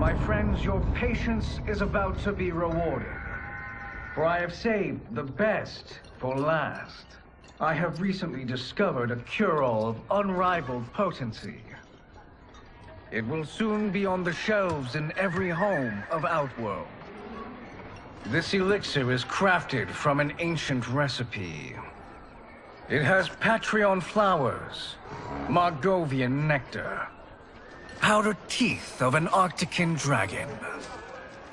My friends, your patience is about to be rewarded. For I have saved the best for last. I have recently discovered a cure-all of unrivaled potency. It will soon be on the shelves in every home of Outworld. This elixir is crafted from an ancient recipe. It has Patreon flowers, Margovian nectar, powdered teeth of an Arctican dragon.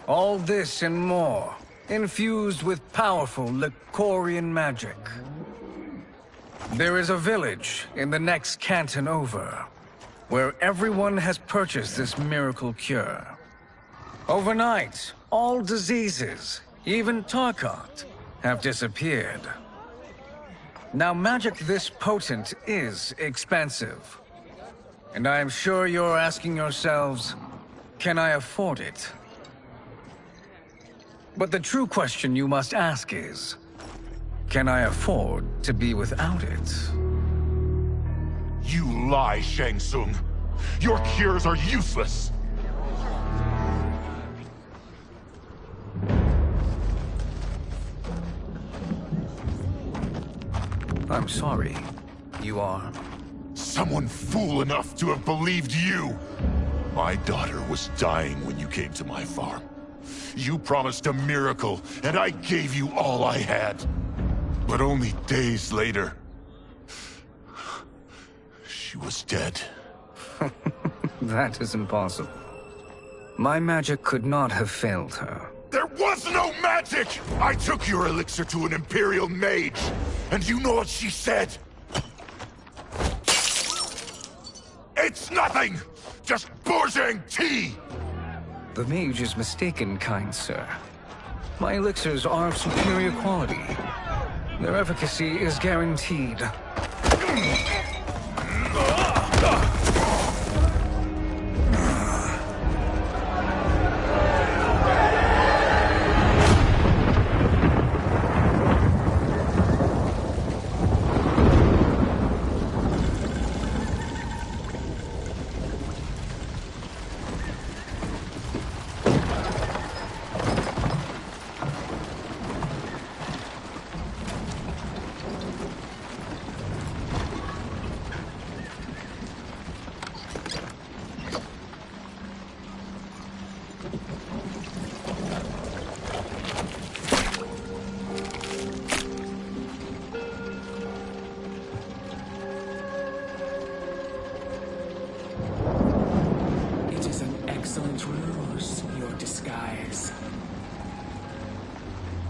All this and more, infused with powerful Lycorian magic. There is a village in the next canton over, where everyone has purchased this miracle cure. Overnight, all diseases, even Tarkat, have disappeared. Now, magic this potent is expensive. And I am sure you're asking yourselves, can I afford it? But the true question you must ask is, can I afford to be without it? You lie, Shang Tsung. Your cures are useless. I'm sorry. You are? Someone fool enough to have believed you. My daughter was dying when you came to my farm. You promised a miracle, and I gave you all I had. But only days later, she was dead. That is impossible. My magic could not have failed her. There was no magic! I took your elixir to an Imperial mage, and you know what she said? It's nothing! Just Bourgeois tea! The mage is mistaken, kind sir. My elixirs are of superior quality. Their efficacy is guaranteed.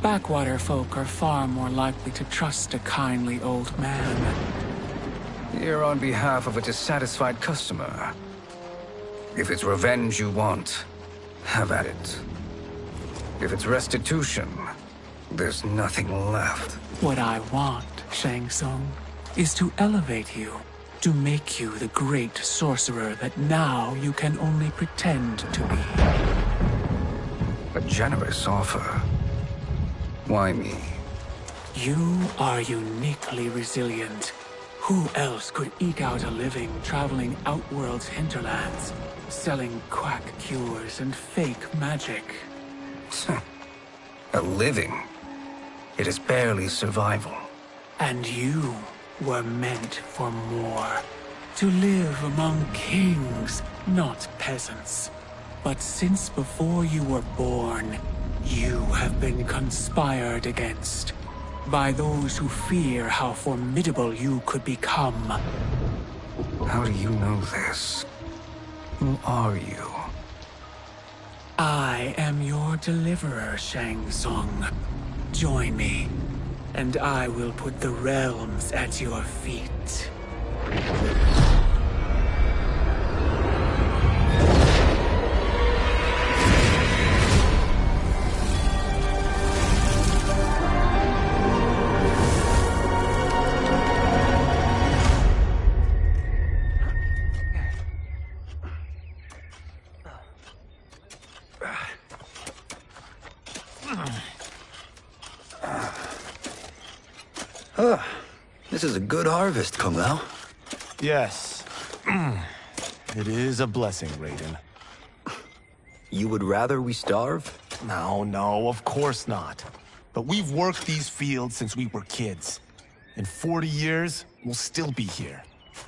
Backwater folk are far more likely to trust a kindly old man. Here on behalf of a dissatisfied customer. If it's revenge you want, have at it. If it's restitution, there's nothing left. What I want, Shang Tsung, is to elevate you, to make you the great sorcerer that now you can only pretend to be. A generous offer. Why me? You are uniquely resilient. Who else could eke out a living traveling Outworld's hinterlands, selling quack cures and fake magic? A living? It is barely survival. And you were meant for more. To live among kings, not peasants. But since before you were born, you have been conspired against by those who fear how formidable you could become. How do you know this? Who are you? I am your deliverer, Shang Tsung. Join me, and I will put the realms at your feet. This is a good harvest, Kombat. Yes. It is a blessing, Raiden. You would rather we starve? No, of course not. But we've worked these fields since we were kids. In 40 years, we'll still be here.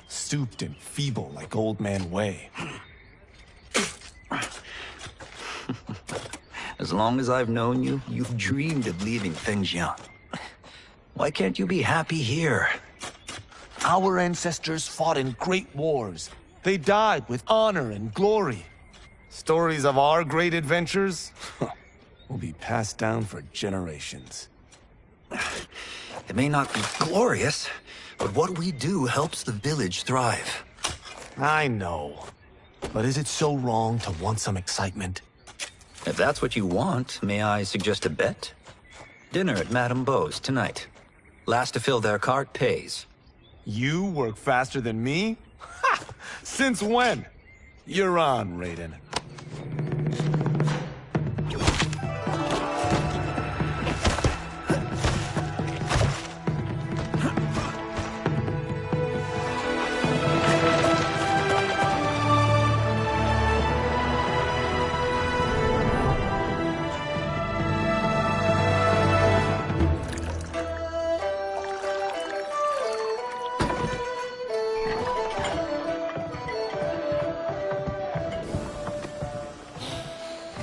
Stooped and feeble like Old Man Way. As long as I've known you, you've dreamed of leaving things young. Why can't you be happy here? Our ancestors fought in great wars. They died with honor and glory. Stories of our great adventures will be passed down for generations. It may not be glorious, but what we do helps the village thrive. I know. But is it so wrong to want some excitement? If that's what you want, may I suggest a bet? Dinner at Madame Beau's tonight. Last to fill their cart pays. You work faster than me? Ha! Since when? You're on, Raiden.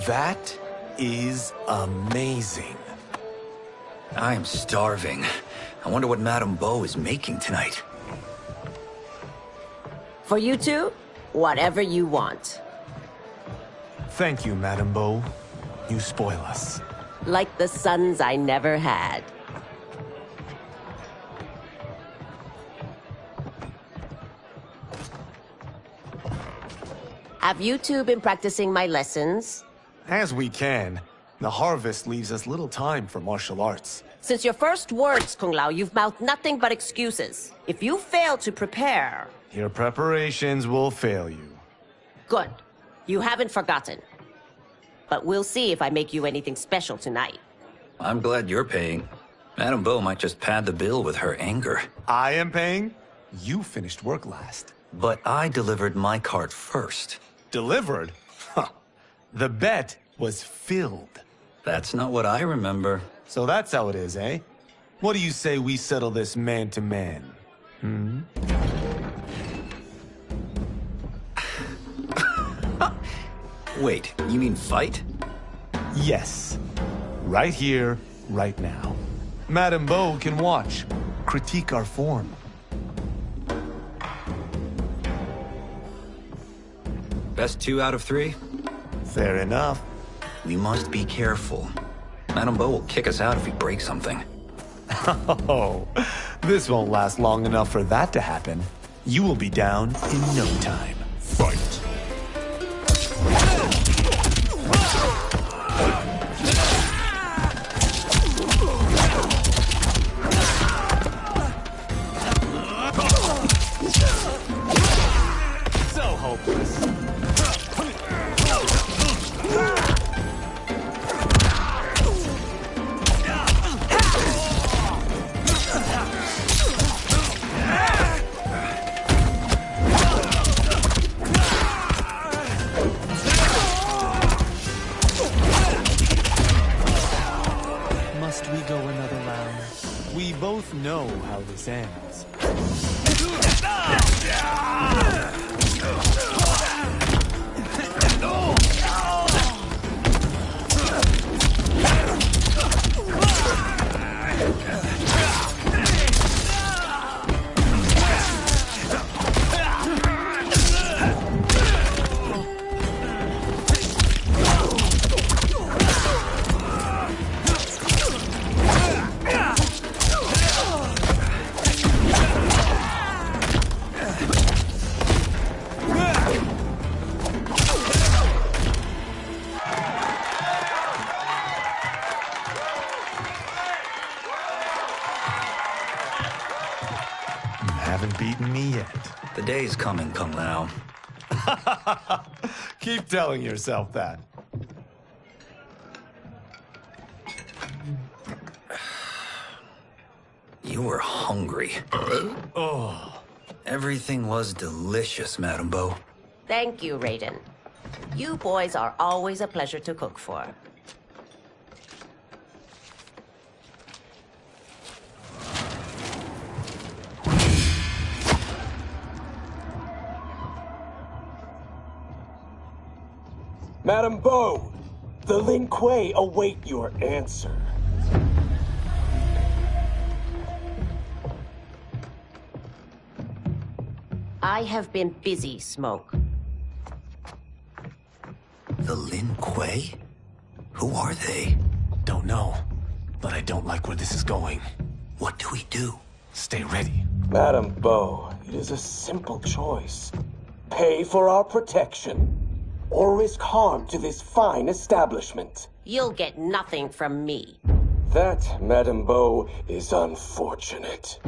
That is amazing. I am starving. I wonder what Madame Beau is making tonight. For you two, whatever you want. Thank you, Madame Beau. You spoil us. Like the sons I never had. Have you two been practicing my lessons? As we can. The harvest leaves us little time for martial arts. Since your first words, Kung Lao, you've mouthed nothing but excuses. If you fail to prepare... Your preparations will fail you. Good. You haven't forgotten. But we'll see if I make you anything special tonight. I'm glad you're paying. Madame Beau might just pad the bill with her anger. I am paying? You finished work last. But I delivered my cart first. Delivered? Huh. The bet was filled. That's not what I remember. So that's how it is, eh? What do you say we settle this man-to-man? Wait, you mean fight? Yes. Right here, right now. Madame Beau can watch, critique our form. Best 2 out of 3? Fair enough. We must be careful. Madame Beau will kick us out if we break something. Oh, this won't last long enough for that to happen. You will be down in no time. Fight. So hopeless. Must we go another round? We both know how this ends. Haven't beaten me yet. The day's coming, Kung Lao. Keep telling yourself that. You were hungry. Oh. Everything was delicious, Madame Beau. Thank you, Raiden. You boys are always a pleasure to cook for. Madam Bo, the Lin Kuei await your answer. I have been busy, Smoke. The Lin Kuei? Who are they? Don't know, but I don't like where this is going. What do we do? Stay ready. Madam Bo, it is a simple choice. Pay for our protection, or risk harm to this fine establishment. You'll get nothing from me. That, Madam Bo, is unfortunate.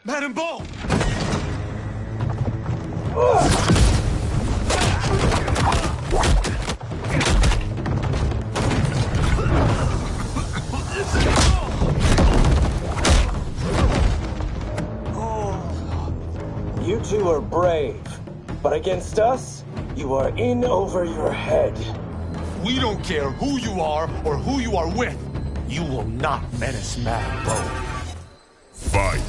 Madam Bo! You two are brave, but against us, you are in over your head. We don't care who you are or who you are with. You will not menace Madam Bo. Fight.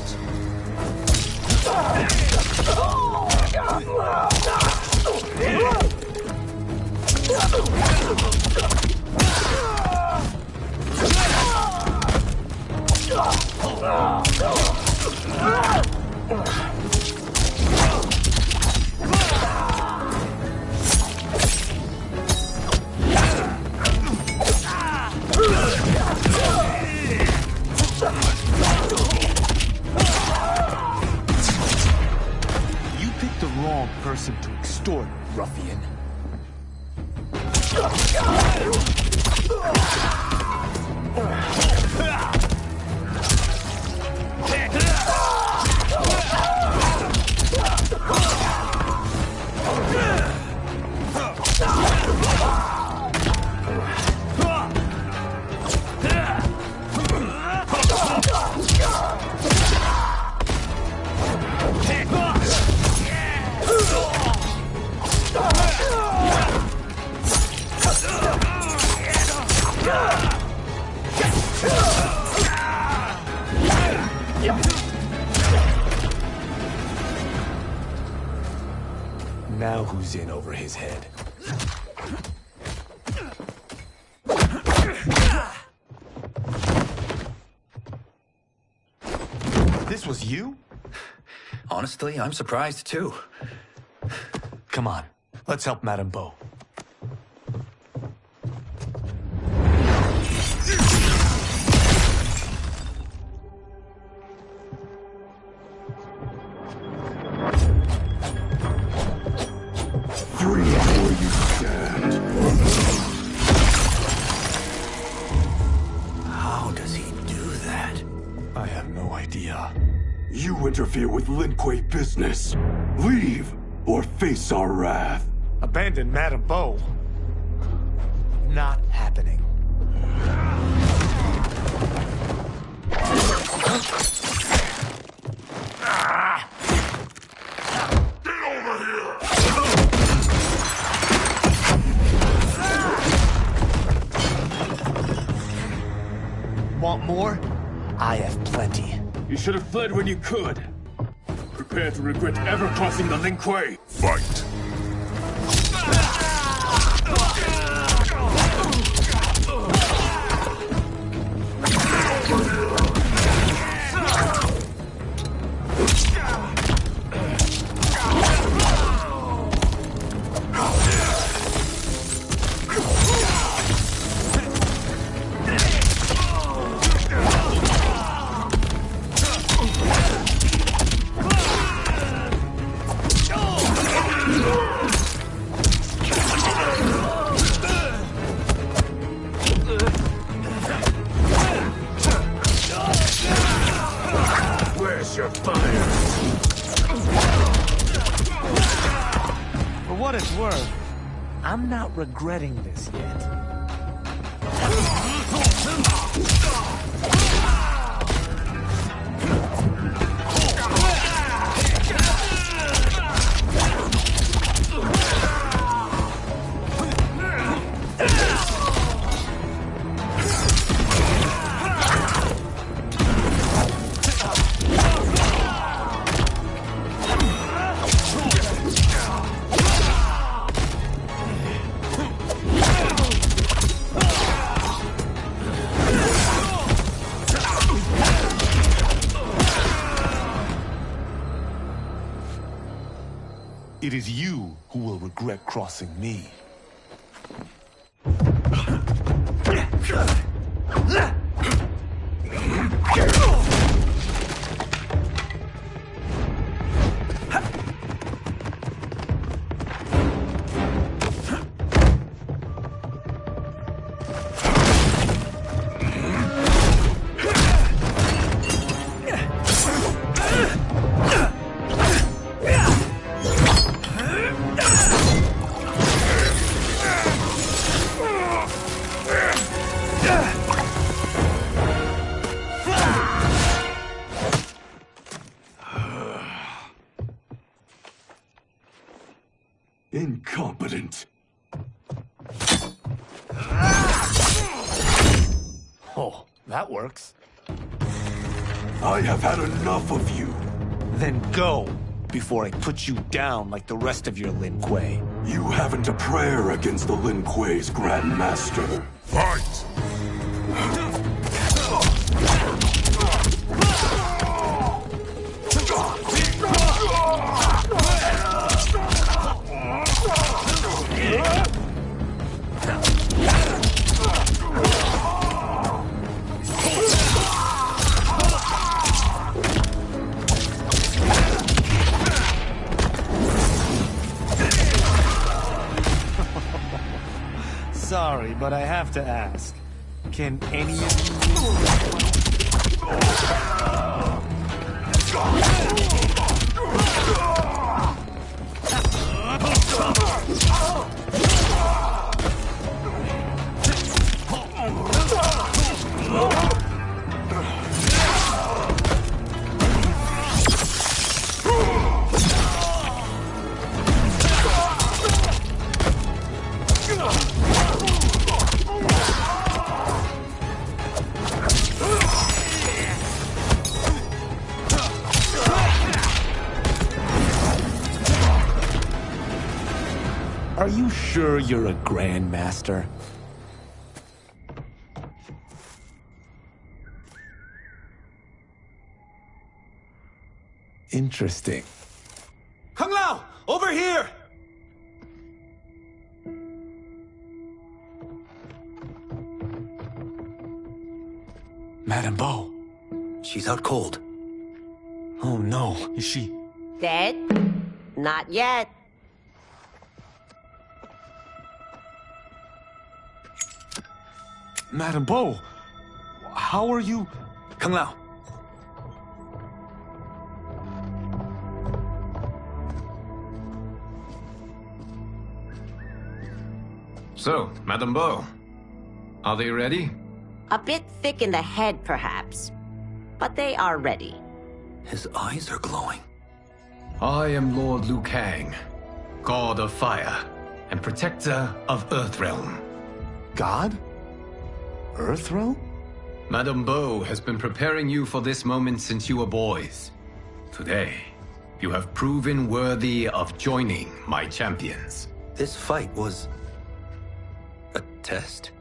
You picked the wrong person to extort, ruffian. Now who's in over his head? This was you? Honestly, I'm surprised too. Come on, let's help Madam Bo. Free where you stand. How does he do that? I have no idea. You interfere with Lin Kuei business. Leave, or face our wrath. Abandon Madam Bo? Not happening. Want more? I have plenty. You should have fled when you could. Prepare to regret ever crossing the Lin Kuei. Fight. I'm not regretting this yet. It is you who will regret crossing me. Incompetent. Oh, that works. I have had enough of you. Then go, before I put you down like the rest of your Lin Kuei. You haven't a prayer against the Lin Kuei's Grand Master. Fight! Sorry, but I have to ask. Can any of you... Are you sure you're a Grandmaster? Interesting. Kung Lao! Over here! Madame Bo. She's out cold. Oh no, is she... Dead? Not yet. Madame Bo, how are you... Kung Lao. So, Madame Bo, are they ready? A bit thick in the head, perhaps. But they are ready. His eyes are glowing. I am Lord Liu Kang, God of Fire and Protector of Earthrealm. God? Earthrealm? Madame Bo has been preparing you for this moment since you were boys. Today, you have proven worthy of joining my champions. This fight was... a test?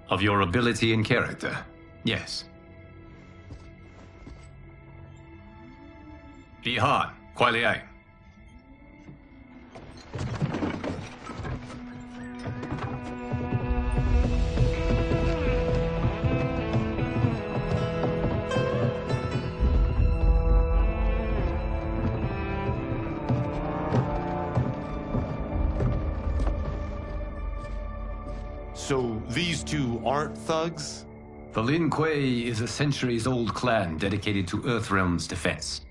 Of your ability and character, yes. Yi Han, Kuai Liang. So these two aren't thugs? The Lin Kuei is a centuries-old clan dedicated to Earthrealm's defense.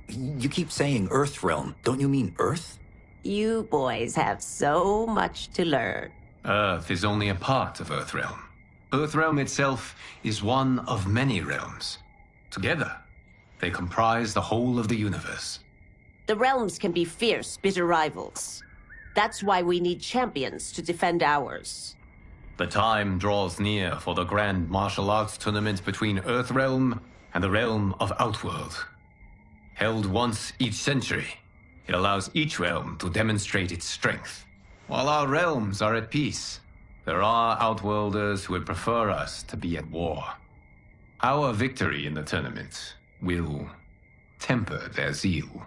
You keep saying Earthrealm. Don't you mean Earth? You boys have so much to learn. Earth is only a part of Earthrealm. Earthrealm itself is one of many realms. Together, they comprise the whole of the universe. The realms can be fierce, bitter rivals. That's why we need champions to defend ours. The time draws near for the grand martial arts tournament between Earthrealm and the realm of Outworld. Held once each century, it allows each realm to demonstrate its strength. While our realms are at peace, there are Outworlders who would prefer us to be at war. Our victory in the tournament will temper their zeal.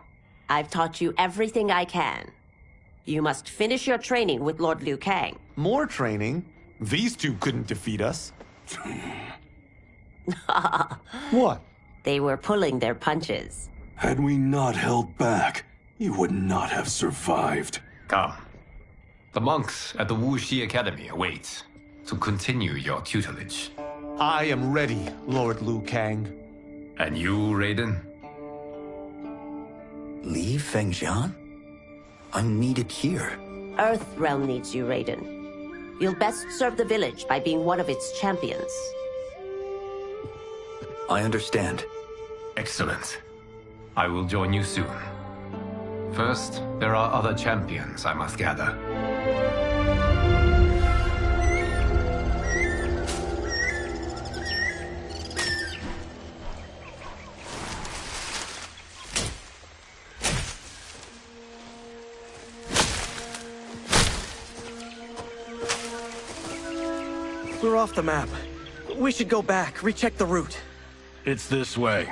I've taught you everything I can. You must finish your training with Lord Liu Kang. More training? These two couldn't defeat us. What? They were pulling their punches. Had we not held back, you would not have survived. Come. The monks at the Wuxi Academy await to continue your tutelage. I am ready, Lord Liu Kang. And you, Raiden? Leave Fengjian? I'm needed here. Earthrealm needs you, Raiden. You'll best serve the village by being one of its champions. I understand. Excellent. I will join you soon. First, there are other champions I must gather. We're off the map. We should go back, recheck the route. It's this way.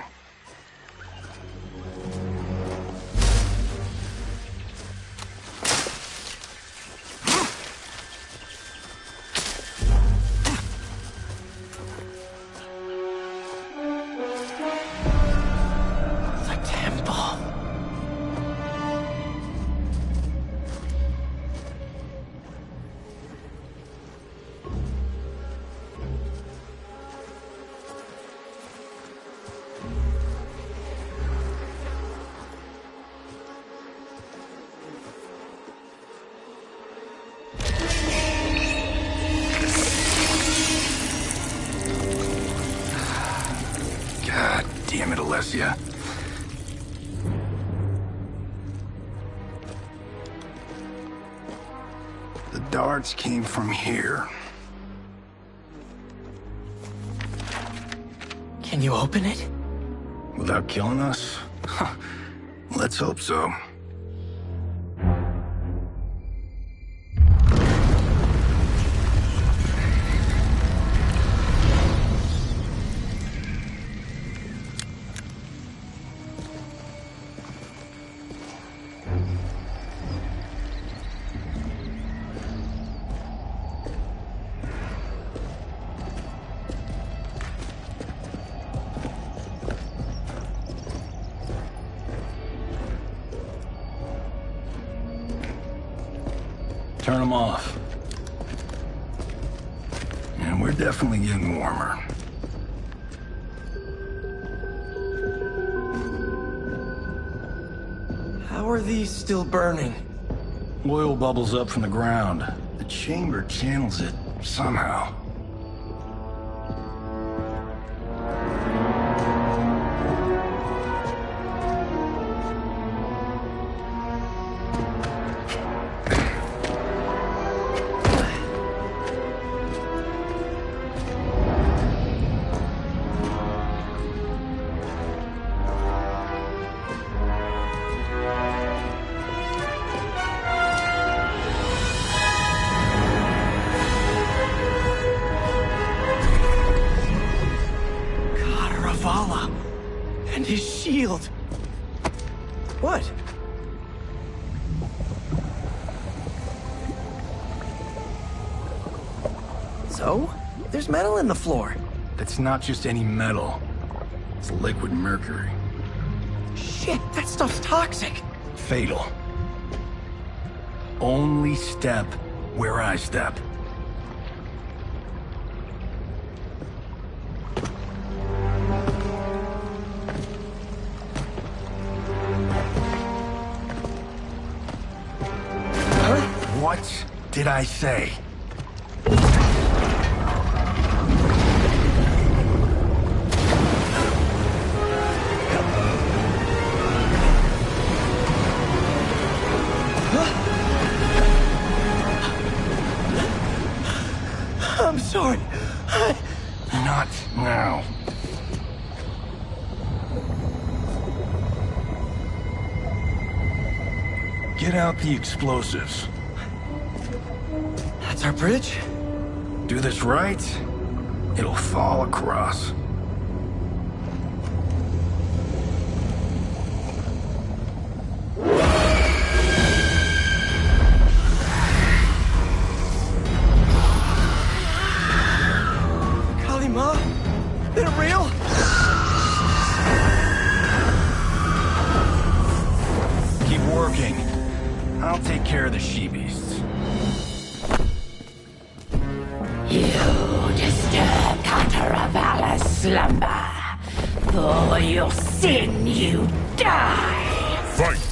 Damn it, Alessia. The darts came from here. Can you open it? Without killing us? Huh. Let's hope so. Turn them off. And we're definitely getting warmer. How are these still burning? Oil bubbles up from the ground. The chamber channels it somehow. And his shield! What? So? There's metal in the floor. That's not just any metal. It's liquid mercury. Shit, that stuff's toxic! Fatal. Only step where I step. did I say? I'm sorry. Not now. Get out the explosives. That's our bridge? Do this right, it'll fall across. Kalima? They're real? Keep working. I'll take care of the she-beasts. You disturb Cataravalla's slumber. For your sin, you die! Fight!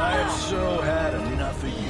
I've so had enough of you.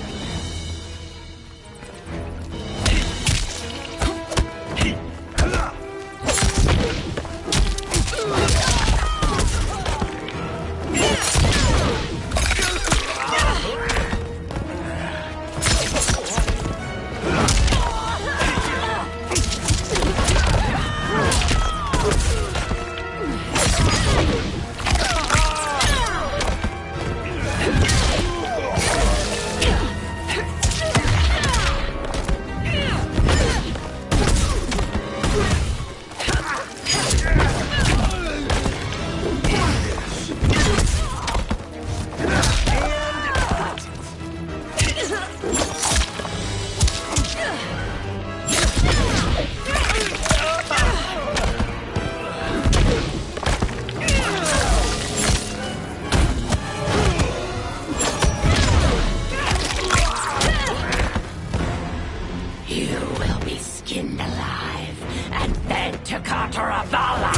You will be skinned alive and fed to Cataravalla!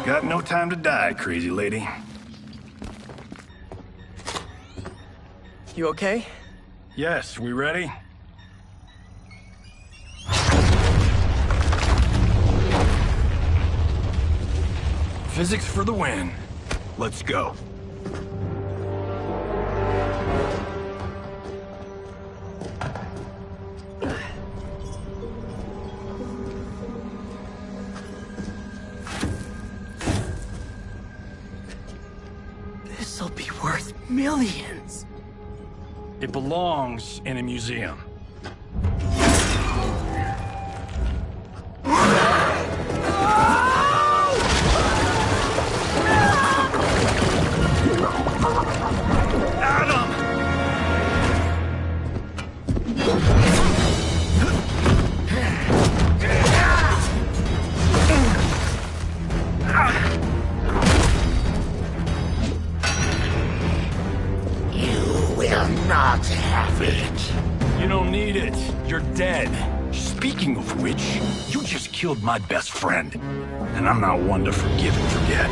Got no time to die, crazy lady. You okay? Yes, we ready? Physics for the win. Let's go. This'll be worth millions. It belongs in a museum. Not have it. You don't need it. You're dead. Speaking of which, you just killed my best friend. And I'm not one to forgive and forget.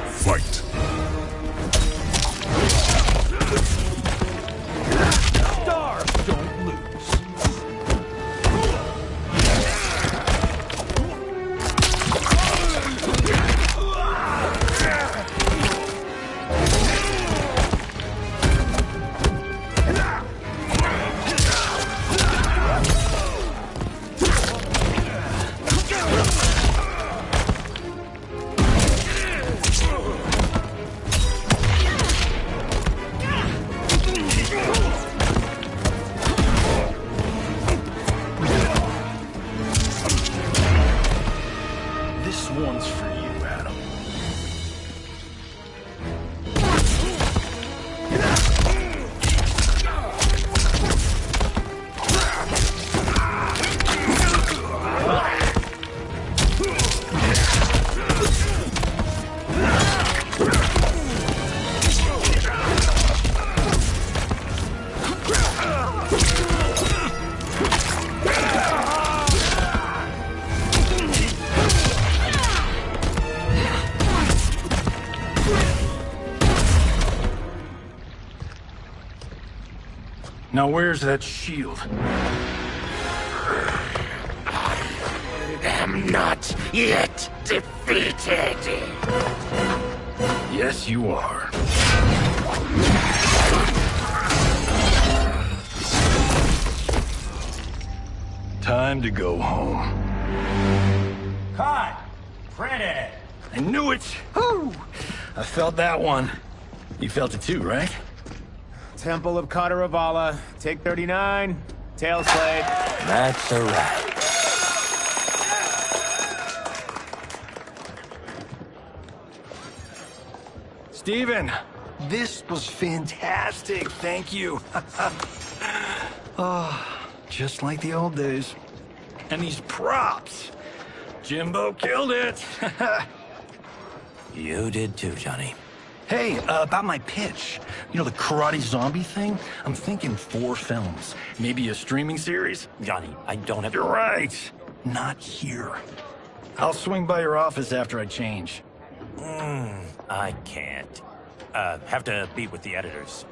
Fight! Stars don't lose. Now where's that shield? I am not yet defeated. Yes, you are. Time to go home. Cut! Printed! I knew it! Woo! I felt that one. You felt it too, right? Temple of Kataravala, take 39, tail slate. That's a wrap. Steven, this was fantastic. Thank you. Oh, just like the old days. And these props. Jimbo killed it. You did too, Johnny. Hey, about my pitch. You know, the karate zombie thing? I'm thinking 4 films. Maybe a streaming series? Johnny, I don't have... You're right. Not here. I'll swing by your office after I change. I can't. Have to meet with the editors.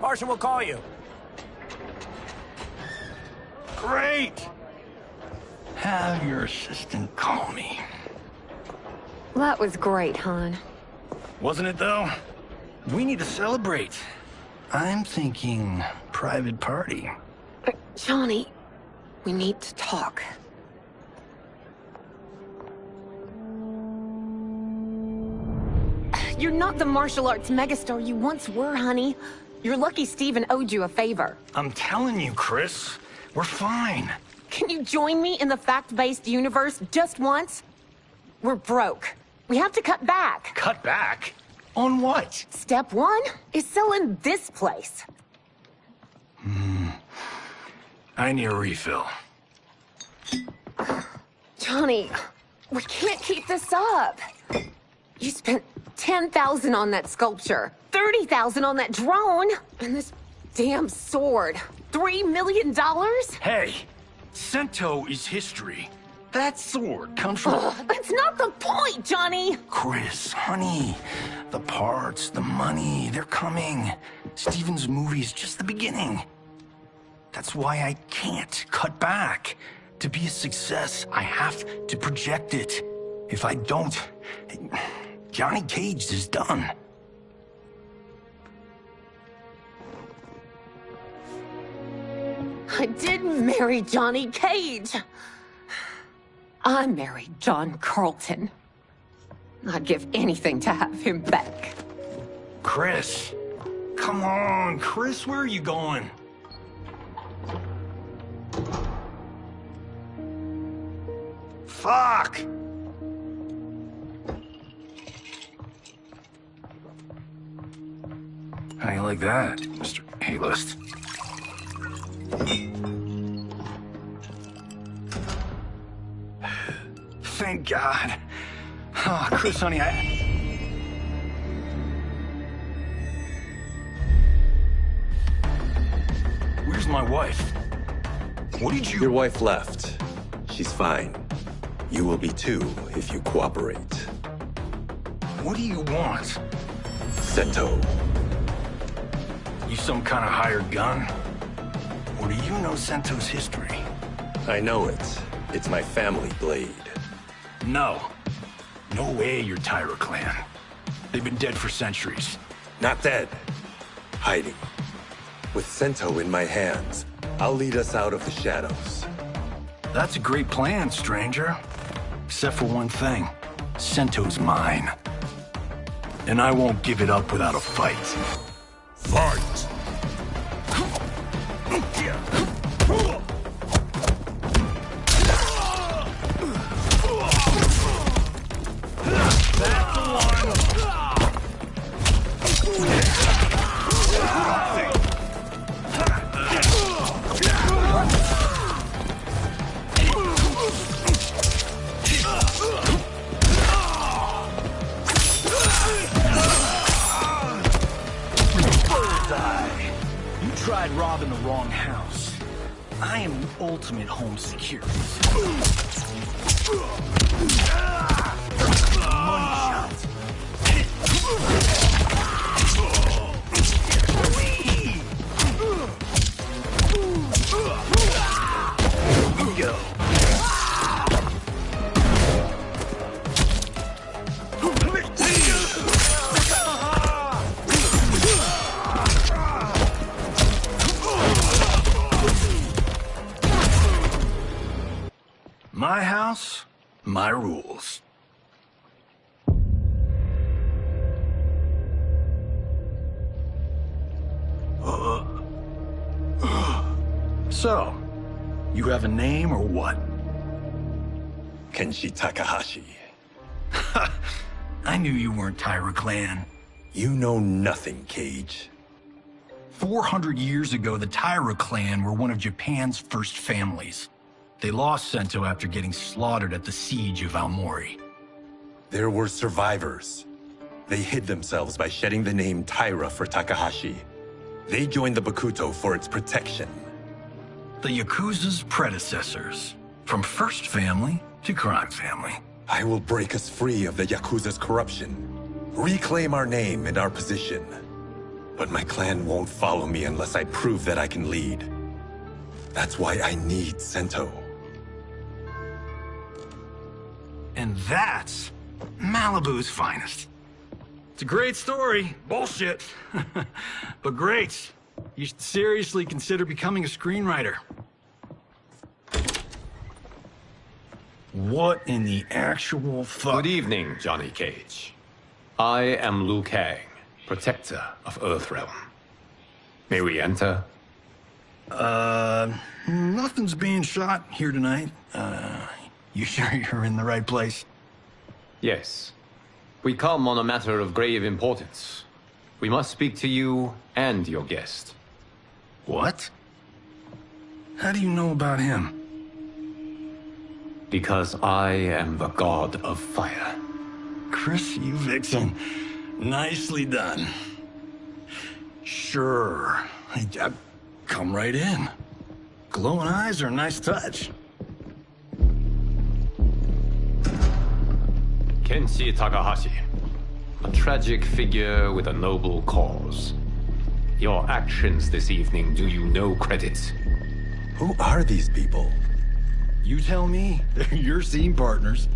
Marshall will call you. Great! Have your assistant call me. That was great, hon. Wasn't it, though? We need to celebrate. I'm thinking private party. Johnny, we need to talk. You're not the martial arts megastar you once were, honey. You're lucky Steven owed you a favor. I'm telling you, Chris. We're fine. Can you join me in the fact-based universe just once? We're broke. We have to cut back. Cut back? On what? Step 1 is selling this place. I need a refill. Johnny, we can't keep this up. You spent $10,000 on that sculpture, $30,000 on that drone, and this damn sword. $3 million? Hey, Sento is history. That sword comes from... That's not the point, Johnny! Chris, honey, the parts, the money, they're coming. Steven's movie is just the beginning. That's why I can't cut back. To be a success, I have to project it. If I don't, Johnny Cage is done. I didn't marry Johnny Cage. I married John Carlton. I'd give anything to have him back. Chris, come on, Chris, where are you going? Fuck! How you like that, Mr. A-list? Thank God. Oh, Chris, honey, Where's my wife? What did you... Your wife left. She's fine. You will be too, if you cooperate. What do you want? Sento. You some kind of hired gun? Or do you know Sento's history? I know it. It's my family blade. No. No way you're Tyra clan. They've been dead for centuries. Not dead. Hiding. With Sento in my hands, I'll lead us out of the shadows. That's a great plan, stranger. Except for one thing. Sento's mine. And I won't give it up without a fight. Fight! Tried robbing the wrong house. I am the ultimate home security. Money shot. house, my rules. So, you have a name or what? Kenshi Takahashi. I knew you weren't Taira clan. You know nothing, Cage. 400 years ago, the Taira clan were one of Japan's first families. They lost Sento after getting slaughtered at the siege of Aomori. There were survivors. They hid themselves by shedding the name Taira for Takahashi. They joined the Bakuto for its protection. The Yakuza's predecessors. From first family to crime family. I will break us free of the Yakuza's corruption. Reclaim our name and our position. But my clan won't follow me unless I prove that I can lead. That's why I need Sento. And that's Malibu's finest. It's a great story. Bullshit. But great. You should seriously consider becoming a screenwriter. What in the actual fuck? Good evening, Johnny Cage. I am Liu Kang, protector of Earthrealm. May we enter? Nothing's being shot here tonight. You sure you're in the right place? Yes. We come on a matter of grave importance. We must speak to you and your guest. What? How do you know about him? Because I am the god of fire. Chris, you vixen. Nicely done. Sure. Come right in. Glowing eyes are a nice touch. Kenshi Takahashi. A tragic figure with a noble cause. Your actions this evening do you no credit. Who are these people? You tell me. They're your scene partners.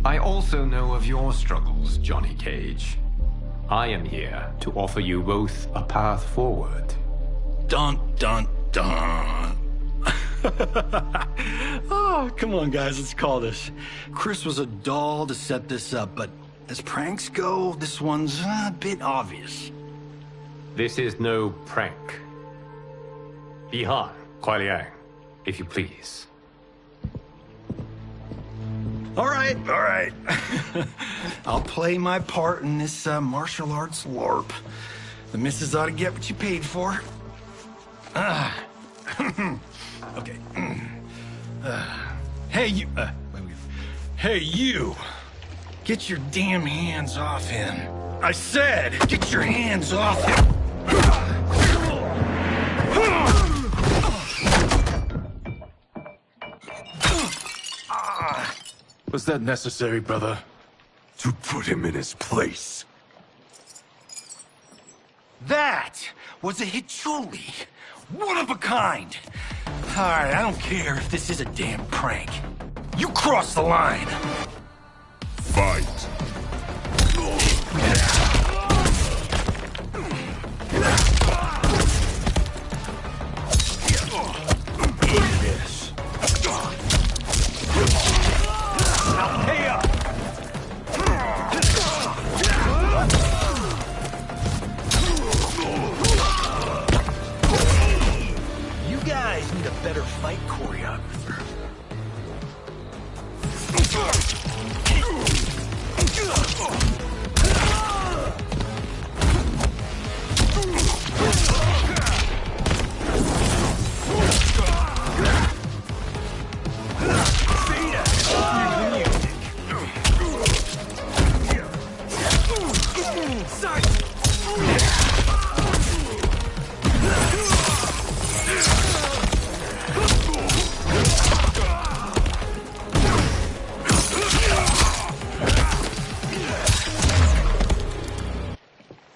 I also know of your struggles, Johnny Cage. I am here to offer you both a path forward. Dun, dun, dun. Oh, come on, guys, let's call this. Chris was a doll to set this up, but as pranks go, this one's a bit obvious. This is no prank. Ihan, Kuai Liang, if you please. All right. I'll play my part in this martial arts LARP. The missus ought to get what you paid for. Okay. Hey, you... Hey, you! Get your damn hands off him. I said, get your hands off him! Was that necessary, brother? To put him in his place. That was a Hichuli. One of a kind. All right, I don't care if this is a damn prank. You crossed the line. Fight. Eat this. Now pay up. You guys need a better fight choreographer.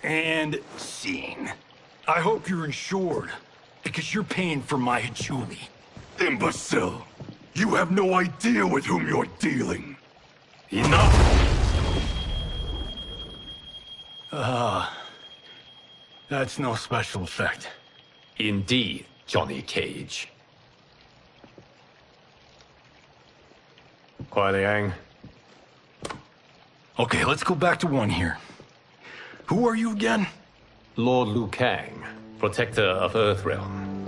And scene. I hope you're insured, because you're paying for my Hichuli. Imbecile! You have no idea with whom you're dealing. Enough! That's no special effect. Indeed, Johnny Cage. Kuai Liang. Okay, let's go back to one here. Who are you again? Lord Liu Kang, protector of Earthrealm.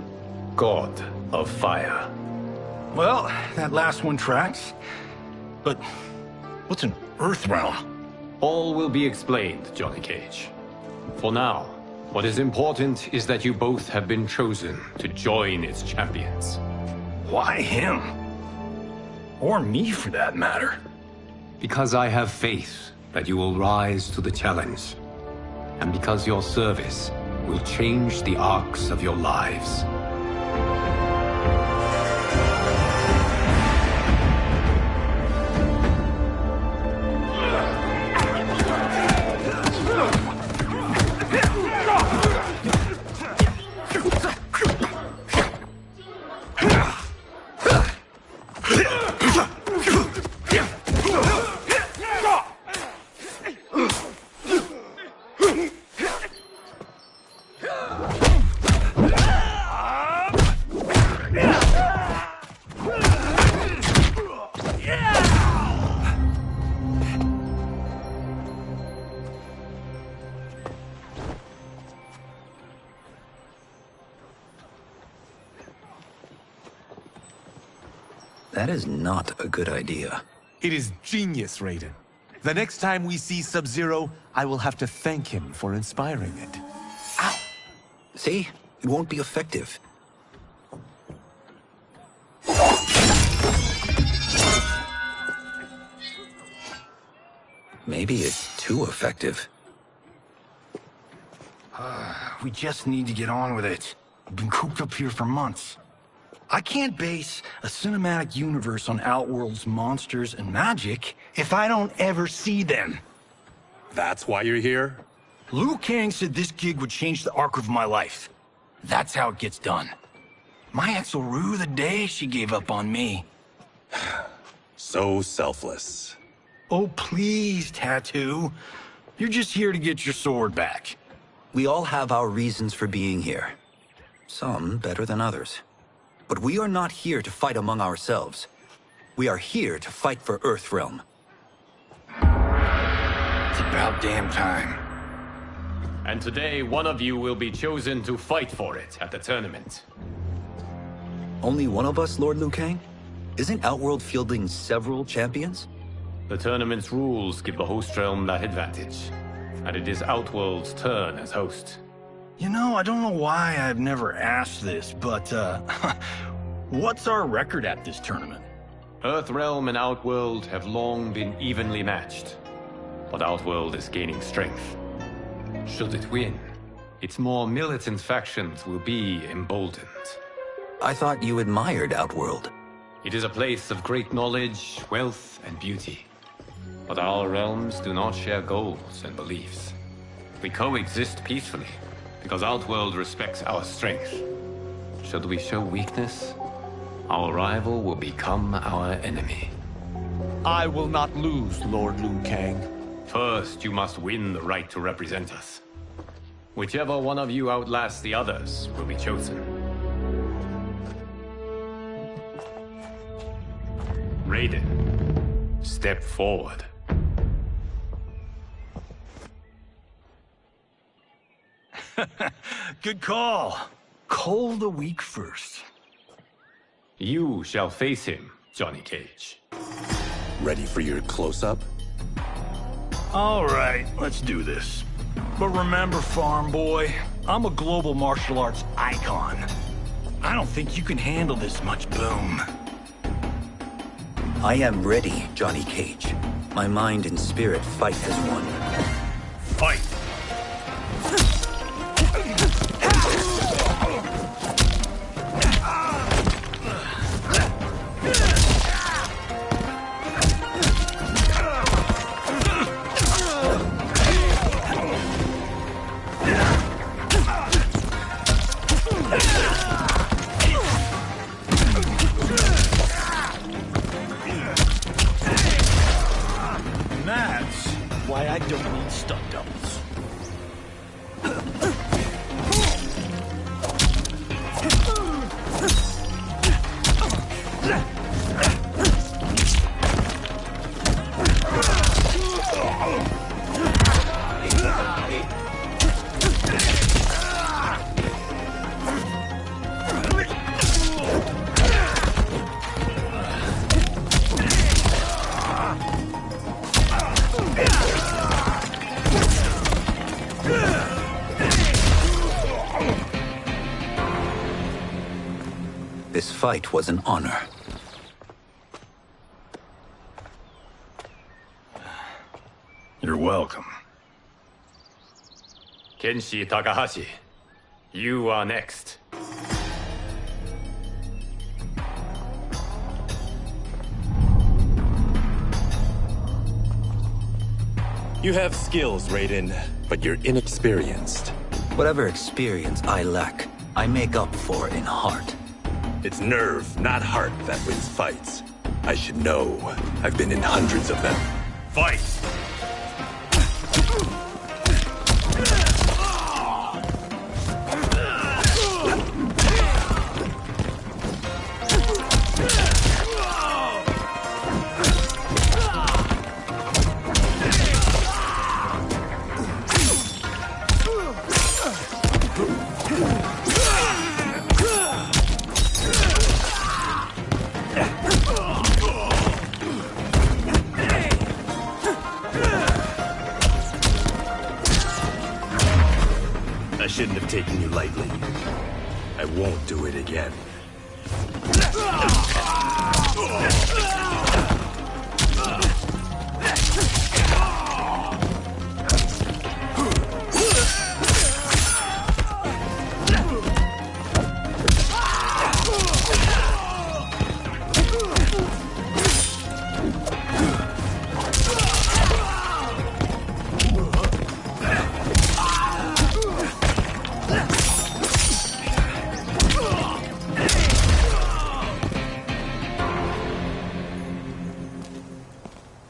God of Fire. Well, that last one tracks. But what's an Earthrealm? All will be explained, Johnny Cage. For now, what is important is that you both have been chosen to join its champions. Why him? Or me, for that matter. Because I have faith that you will rise to the challenge. And because your service will change the arcs of your lives. That is not a good idea. It is genius, Raiden. The next time we see Sub-Zero, I will have to thank him for inspiring it. Ow! See? It won't be effective. Maybe it's too effective. We just need to get on with it. I've been cooped up here for months. I can't base a cinematic universe on Outworld's monsters and magic if I don't ever see them. That's why you're here? Liu Kang said this gig would change the arc of my life. That's how it gets done. My ex will rue the day she gave up on me. So selfless. Oh, please, Tattoo. You're just here to get your sword back. We all have our reasons for being here. Some better than others. But we are not here to fight among ourselves. We are here to fight for Earthrealm. It's about damn time. And today, one of you will be chosen to fight for it at the tournament. Only one of us, Lord Liu Kang? Isn't Outworld fielding several champions? The tournament's rules give the host realm that advantage. And it is Outworld's turn as host. You know, I don't know why I've never asked this, but, what's our record at this tournament? Earthrealm and Outworld have long been evenly matched. But Outworld is gaining strength. Should it win, its more militant factions will be emboldened. I thought you admired Outworld. It is a place of great knowledge, wealth, and beauty. But our realms do not share goals and beliefs. We coexist peacefully, because Outworld respects our strength. Should we show weakness, our rival will become our enemy. I will not lose, Lord Liu Kang. First, you must win the right to represent us. Whichever one of you outlasts the others will be chosen. Raiden, step forward. Good call. Call the weak first. You shall face him, Johnny Cage. Ready for your close-up? All right, let's do this. But remember, farm boy, I'm a global martial arts icon. I don't think you can handle this much boom. I am ready, Johnny Cage. My mind and spirit fight as one. Fight! That's why I don't need stunt doubles. This fight was an honor. You're welcome. Kenshi Takahashi, you are next. You have skills, Raiden, but you're inexperienced. Whatever experience I lack, I make up for in heart. It's nerve, not heart, that wins fights. I should know. I've been in hundreds of them. Fight! I shouldn't have taken you lightly. I won't do it again.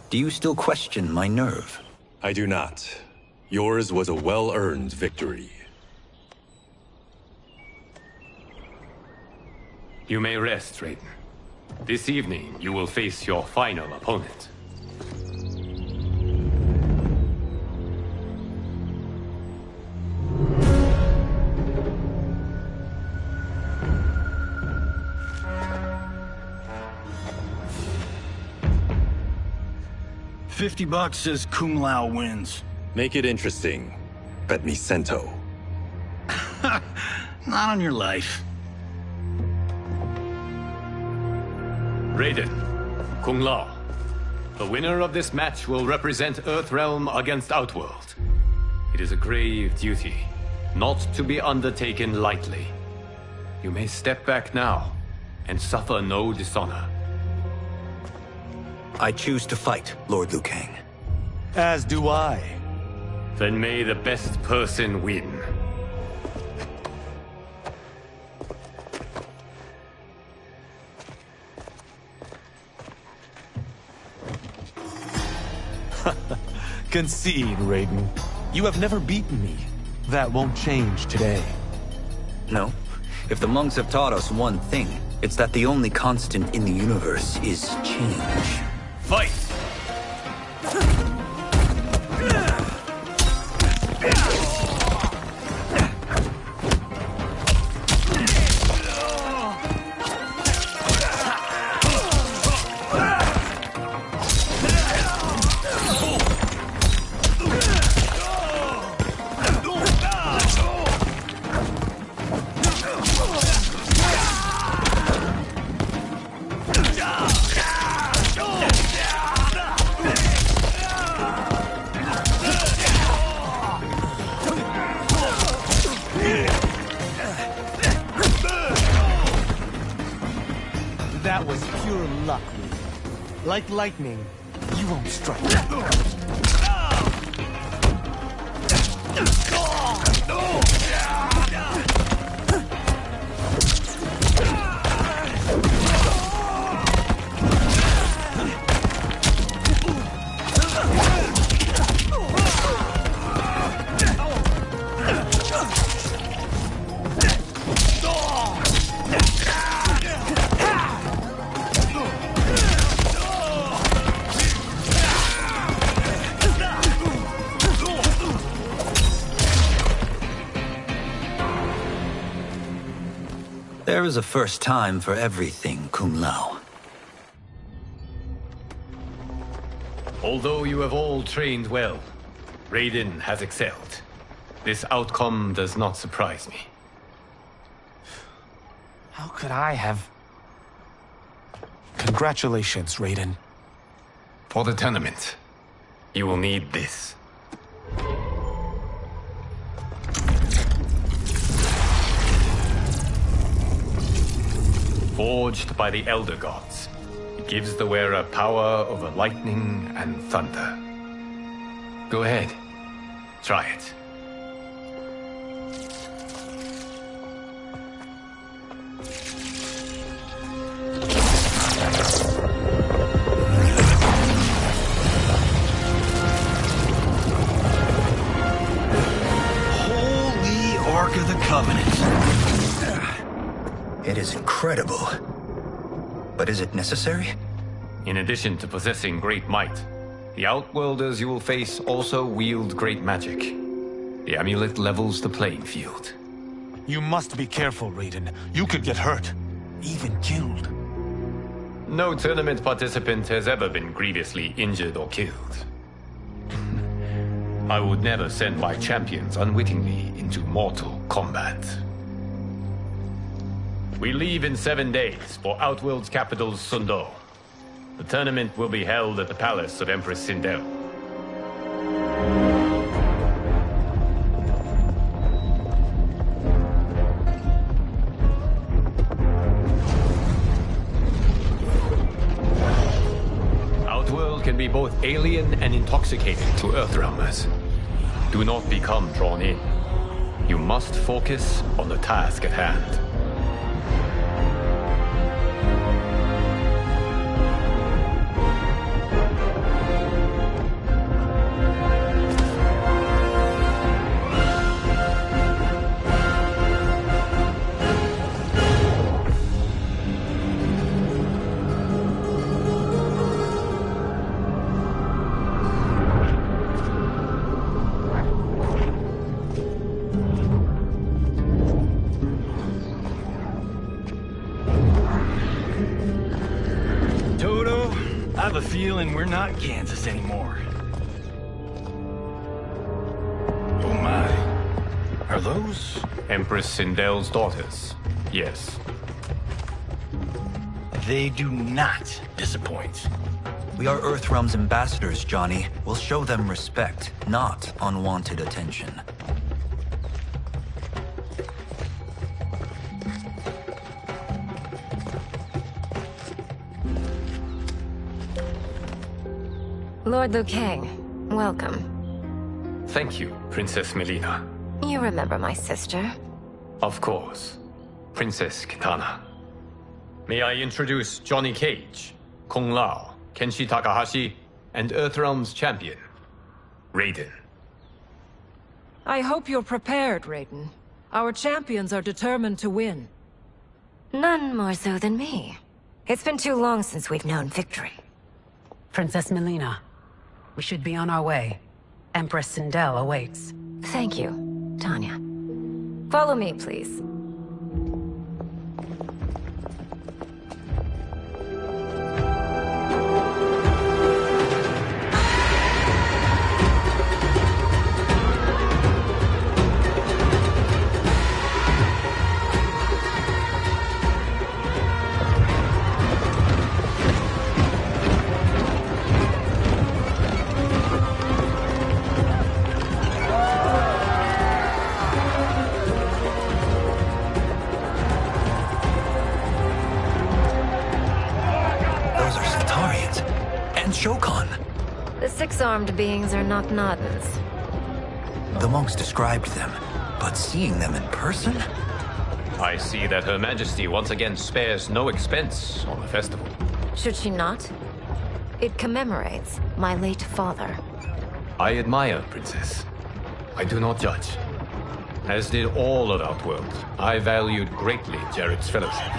Do you still question my nerve? I do not. Yours was a well-earned victory. You may rest, Raiden. This evening, you will face your final opponent. $50 says Kung Lao wins. Make it interesting. Bet me Cento. Not on your life. Raiden, Kung Lao. The winner of this match will represent Earthrealm against Outworld. It is a grave duty, not to be undertaken lightly. You may step back now, and suffer no dishonor. I choose to fight, Lord Liu Kang. As do I. Then may the best person win. Concede, Raiden. You have never beaten me. That won't change today. No. If the monks have taught us one thing, it's that the only constant in the universe is change. Fight! That was pure luck, Raiden. Like lightning, you won't strike. There is a first time for everything, Kung Lao. Although you have all trained well, Raiden has excelled. This outcome does not surprise me. How could I have... Congratulations, Raiden. For the tournament, you will need this. Forged by the Elder Gods, it gives the wearer power over lightning and thunder. Go ahead, try it. Ark of the Covenant. It is incredible. But is it necessary? In addition to possessing great might, the Outworlders you will face also wield great magic. The amulet levels the playing field. You must be careful, Raiden. You could get hurt. Even killed. No tournament participant has ever been grievously injured or killed. I would never send my champions unwittingly into mortal combat. We leave in 7 days for Outworld's capital, Sundo. The tournament will be held at the palace of Empress Sindel. Outworld can be both alien and intoxicating to Earthrealmers. Do not become drawn in. You must focus on the task at hand. I have a feeling we're not Kansas anymore. Oh my. Are those? Empress Sindel's daughters, yes. They do not disappoint. We are Earthrealm's ambassadors, Johnny. We'll show them respect, not unwanted attention. Lord Liu Kang, welcome. Thank you, Princess Melina. You remember my sister? Of course. Princess Kitana. May I introduce Johnny Cage, Kung Lao, Kenshi Takahashi, and Earthrealm's champion, Raiden. I hope you're prepared, Raiden. Our champions are determined to win. None more so than me. It's been too long since we've known victory. Princess Melina, we should be on our way. Empress Sindel awaits. Thank you, Tanya. Follow me, please. The six-armed beings are not Nodens. The monks described them, but seeing them in person? I see that Her Majesty once again spares no expense on the festival. Should she not? It commemorates my late father. I admire, Princess. I do not judge. As did all of Outworld, I valued greatly Jarrett's fellowship.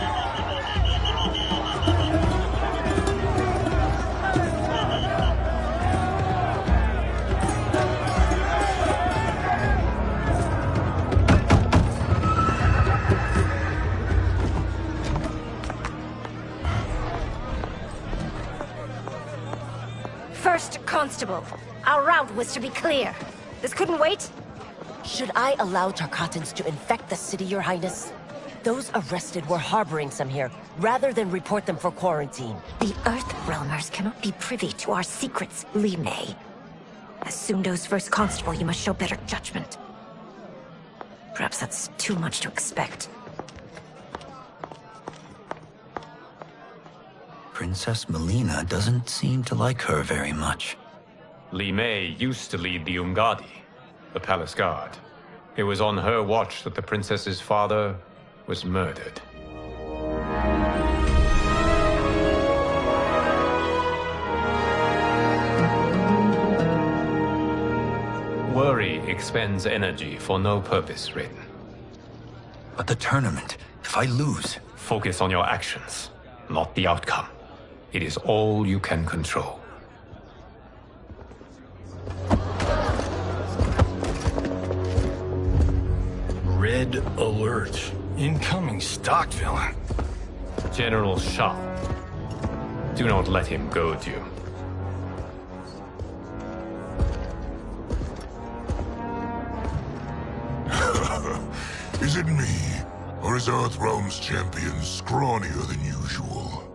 First Constable, our route was to be clear. This couldn't wait? Should I allow Tarkatans to infect the city, Your Highness? Those arrested were harboring some here, rather than report them for quarantine. The Earthrealmers cannot be privy to our secrets, Li Mei. As Sundo's first constable, you must show better judgment. Perhaps that's too much to expect. Princess Melina doesn't seem to like her very much. Li Mei used to lead the Umgadi, the palace guard. It was on her watch that the princess's father was murdered. Worry expends energy for no purpose, Raiden. But the tournament, if I lose... Focus on your actions, not the outcome. It is all you can control. Red alert. Incoming stock villain. General Shao. Do not let him goad you. Is it me? Or is Earthrealm's champion scrawnier than usual?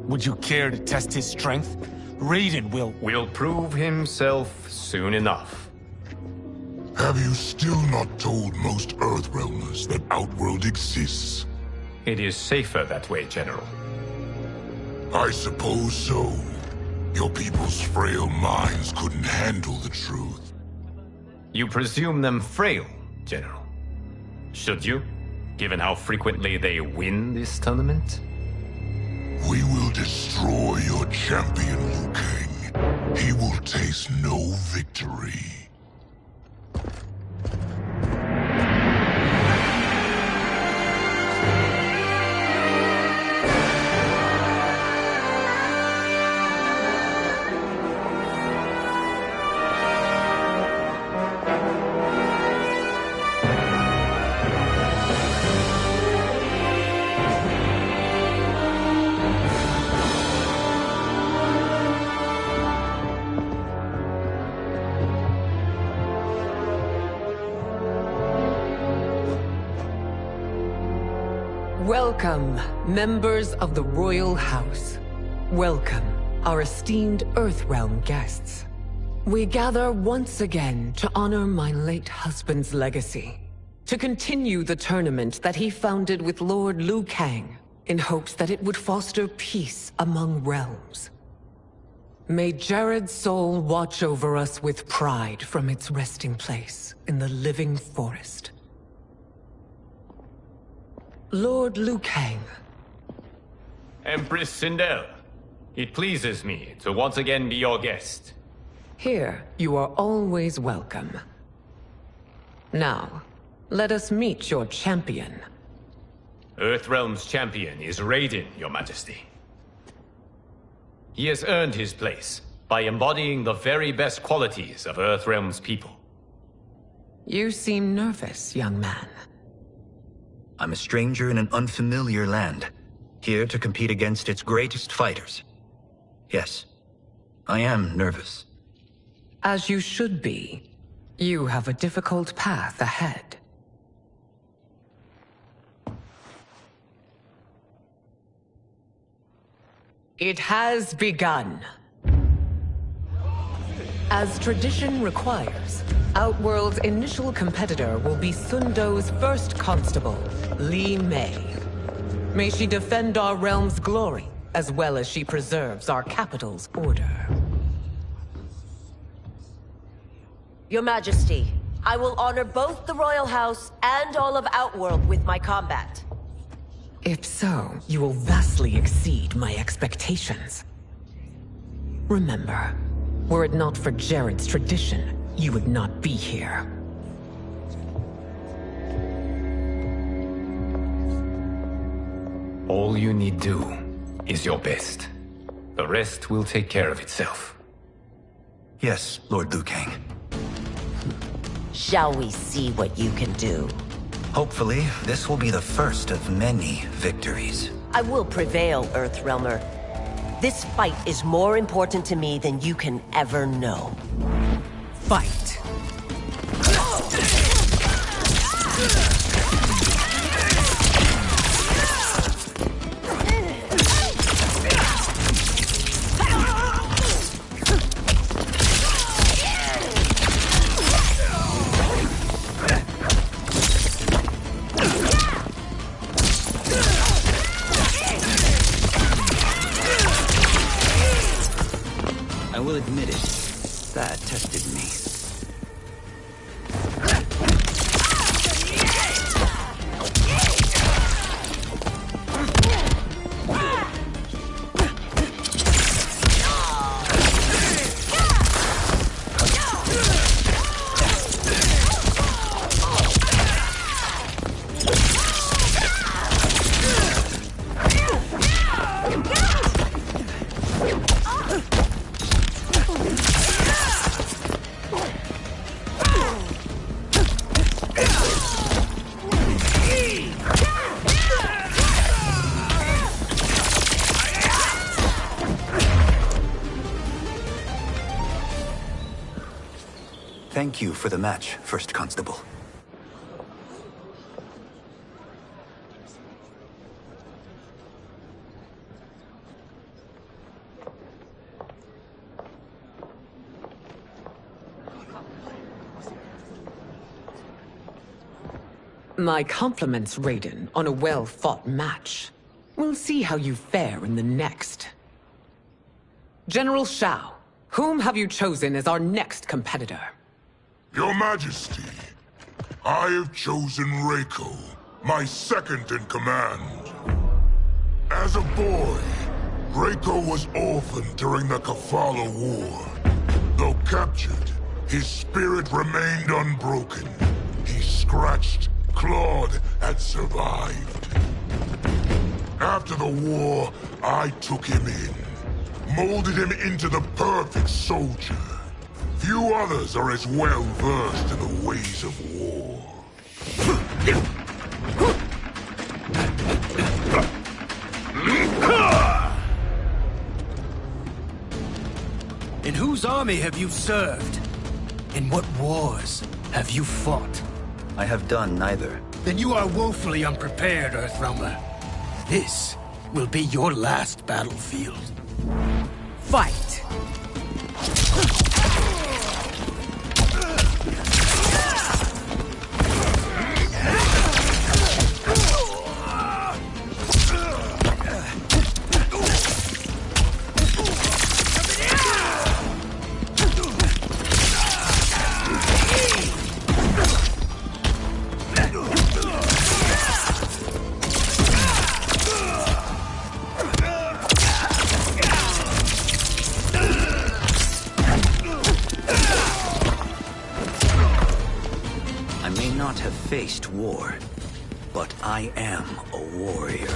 Would you care to test his strength? Raiden will prove himself soon enough. Have you still not told most Earthrealmers that Outworld exists? It is safer that way, General. I suppose so. Your people's frail minds couldn't handle the truth. You presume them frail, General. Should you, given how frequently they win this tournament? We will destroy your champion, Liu Kang. He will taste no victory. Welcome, members of the Royal House. Welcome, our esteemed Earthrealm guests. We gather once again to honor my late husband's legacy, to continue the tournament that he founded with Lord Liu Kang, in hopes that it would foster peace among realms. May Jared's soul watch over us with pride from its resting place in the living forest. Lord Liu Kang. Empress Sindel, it pleases me to once again be your guest. Here, you are always welcome. Now, let us meet your champion. Earthrealm's champion is Raiden, Your Majesty. He has earned his place by embodying the very best qualities of Earthrealm's people. You seem nervous, young man. I'm a stranger in an unfamiliar land, here to compete against its greatest fighters. Yes, I am nervous. As you should be. You have a difficult path ahead. It has begun. As tradition requires, Outworld's initial competitor will be Sundo's first constable, Li Mei. May she defend our realm's glory, as well as she preserves our capital's order. Your Majesty, I will honor both the Royal House and all of Outworld with my combat. If so, you will vastly exceed my expectations. Remember, were it not for Jared's tradition, you would not be here. All you need do is your best. The rest will take care of itself. Yes, Lord Liu Kang. Shall we see what you can do? Hopefully, this will be the first of many victories. I will prevail, Earthrealmer. This fight is more important to me than you can ever know. Fight! will admit it. That tested me. Thank you for the match, First Constable. My compliments, Raiden, on a well-fought match. We'll see how you fare in the next. General Shao, whom have you chosen as our next competitor? Your Majesty, I have chosen Reiko, my second in command. As a boy, Reiko was orphaned during the Kafala War. Though captured, his spirit remained unbroken. He scratched, clawed, and survived. After the war, I took him in, molded him into the perfect soldier. Few others are as well versed in the ways of war. In whose army have you served? In what wars have you fought? I have done neither. Then you are woefully unprepared, Earthrealmer. This will be your last battlefield. Fight! Faced war, but I am a warrior.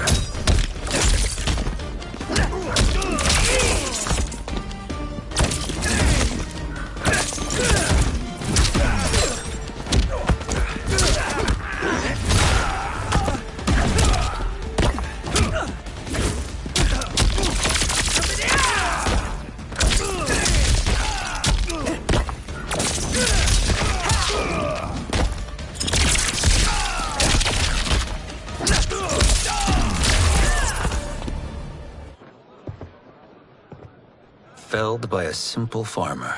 Felled by a simple farmer.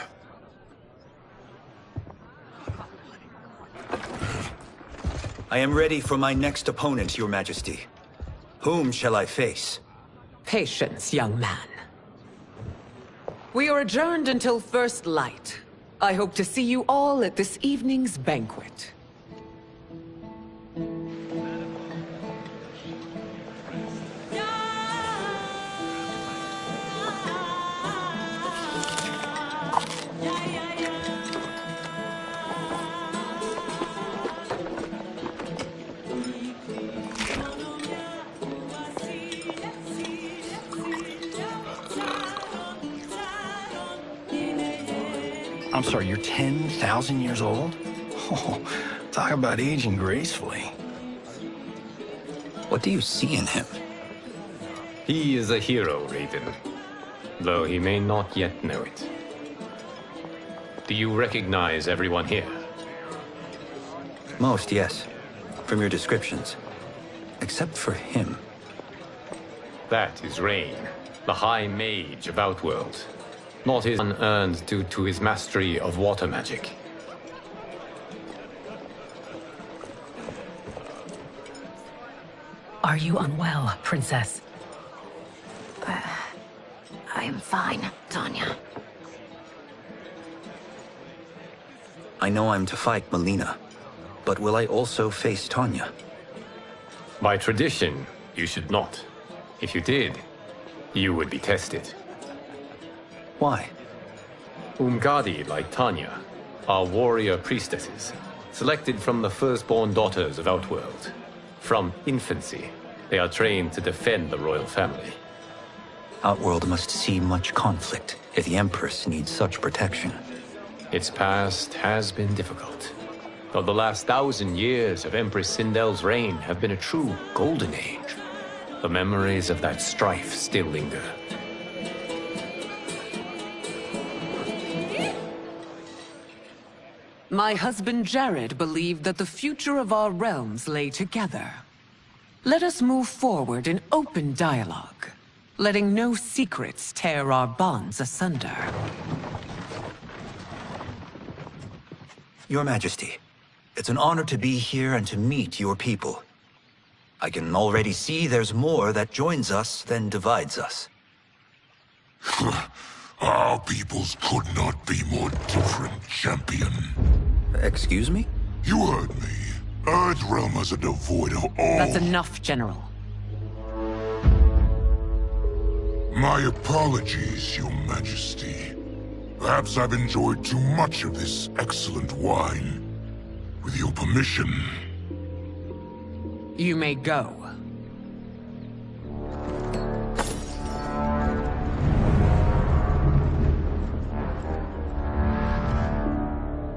I am ready for my next opponent, Your Majesty. Whom shall I face? Patience, young man. We are adjourned until first light. I hope to see you all at this evening's banquet. I'm sorry, you're 10,000 years old? Oh, talk about aging gracefully. What do you see in him? He is a hero, Raiden, though he may not yet know it. Do you recognize everyone here? Most, yes. From your descriptions. Except for him. That is Rain, the High Mage of Outworld. Not his unearned due to his mastery of water magic. Are you unwell, Princess? I am fine, Tanya. I know I'm to fight Melina, but will I also face Tanya? By tradition, you should not. If you did, you would be tested. Why? Umgadi, like Tanya, are warrior priestesses, selected from the firstborn daughters of Outworld. From infancy, they are trained to defend the royal family. Outworld must see much conflict if the Empress needs such protection. Its past has been difficult, though the last 1,000 years of Empress Sindel's reign have been a true golden age. The memories of that strife still linger. My husband Jared believed that the future of our realms lay together. Let us move forward in open dialogue, letting no secrets tear our bonds asunder. Your Majesty, it's an honor to be here and to meet your people. I can already see there's more that joins us than divides us. Our peoples could not be more different, champion. Excuse me? You heard me. Earthrealmers are devoid of all... That's enough, General. My apologies, Your Majesty. Perhaps I've enjoyed too much of this excellent wine. With your permission... You may go.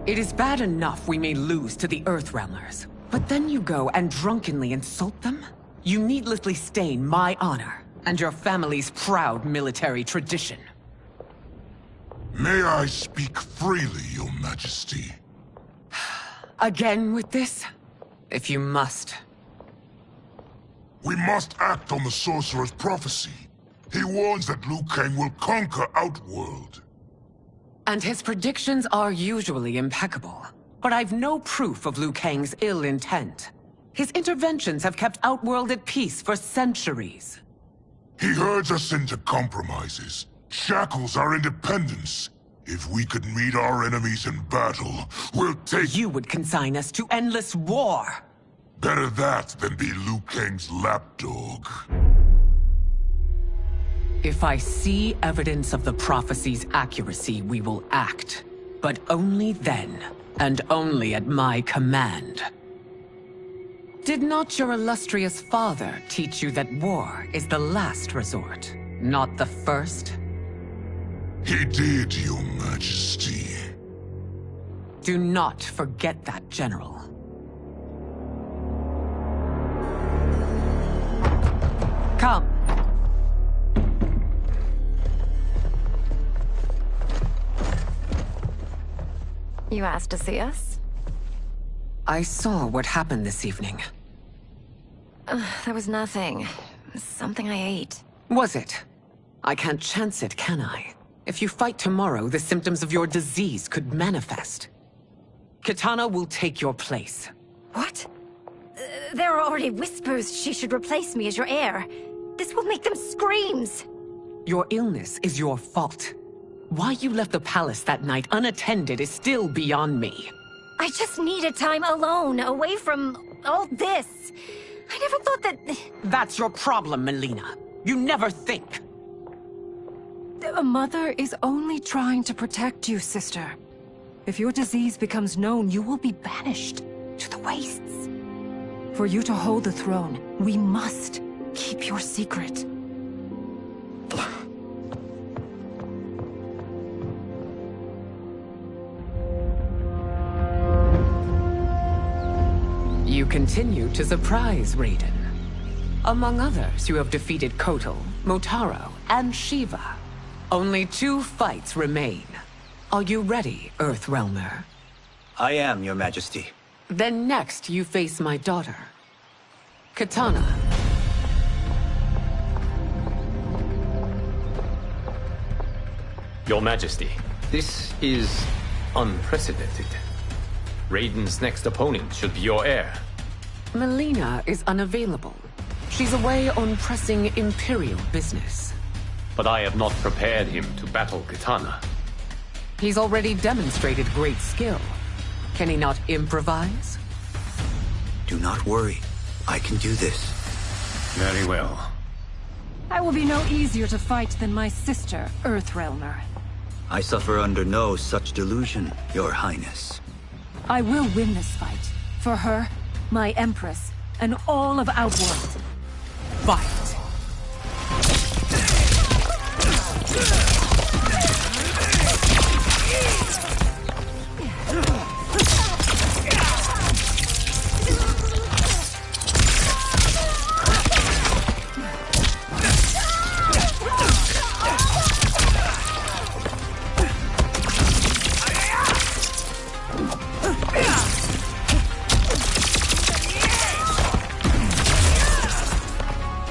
It is bad enough we may lose to the Earthrealmers, but then you go and drunkenly insult them? You needlessly stain my honor and your family's proud military tradition. May I speak freely, Your Majesty? Again with this? If you must. We must act on the Sorcerer's prophecy. He warns that Liu Kang will conquer Outworld. And his predictions are usually impeccable. But I've no proof of Liu Kang's ill intent. His interventions have kept Outworld at peace for centuries. He herds us into compromises, shackles our independence. If we could meet our enemies in battle, we'll take— You would consign us to endless war! Better that than be Liu Kang's lapdog. If I see evidence of the prophecy's accuracy, we will act. But only then, and only at my command. Did not your illustrious father teach you that war is the last resort, not the first? He did, Your Majesty. Do not forget that, General. Come. You asked to see us? I saw what happened this evening. There was nothing. Something I ate. Was it? I can't chance it, can I? If you fight tomorrow, the symptoms of your disease could manifest. Kitana will take your place. What? There are already whispers she should replace me as your heir. This will make them screams! Your illness is your fault. Why you left the palace that night unattended is still beyond me. I just needed time alone, away from all this. I never thought that... That's your problem, Melina. You never think. A mother is only trying to protect you, sister. If your disease becomes known, you will be banished to the wastes. For you to hold the throne, we must keep your secret. You continue to surprise Raiden. Among others, you have defeated Kotal, Motaro, and Shiva. Only 2 fights remain. Are you ready, Earthrealmer? I am, Your Majesty. Then next, you face my daughter, Kitana. Your Majesty, this is unprecedented. Raiden's next opponent should be your heir. Melina is unavailable. She's away on pressing Imperial business. But I have not prepared him to battle Kitana. He's already demonstrated great skill. Can he not improvise? Do not worry. I can do this. Very well. I will be no easier to fight than my sister, Earthrealmer. I suffer under no such delusion, Your Highness. I will win this fight. For her, my Empress, and all of Outworld. Fight!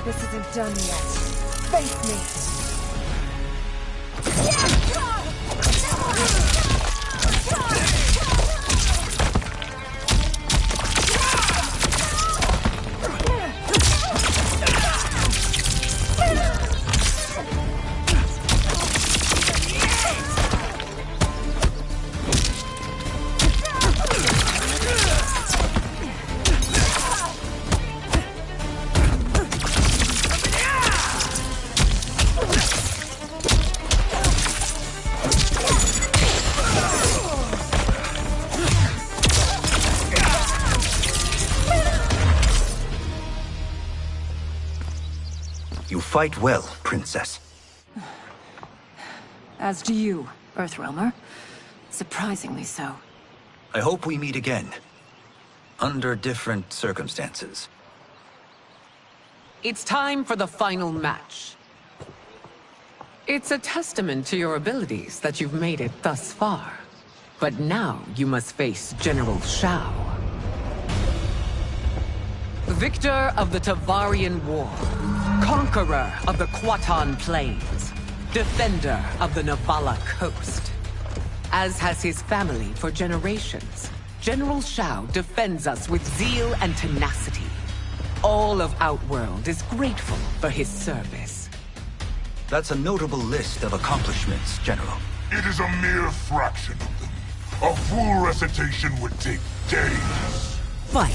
This isn't done yet. Face me! You fight well, Princess. As do you, Earthrealmer. Surprisingly so. I hope we meet again. Under different circumstances. It's time for the final match. It's a testament to your abilities that you've made it thus far. But now you must face General Shao. Victor of the Tavarian War. Conqueror of the Quatan Plains. Defender of the Navala Coast. As has his family for generations, General Shao defends us with zeal and tenacity. All of Outworld is grateful for his service. That's a notable list of accomplishments, General. It is a mere fraction of them. A full recitation would take days. Fight!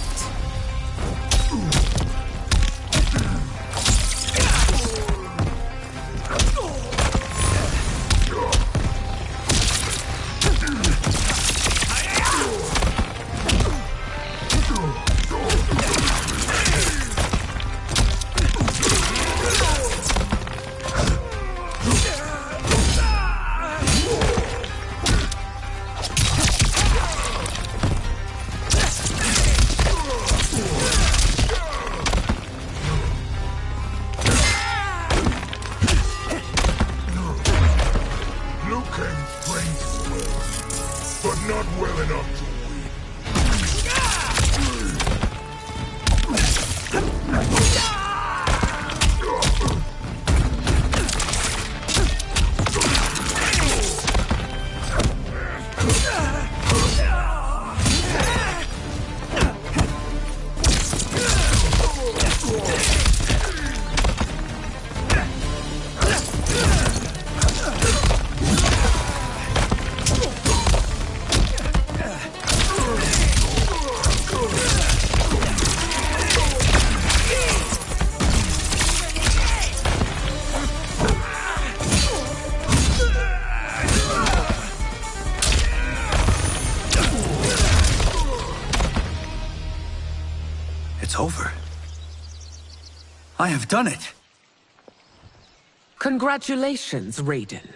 It's over. I have done it. Congratulations, Raiden.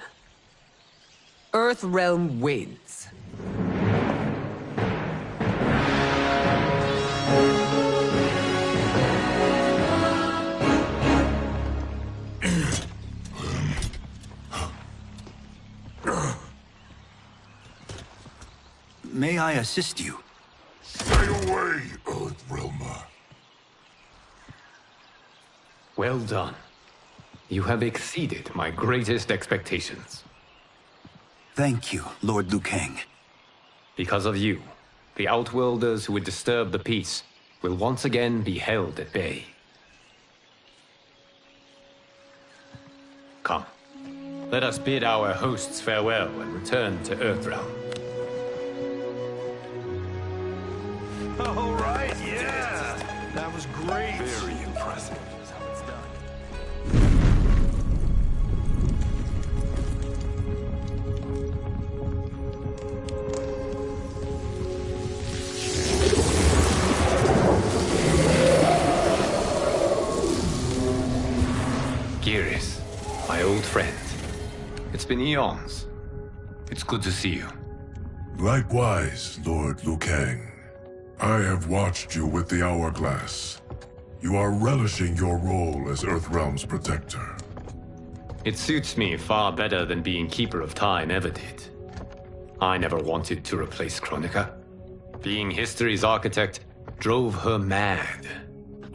Earthrealm wins. May I assist you? Stay away, Earthrealmer. Well done. You have exceeded my greatest expectations. Thank you, Lord Liu Kang. Because of you, the Outworlders who would disturb the peace will once again be held at bay. Come, let us bid our hosts farewell and return to Earthrealm. was great. Very impressive. Here's how it's done. Geras, my old friend. It's been eons. It's good to see you. Likewise, Lord Liu Kang. I have watched you with the Hourglass. You are relishing your role as Earthrealm's protector. It suits me far better than being Keeper of Time ever did. I never wanted to replace Chronica. Being history's architect drove her mad.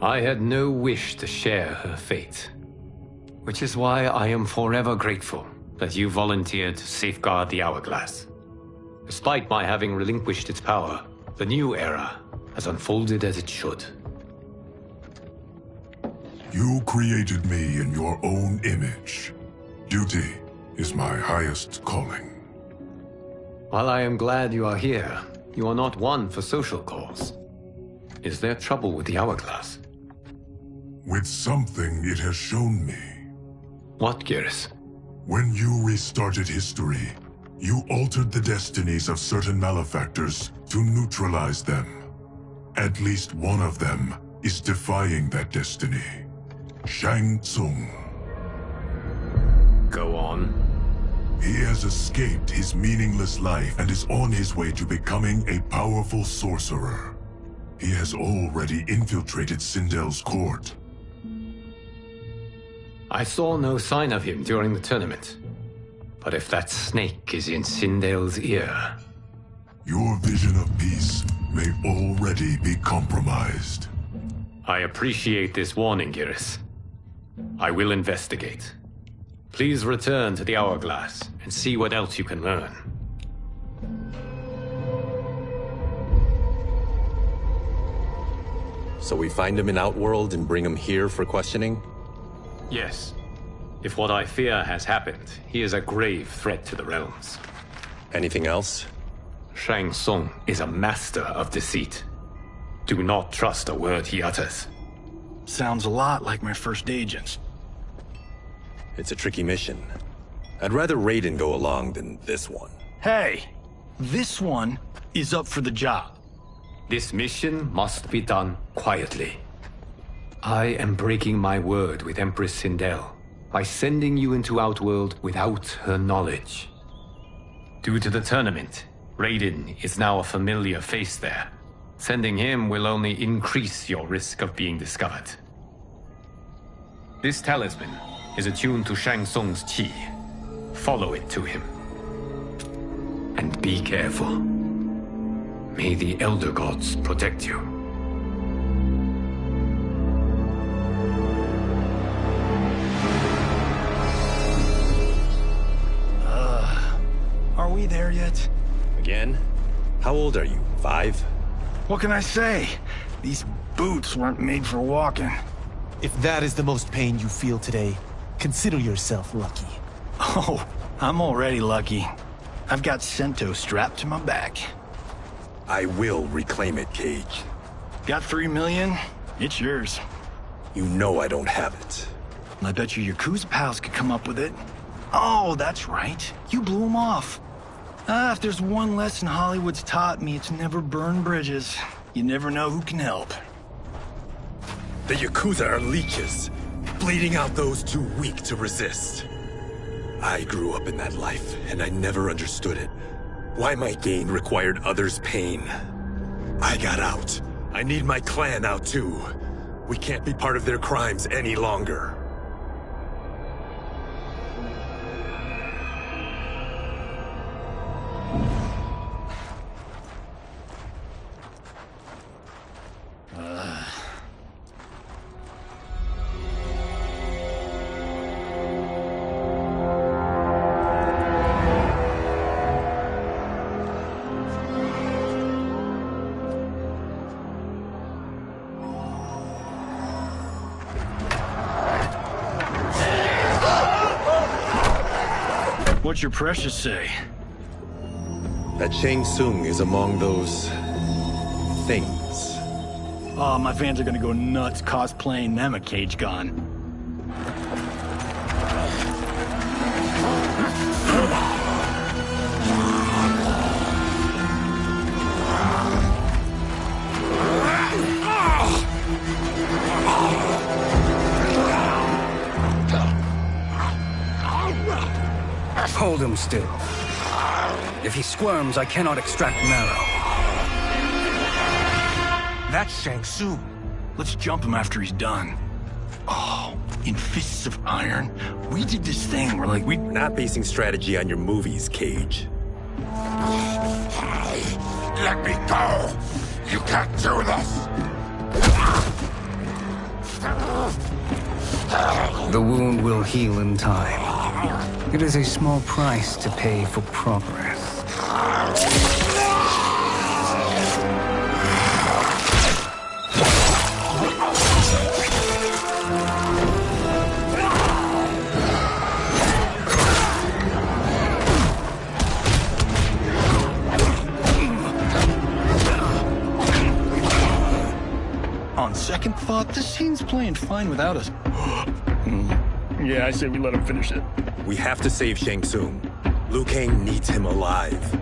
I had no wish to share her fate. Which is why I am forever grateful that you volunteered to safeguard the Hourglass. Despite my having relinquished its power, the new era has unfolded as it should. You created me in your own image. Duty is my highest calling. While I am glad you are here, you are not one for social calls. Is there trouble with the Hourglass? With something it has shown me. What, Geras? When you restarted history, you altered the destinies of certain malefactors to neutralize them. At least one of them is defying that destiny. Shang Tsung. Go on. He has escaped his meaningless life and is on his way to becoming a powerful sorcerer. He has already infiltrated Sindel's court. I saw no sign of him during the tournament. But if that snake is in Sindel's ear... Your vision of peace may already be compromised. I appreciate this warning, Geras. I will investigate. Please return to the Hourglass and see what else you can learn. So we find him in Outworld and bring him here for questioning? Yes. If what I fear has happened, he is a grave threat to the realms. Anything else? Shang Tsung is a master of deceit. Do not trust a word he utters. Sounds a lot like my first agents. It's a tricky mission. I'd rather Raiden go along than this one. Hey! This one is up for the job. This mission must be done quietly. I am breaking my word with Empress Sindel by sending you into Outworld without her knowledge. Due to the tournament, Raiden is now a familiar face there. Sending him will only increase your risk of being discovered. This talisman is attuned to Shang Tsung's chi. Follow it to him. And be careful. May the Elder Gods protect you. Are we there yet? Again? How old are you? 5? What can I say? These boots weren't made for walking. If that is the most pain you feel today, consider yourself lucky. Oh, I'm already lucky. I've got Sento strapped to my back. I will reclaim it, Cage. Got 3 million? It's yours. You know I don't have it. I bet your Yakuza pals could come up with it. Oh, that's right. You blew them off. If there's one lesson Hollywood's taught me, it's never burn bridges. You never know who can help. The Yakuza are leeches, bleeding out those too weak to resist. I grew up in that life, and I never understood it. Why my gain required others' pain. I got out. I need my clan out too. We can't be part of their crimes any longer. What's your precious say? That Shang Tsung is among those... things. Oh, my fans are gonna go nuts cosplaying them a cage gun. Hold him still. If he squirms, I cannot extract marrow. That's Shang Tsung. Let's jump him after he's done. Oh, in Fists of Iron, we did this thing where like We're not basing strategy on your movies, Cage. Let me go! You can't do this! The wound will heal in time. It is a small price to pay for progress. On second thought, this scene's playing fine without us. Yeah, I say we let him finish it. We have to save Shang Tsung. Liu Kang needs him alive.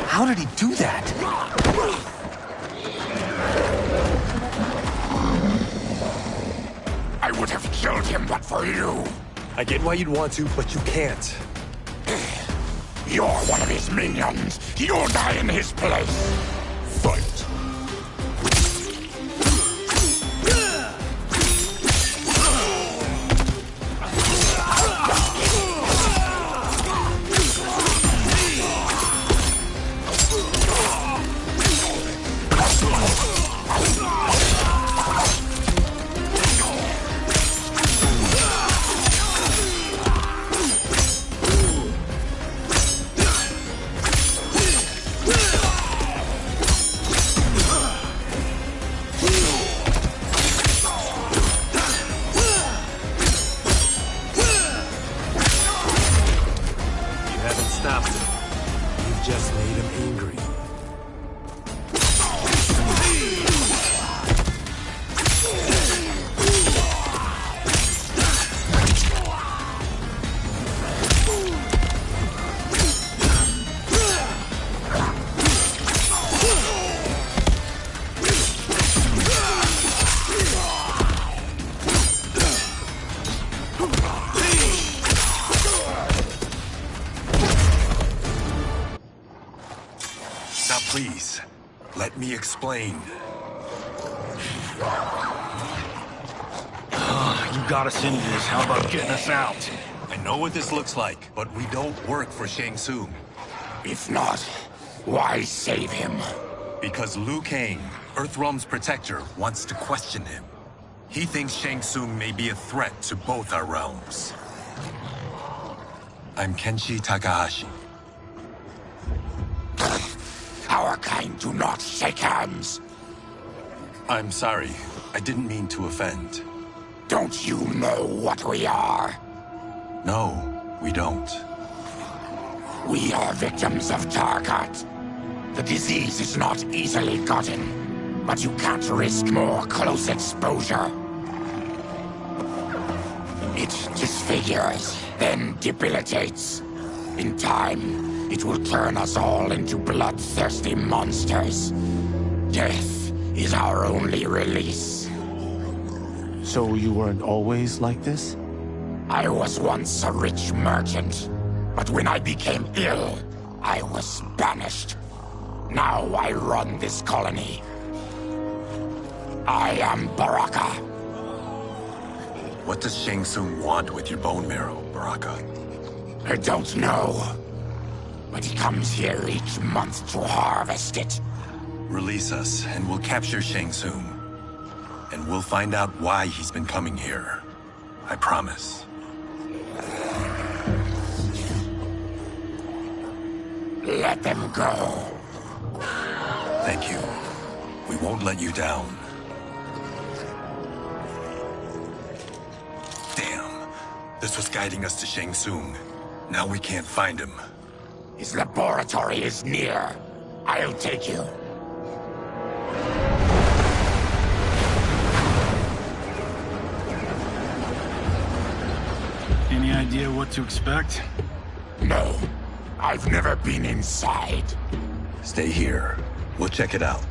How did he do that? I would have killed him but for you. I get why you'd want to, but you can't. You're one of his minions. You'll die in his place. Fight. Please, let me explain. You got us into this. How about getting us out? I know what this looks like, but we don't work for Shang Tsung. If not, why save him? Because Liu Kang, Earthrealm's protector, wants to question him. He thinks Shang Tsung may be a threat to both our realms. I'm Kenshi Takahashi. Our kind do not shake hands. I'm sorry. I didn't mean to offend. Don't you know what we are? No, we don't. We are victims of Tarkat. The disease is not easily gotten, but you can't risk more close exposure. It disfigures, then debilitates. In time, it will turn us all into bloodthirsty monsters. Death is our only release. So you weren't always like this? I was once a rich merchant, but when I became ill, I was banished. Now I run this colony. I am Baraka. What does Shang Tsung want with your bone marrow, Baraka? I don't know. But he comes here each month to harvest it. Release us, and we'll capture Shang Tsung. And we'll find out why he's been coming here. I promise. Let them go. Thank you. We won't let you down. Damn. This was guiding us to Shang Tsung. Now we can't find him. His laboratory is near. I'll take you. Any idea what to expect? No. I've never been inside. Stay here. We'll check it out.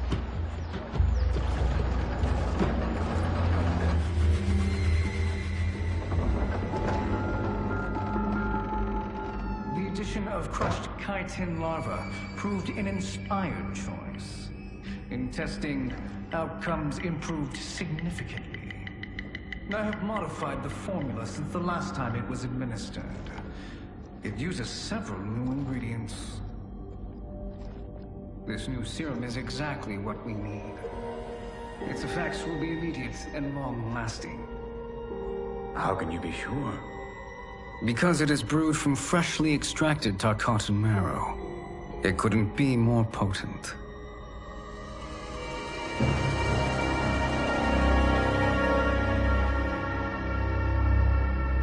The addition of crushed chitin larva proved an inspired choice. In testing, outcomes improved significantly. I have modified the formula since the last time it was administered. It uses several new ingredients. This new serum is exactly what we need. Its effects will be immediate and long-lasting. How can you be sure? Because it is brewed from freshly extracted Tarkatan marrow. It couldn't be more potent.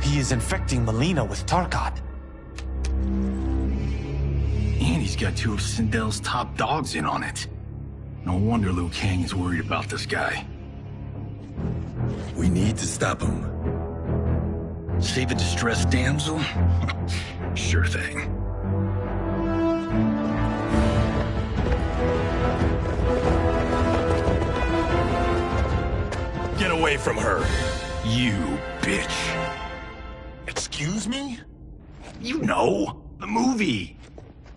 He is infecting Melina with Tarkat. And he's got two of Sindel's top dogs in on it. No wonder Liu Kang is worried about this guy. We need to stop him. Save a distressed damsel? Sure thing. Get away from her! You bitch. Excuse me? You know, the movie.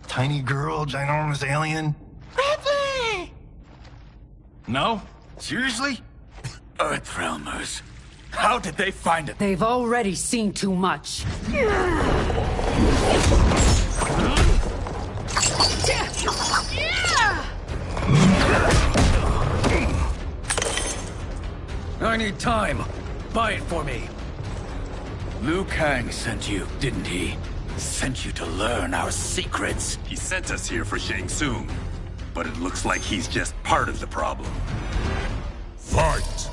Tiny girl, ginormous alien. Bradley! No? Seriously? Earthrealmers. How did they find it? They've already seen too much. I need time. Buy it for me. Liu Kang sent you, didn't he? Sent you to learn our secrets. He sent us here for Shang Tsung, but it looks like he's just part of the problem. Fight!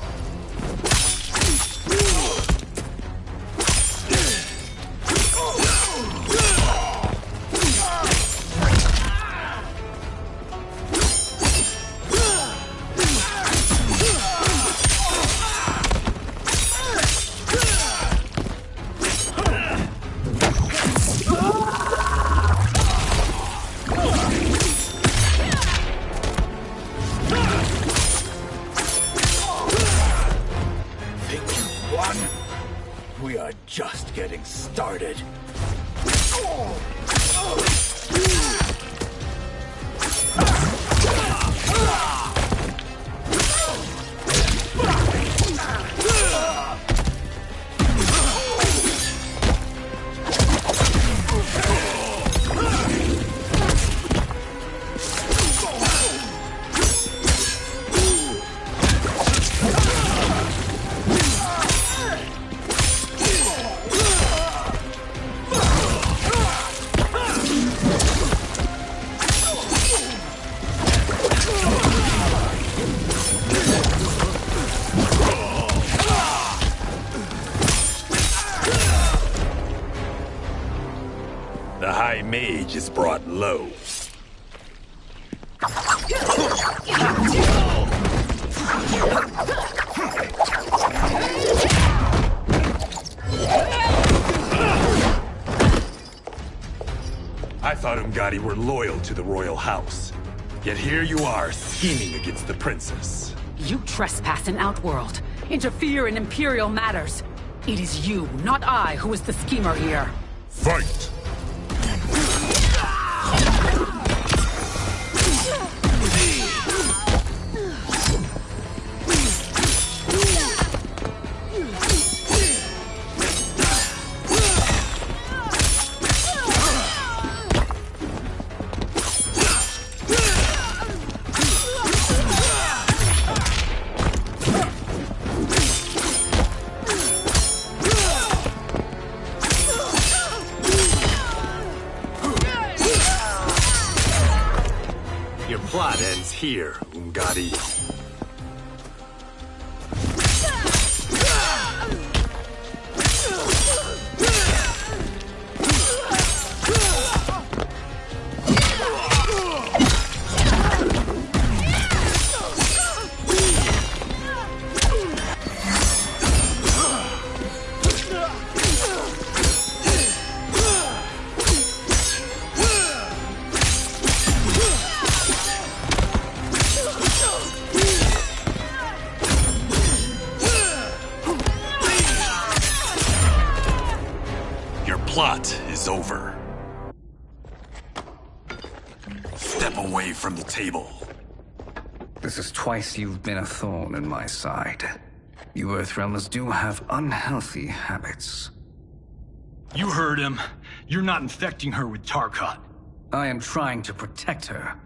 We are just getting started. The High Mage is brought low. I thought Umgadi were loyal to the royal house. Yet here you are, scheming against the princess. You trespass in Outworld, interfere in Imperial matters. It is you, not I, who is the schemer here. Fight! Your plot ends here, Ungadi. Plot is over. Step away from the table. This is twice you've been a thorn in my side. You Earthrealmers do have unhealthy habits. You heard him. You're not infecting her with Tarkat. I am trying to protect her,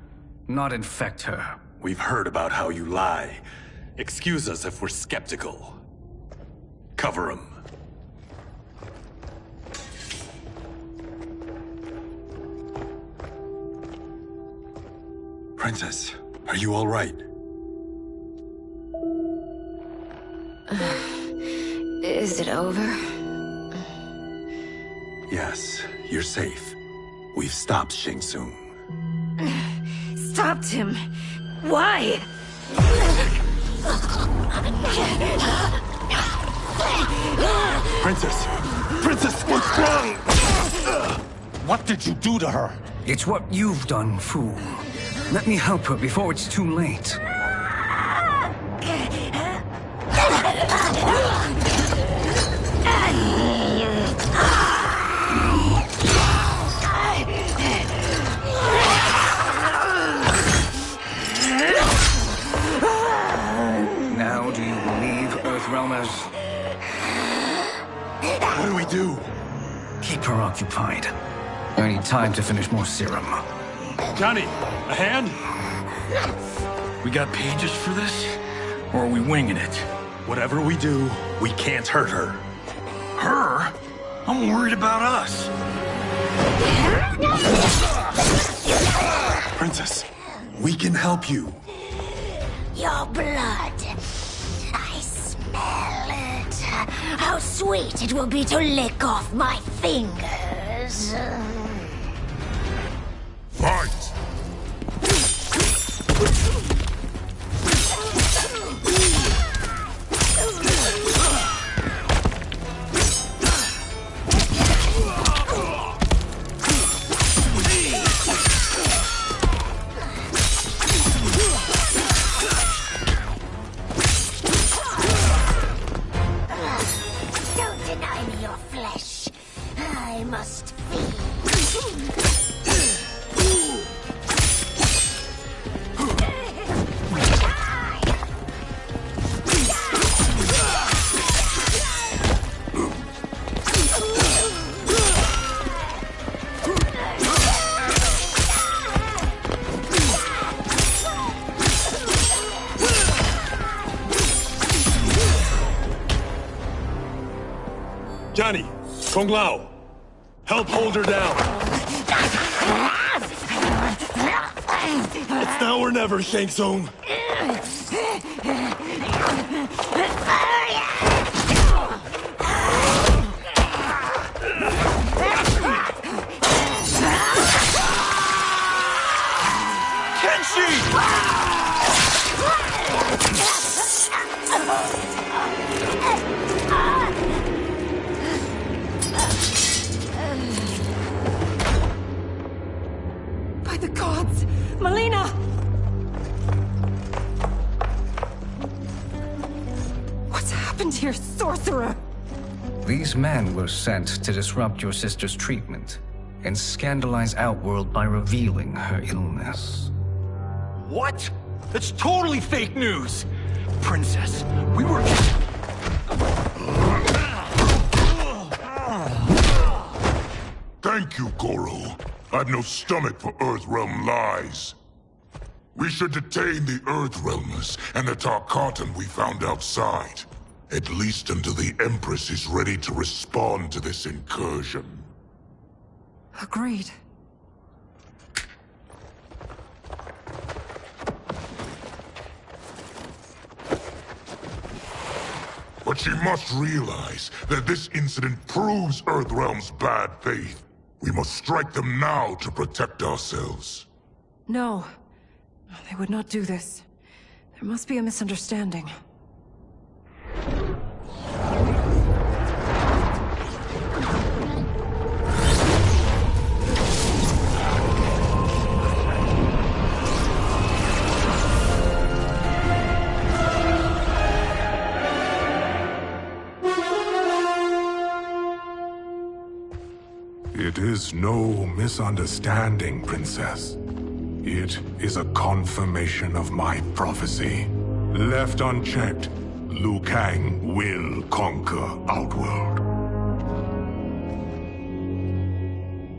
not infect her. We've heard about how you lie. Excuse us if we're skeptical. Cover him. Princess, are you all right? Is it over? Yes, you're safe. We've stopped Shang Tsung. Stopped him? Why? Princess! Princess, what's wrong? What did you do to her? It's what you've done, fool. Let me help her before it's too late. Now do you believe, Earthrealmers? What do we do? Keep her occupied. I need time to finish more serum. Johnny, a hand? We got pages for this? Or are we winging it? Whatever we do, we can't hurt her. Her? I'm worried about us. Princess, we can help you. Your blood. I smell it. How sweet it will be to lick off my fingers. Fight! Don't deny me your flesh. I must feed. Johnny, Kung Lao, help hold her down. It's now or never, Shang Tsung. By the gods! Melina! What's happened here, sorcerer? These men were sent to disrupt your sister's treatment and scandalize Outworld by revealing her illness. What? That's totally fake news! Princess, we were... Thank you, Goro. I've no stomach for Earthrealm lies. We should detain the Earthrealmers and the Tarkatan we found outside. At least until the Empress is ready to respond to this incursion. Agreed. But she must realize that this incident proves Earthrealm's bad faith. We must strike them now to protect ourselves. No. They would not do this. There must be a misunderstanding. It is no misunderstanding, Princess. It is a confirmation of my prophecy. Left unchecked, Liu Kang will conquer Outworld.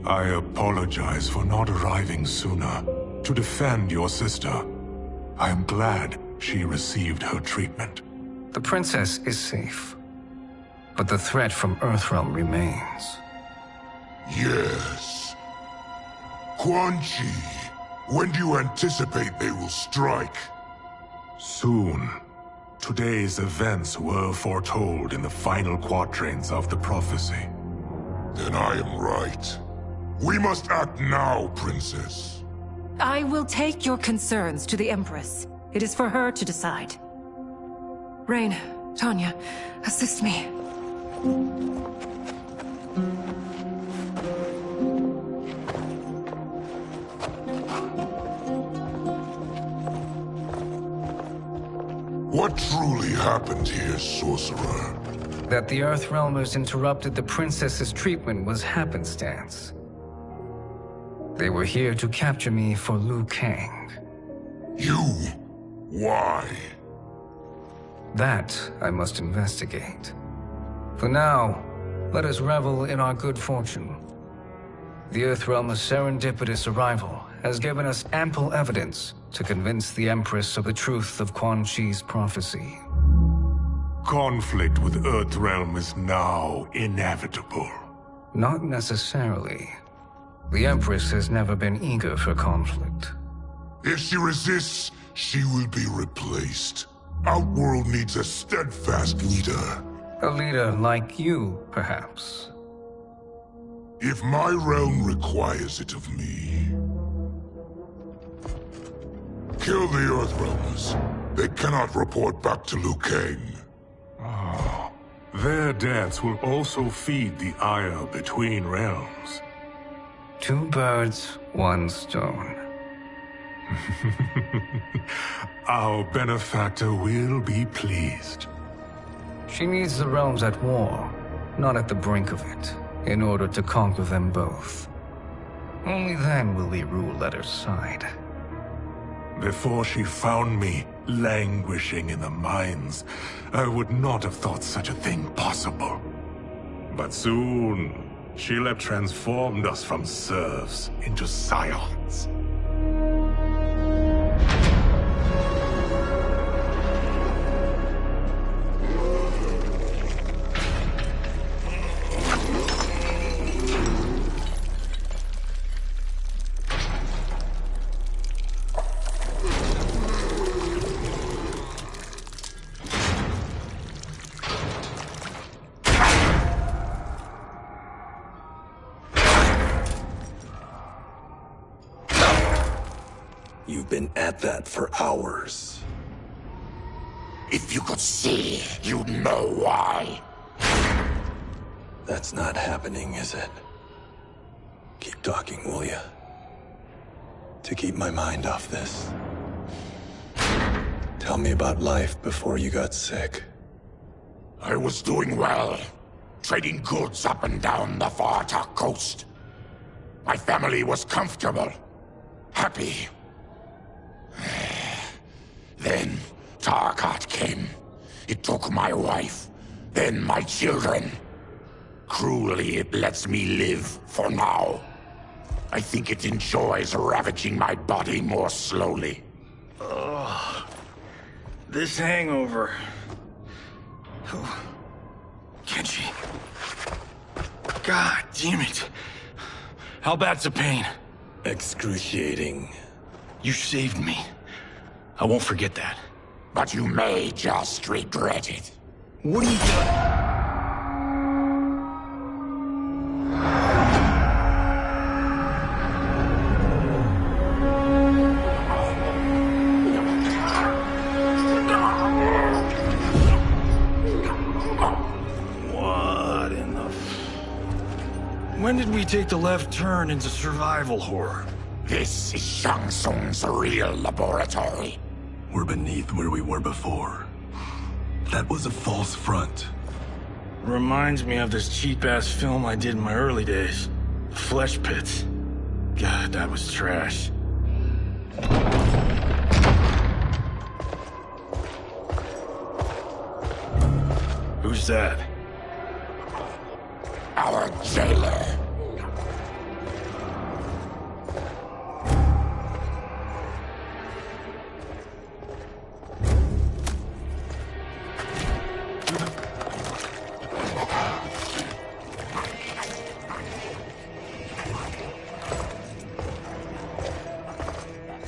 I apologize for not arriving sooner to defend your sister. I am glad she received her treatment. The princess is safe, but the threat from Earthrealm remains. Yes. Quan Chi, when do you anticipate they will strike? Soon. Today's events were foretold in the final quatrains of the prophecy. Then I am right. We must act now, Princess. I will take your concerns to the Empress. It is for her to decide. Rain, Tanya, assist me. What truly happened here, Sorcerer? That the Earthrealmers interrupted the princess's treatment was happenstance. They were here to capture me for Liu Kang. You? Why? That I must investigate. For now, let us revel in our good fortune. The Earthrealm's serendipitous arrival has given us ample evidence to convince the Empress of the truth of Quan Chi's prophecy. Conflict with Earthrealm is now inevitable. Not necessarily. The Empress has never been eager for conflict. If she resists, she will be replaced. Outworld needs a steadfast leader. A leader like you, perhaps. If my realm requires it of me. Kill the Earthrealmers. They cannot report back to Liu Kang. Oh, their deaths will also feed the ire between realms. 2 birds, 1 stone. Our benefactor will be pleased. She needs the realms at war, not at the brink of it, in order to conquer them both. Only then will we rule at her side. Before she found me languishing in the mines, I would not have thought such a thing possible. But soon, she'll have transformed us from serfs into scions. You've been at that for hours. If you could see, you'd know why. That's not happening, is it? Keep talking, will ya? To keep my mind off this. Tell me about life before you got sick. I was doing well, trading goods up and down the Varta coast. My family was comfortable, happy. Then Tarkat came. It took my wife, then my children. Cruelly, it lets me live for now. I think it enjoys ravaging my body more slowly. Ugh. This hangover. Kenshi. God damn it. How bad's the pain? Excruciating. You saved me. I won't forget that. But you may just regret it. What are you doing? What in the... When did we take the left turn into survival horror? This is Shang Tsung's real laboratory. We're beneath where we were before. That was a false front. Reminds me of this cheap-ass film I did in my early days. Flesh Pits. God, that was trash. Who's that? Our jailer.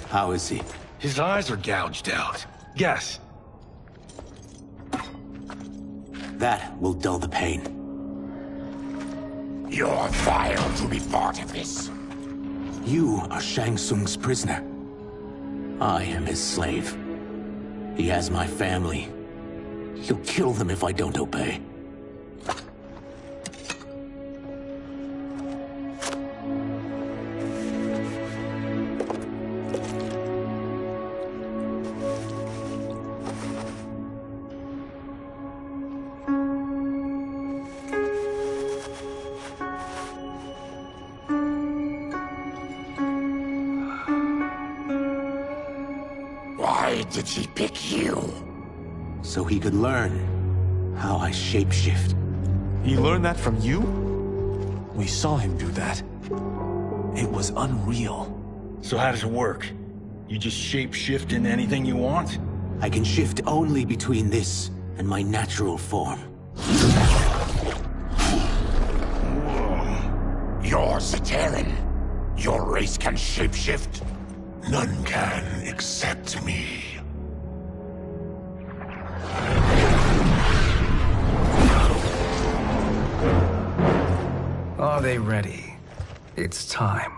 How is he? His eyes are gouged out. Guess. That will dull the pain. You're vile to be part of this. You are Shang Tsung's prisoner. I am his slave. He has my family. He'll kill them if I don't obey. Why did he pick you? So he could learn how I shapeshift. He learned that from you? We saw him do that. It was unreal. So how does it work? You just shape-shift into anything you want? I can shift only between this and my natural form. You're Zaterran. Your race can shapeshift. None can except me. Are they ready? It's time.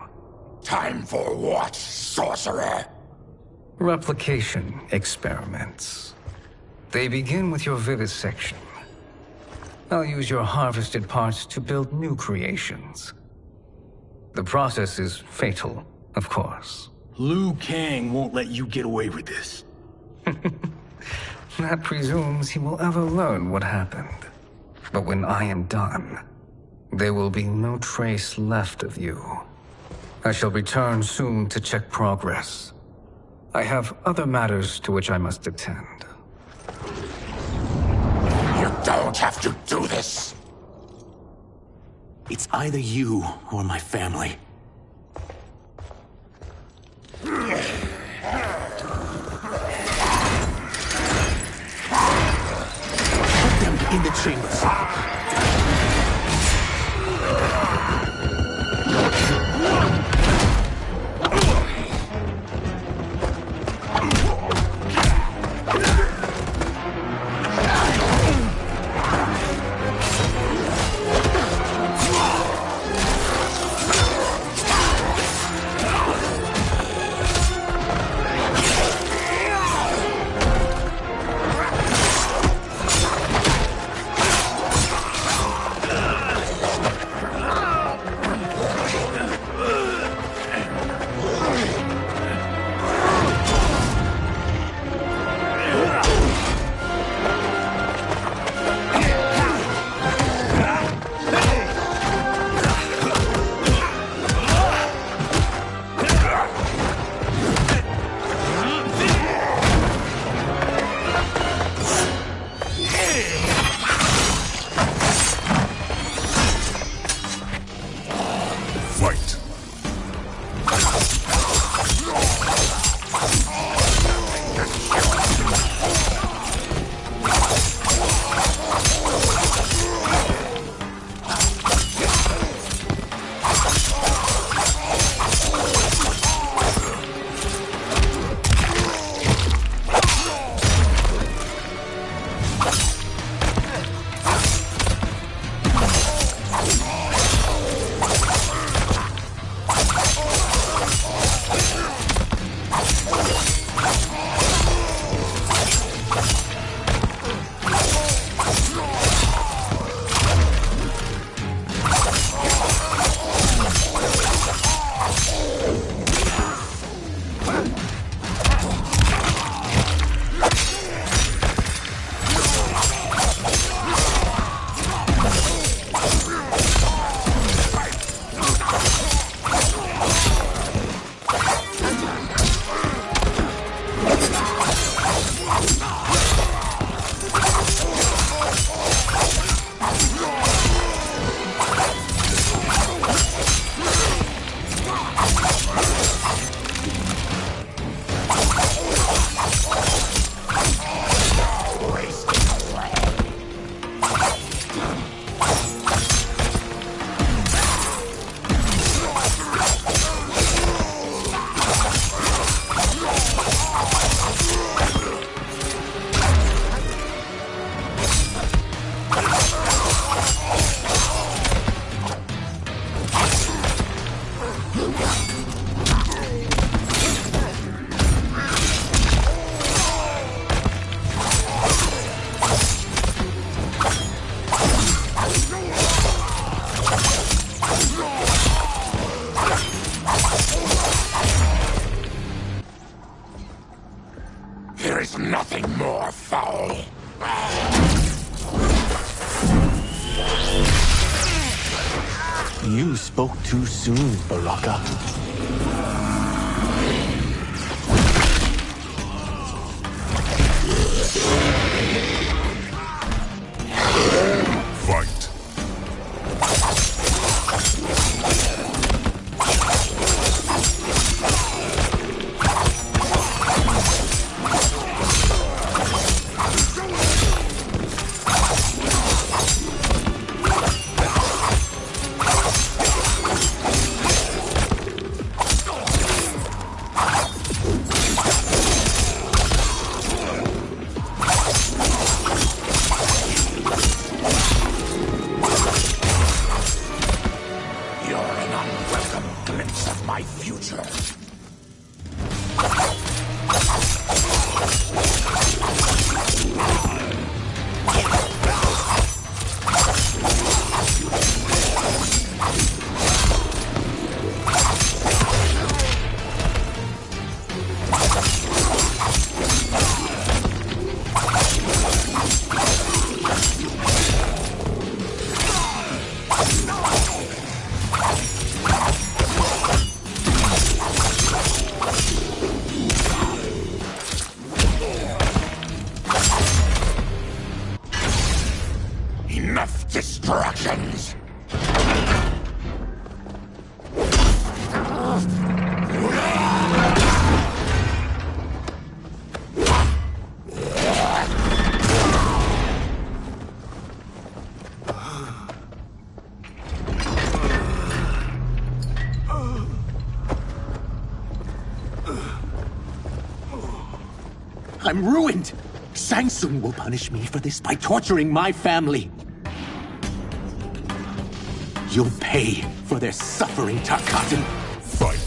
Time for what, sorcerer? Replication experiments. They begin with your vivisection. I'll use your harvested parts to build new creations. The process is fatal, of course. Liu Kang won't let you get away with this. That presumes he will ever learn what happened. But when I am done, there will be no trace left of you. I shall return soon to check progress. I have other matters to which I must attend. You don't have to do this. It's either you or my family. Put them in the chambers. is nothing more foul. You spoke too soon, Baraka. Fight. Enough distractions! I'm ruined! Shang Tsung will punish me for this by torturing my family. You'll pay for their suffering, Tarkatan. Fight.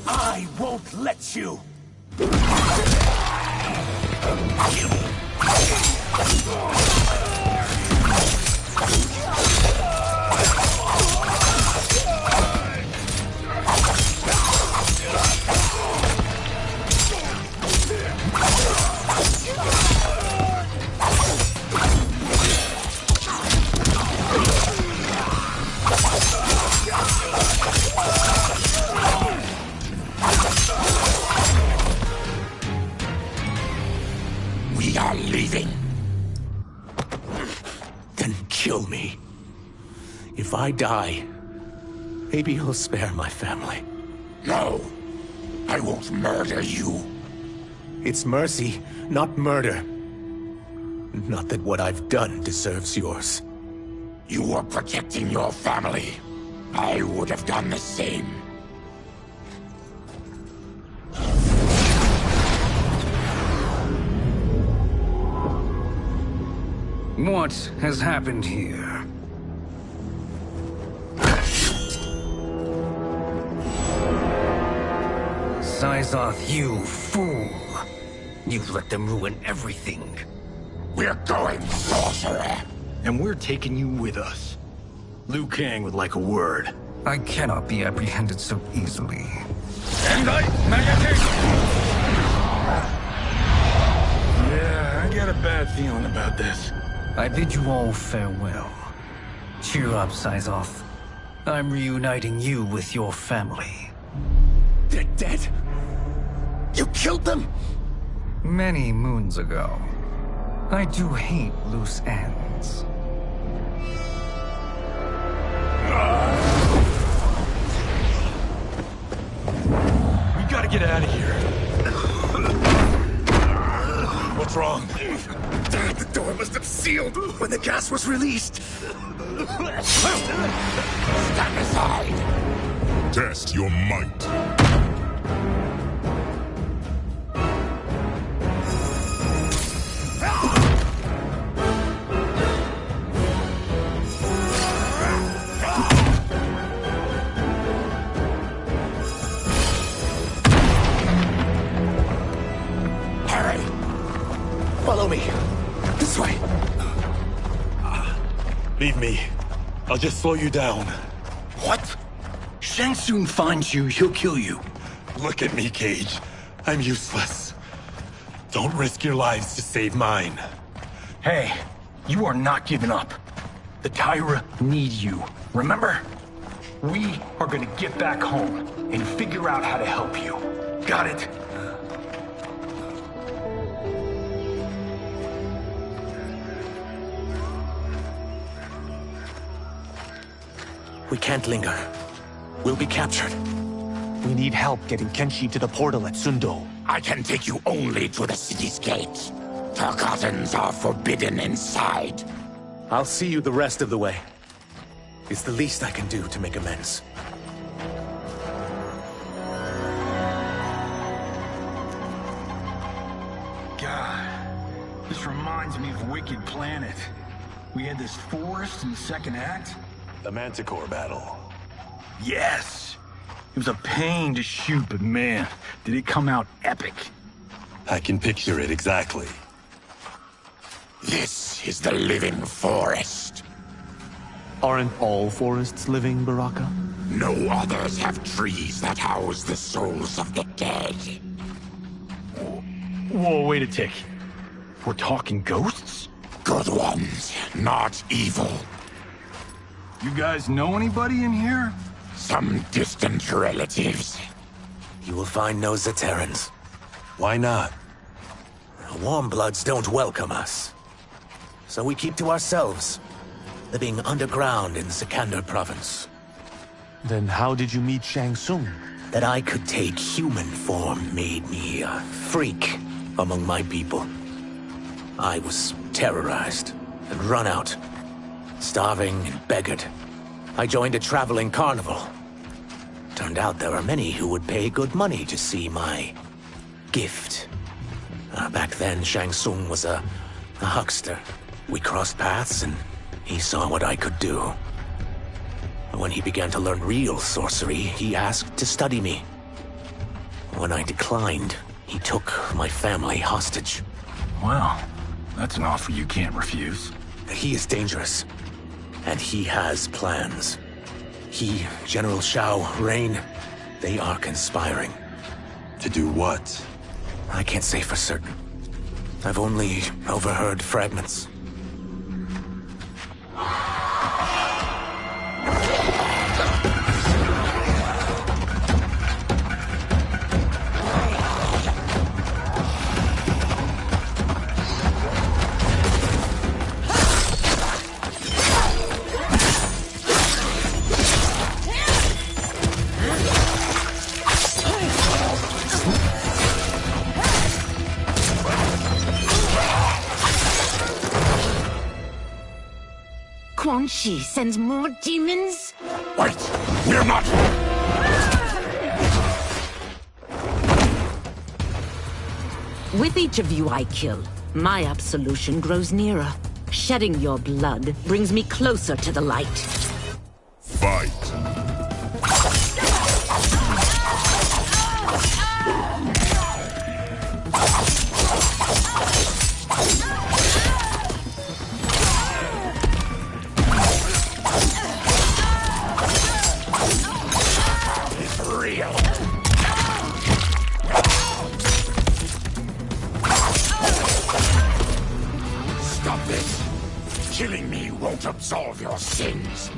I won't let you! We are leaving. Then kill me. If I die, maybe you'll spare my family. No, I won't murder you. It's mercy, not murder. Not that what I've done deserves yours. You were protecting your family. I would have done the same. What has happened here? Syzoth, you fool! You've let them ruin everything. We're going, sorcerer! And we're taking you with us. Liu Kang would like a word. I cannot be apprehended so easily. Yeah, I got a bad feeling about this. I bid you all farewell. Cheer up, Syzoth. I'm reuniting you with your family. They're dead? You killed them? Many moons ago. I do hate loose ends. We gotta get out of here. What's wrong? The door must have sealed when the gas was released. Stop Stand aside! Test your might. Follow me. This way. Leave me. I'll just slow you down. What? Shang Tsung finds you, he'll kill you. Look at me, Cage. I'm useless. Don't risk your lives to save mine. Hey, you are not giving up. The Tyra need you, remember? We are gonna get back home and figure out how to help you. Got it? We can't linger. We'll be captured. We need help getting Kenshi to the portal at Sundo. I can take you only to the city's gate. Forgottens are forbidden inside. I'll see you the rest of the way. It's the least I can do to make amends. God, this reminds me of Wicked Planet. We had this forest in the second act. The Manticore battle. Yes! It was a pain to shoot, but man, did it come out epic. I can picture it exactly. This is the living forest. Aren't all forests living, Baraka? No others have trees that house the souls of the dead. Whoa, wait a tick. We're talking ghosts? Good ones, not evil. You guys know anybody in here? Some distant relatives. You will find no Zaterrans. Why not? Warmbloods don't welcome us. So we keep to ourselves, living underground in Sikander province. Then how did you meet Shang Tsung? That I could take human form made me a freak among my people. I was terrorized and run out, starving and beggared. I joined a traveling carnival. Turned out there are many who would pay good money to see my gift. Back then, Shang Tsung was a huckster. We crossed paths and he saw what I could do. When he began to learn real sorcery, he asked to study me. When I declined, he took my family hostage. Well, that's an offer you can't refuse. He is dangerous. And he has plans. He, General Shao, Rain, they are conspiring. To do what? I can't say for certain. I've only overheard fragments. Quan Chi sends more demons? Wait! We're not... With each of you I kill, my absolution grows nearer. Shedding your blood brings me closer to the light. Fight! Stop this! Killing me won't absolve your sins.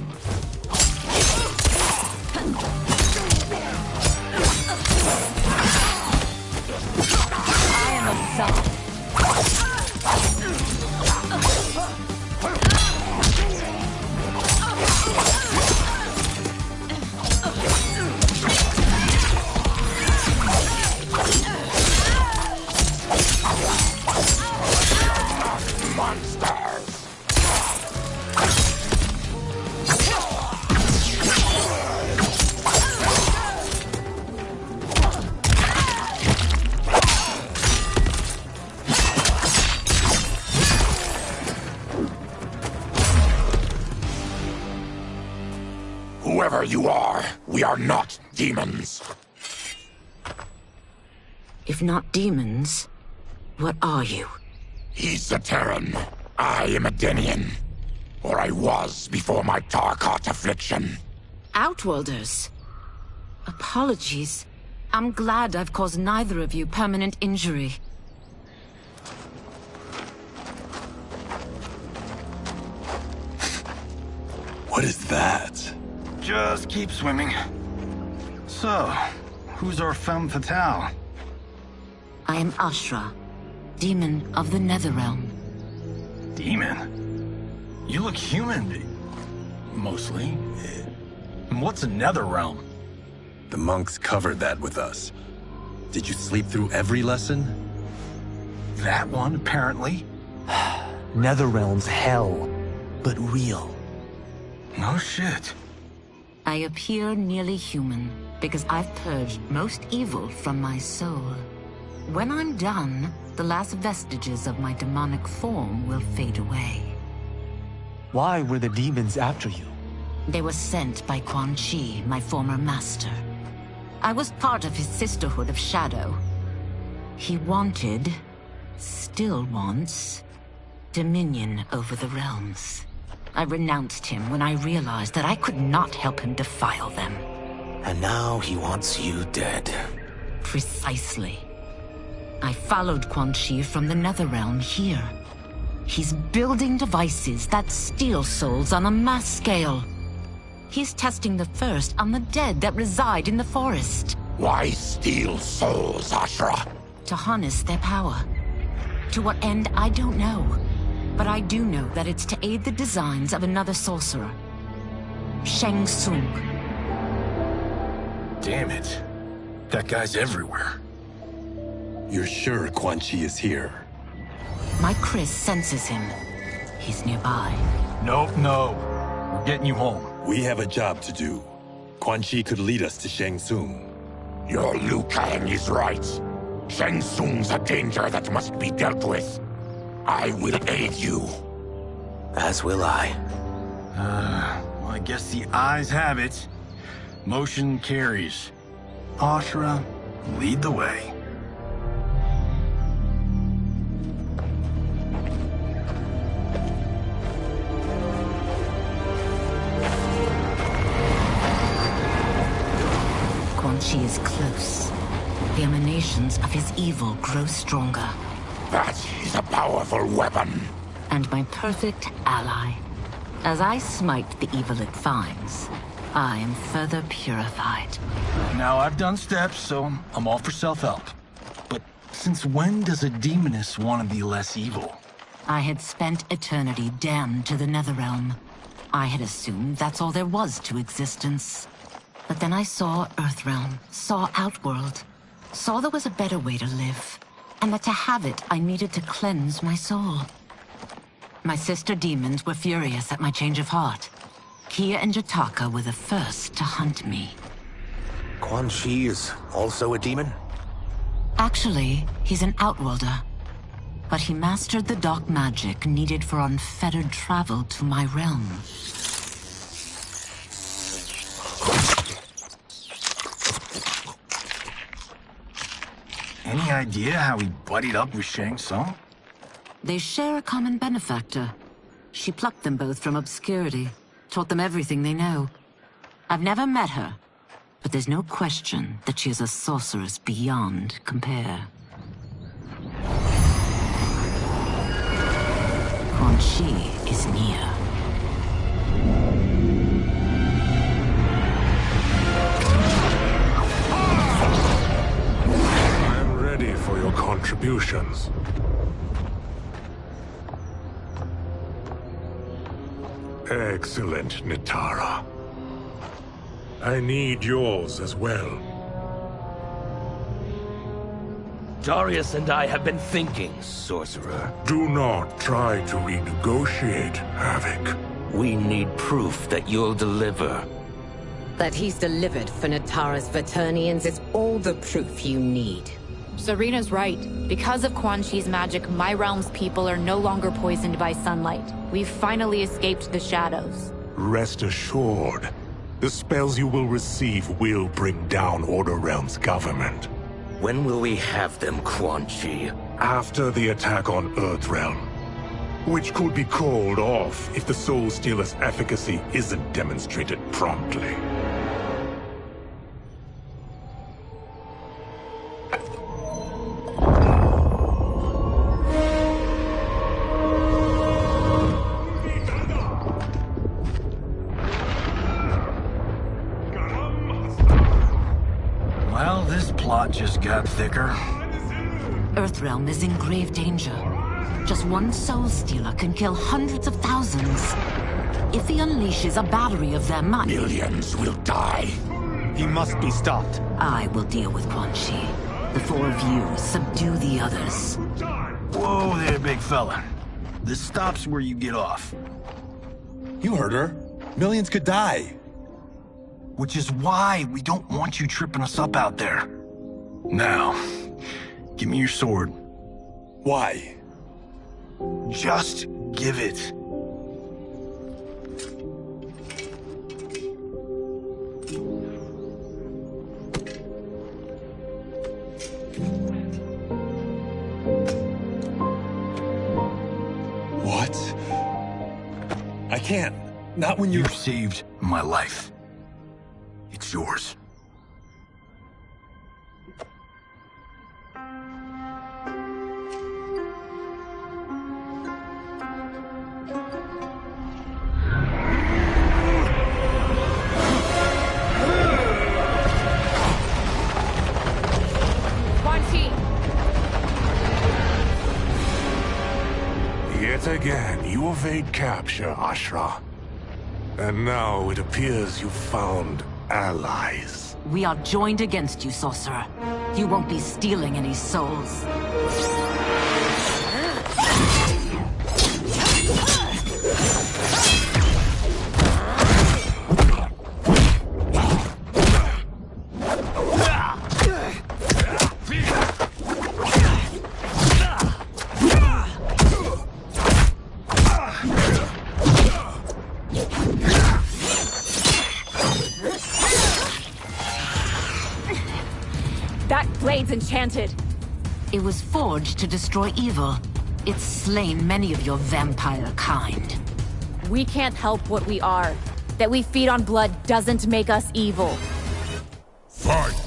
Whoever you are, we are not demons. If not demons, what are you? He's a Terran. I am a Denian. Or I was before my Tarkat affliction. Outworlders. Apologies. I'm glad I've caused neither of you permanent injury. What is that? Just keep swimming. So, who's our femme fatale? I am Ashra, demon of the Netherrealm. Demon? You look human, mostly. And what's a Netherrealm? The monks covered that with us. Did you sleep through every lesson? That one, apparently. Netherrealm's hell, but real. No shit. I appear nearly human because I've purged most evil from my soul. When I'm done, the last vestiges of my demonic form will fade away. Why were the demons after you? They were sent by Quan Chi, my former master. I was part of his Sisterhood of Shadow. He wanted, still wants, dominion over the realms. I renounced him when I realized that I could not help him defile them. And now he wants you dead. Precisely. I followed Quan Chi from the Netherrealm here. He's building devices that steal souls on a mass scale. He's testing the first on the dead that reside in the forest. Why steal souls, Ashra? To harness their power. To what end, I don't know. But I do know that it's to aid the designs of another sorcerer. Shang Tsung. Damn it. That guy's everywhere. You're sure Quan Chi is here? My Chris senses him. He's nearby. No. We're getting you home. We have a job to do. Quan Chi could lead us to Shang Tsung. Your Liu Kang is right. Shang Tsung's a danger that must be dealt with. I will aid you. As will I. Well, I guess the eyes have it. Motion carries. Ashra, lead the way. Quan Chi is close. The emanations of his evil grow stronger. That is a powerful weapon. And my perfect ally. As I smite the evil it finds, I am further purified. Now, I've done steps, so I'm all for self-help. But since when does a demoness want to be less evil? I had spent eternity damned to the Netherrealm. I had assumed that's all there was to existence. But then I saw Earthrealm, saw Outworld, saw there was a better way to live, and that to have it, I needed to cleanse my soul. My sister demons were furious at my change of heart. Kia and Jataka were the first to hunt me. Quan Chi is also a demon? Actually, he's an Outworlder. But he mastered the dark magic needed for unfettered travel to my realm. Any idea how he buddied up with Shang Tsung? They share a common benefactor. She plucked them both from obscurity, taught them everything they know. I've never met her, but there's no question that she is a sorceress beyond compare. Quan Chi is near. I'm ready for your contributions. Excellent, Nitara. I need yours as well. Darius and I have been thinking, Sorcerer. Do not try to renegotiate, Havoc. We need proof that you'll deliver. That he's delivered for Natara's Vaternians is all the proof you need. Serena's right. Because of Quan Chi's magic, my realm's people are no longer poisoned by sunlight. We've finally escaped the shadows. Rest assured, The spells you will receive will bring down Order Realm's government. When will we have them, Quan Chi? After the attack on Earthrealm, which could be called off if the Soul Stealer's efficacy isn't demonstrated promptly. Well, this plot just got thicker. Earthrealm is in grave danger. Just one Soul Stealer can kill hundreds of thousands. If he unleashes a battery of them, millions will die. He must be stopped. I will deal with Quan Chi. The four of you subdue the others. Whoa there, big fella. This stops where you get off. You heard her. Millions could die. Which is why we don't want you tripping us up out there. Now, give me your sword. Why? Just give it. What? I can't. Not when You've saved my life. It's yours. Yet again, you evade capture, Ashra. And now it appears you've found allies. We are joined against you, Sorcerer. You won't be stealing any souls. Blade's enchanted. It was forged to destroy evil. It's slain many of your vampire kind. We can't help what we are. That we feed on blood doesn't make us evil. Fight!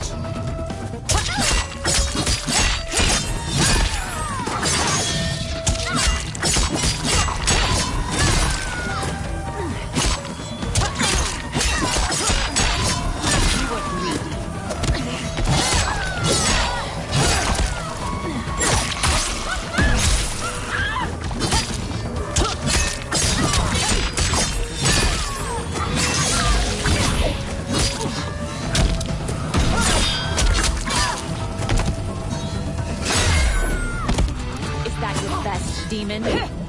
Demon,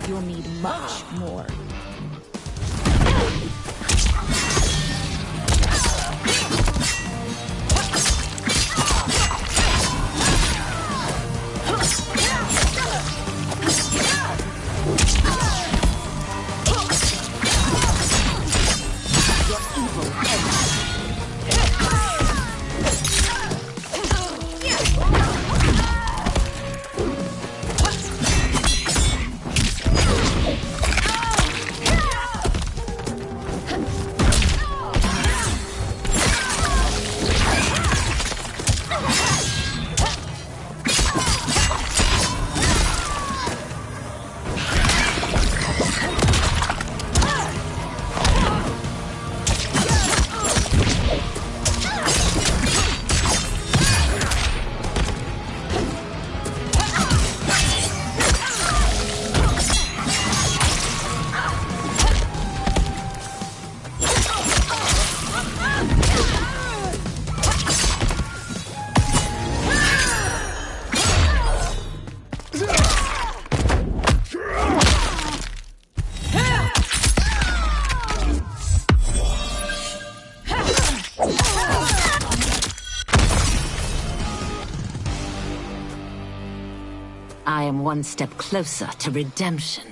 you'll need much more. I am one step closer to redemption.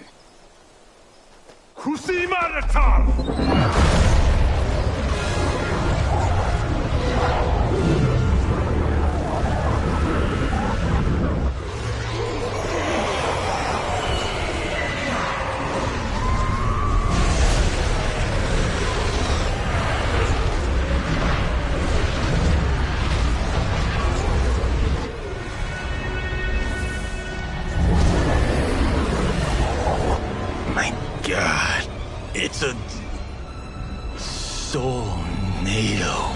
NATO.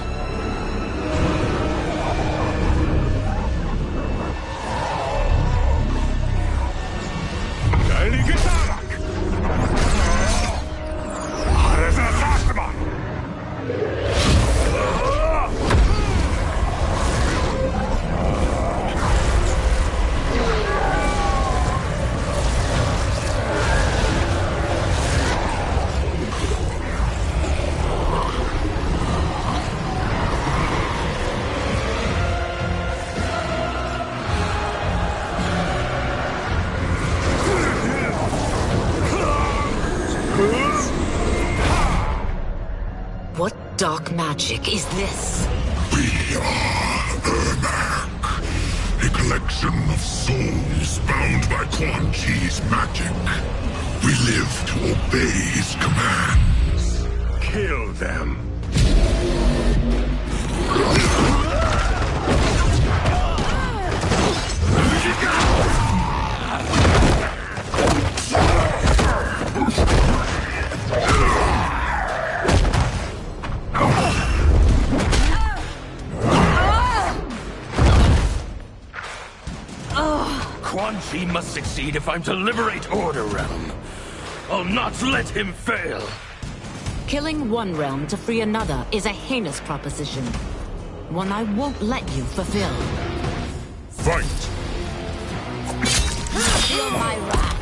What dark magic is this? We are Ermac, a collection of souls bound by Quan Chi's magic. We live to obey his commands. Kill them. Quan Chi must succeed if I'm to liberate Order Realm. I'll not let him fail. Killing one realm to free another is a heinous proposition. One I won't let you fulfill. Fight! Feel my wrath.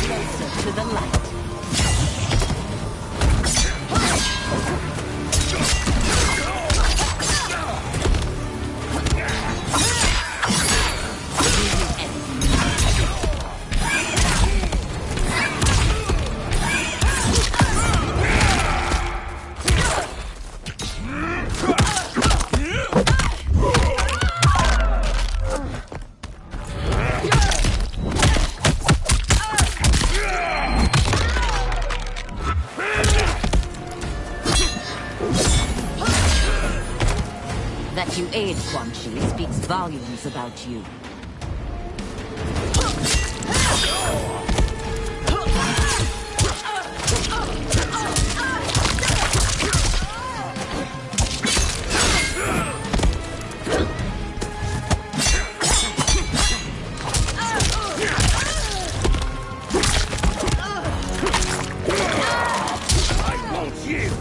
Closer to the light. That you aid Quan Chi speaks volumes about you. I won't yield.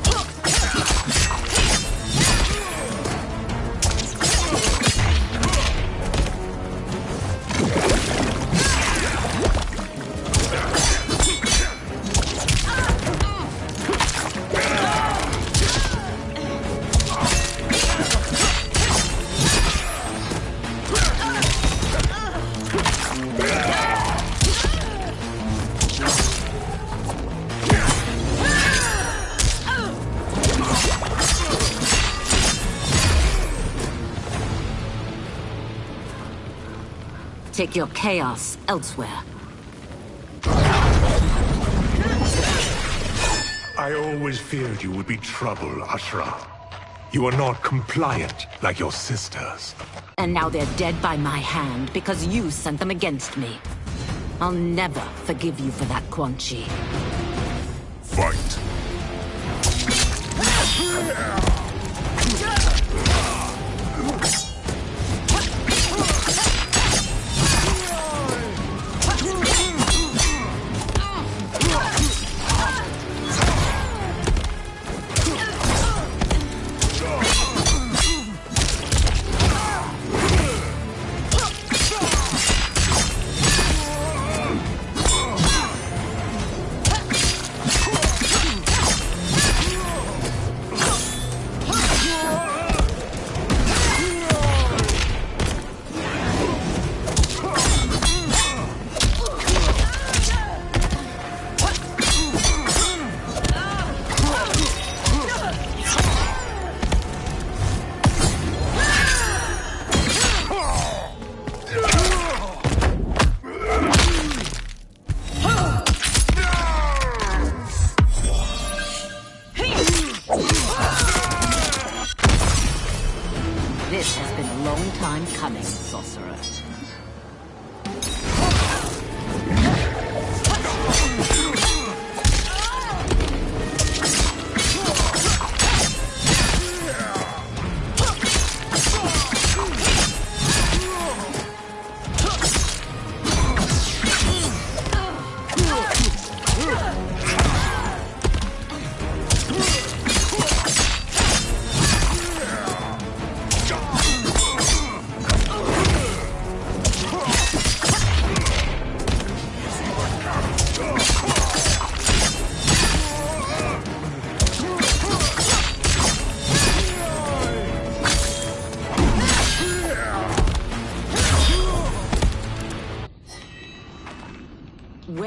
Take your chaos elsewhere. I always feared you would be trouble, Ashra. You are not compliant like your sisters. And now they're dead by my hand because you sent them against me. I'll never forgive you for that, Quan Chi. Fight!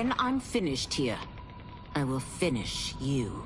when I'm finished here, I will finish you.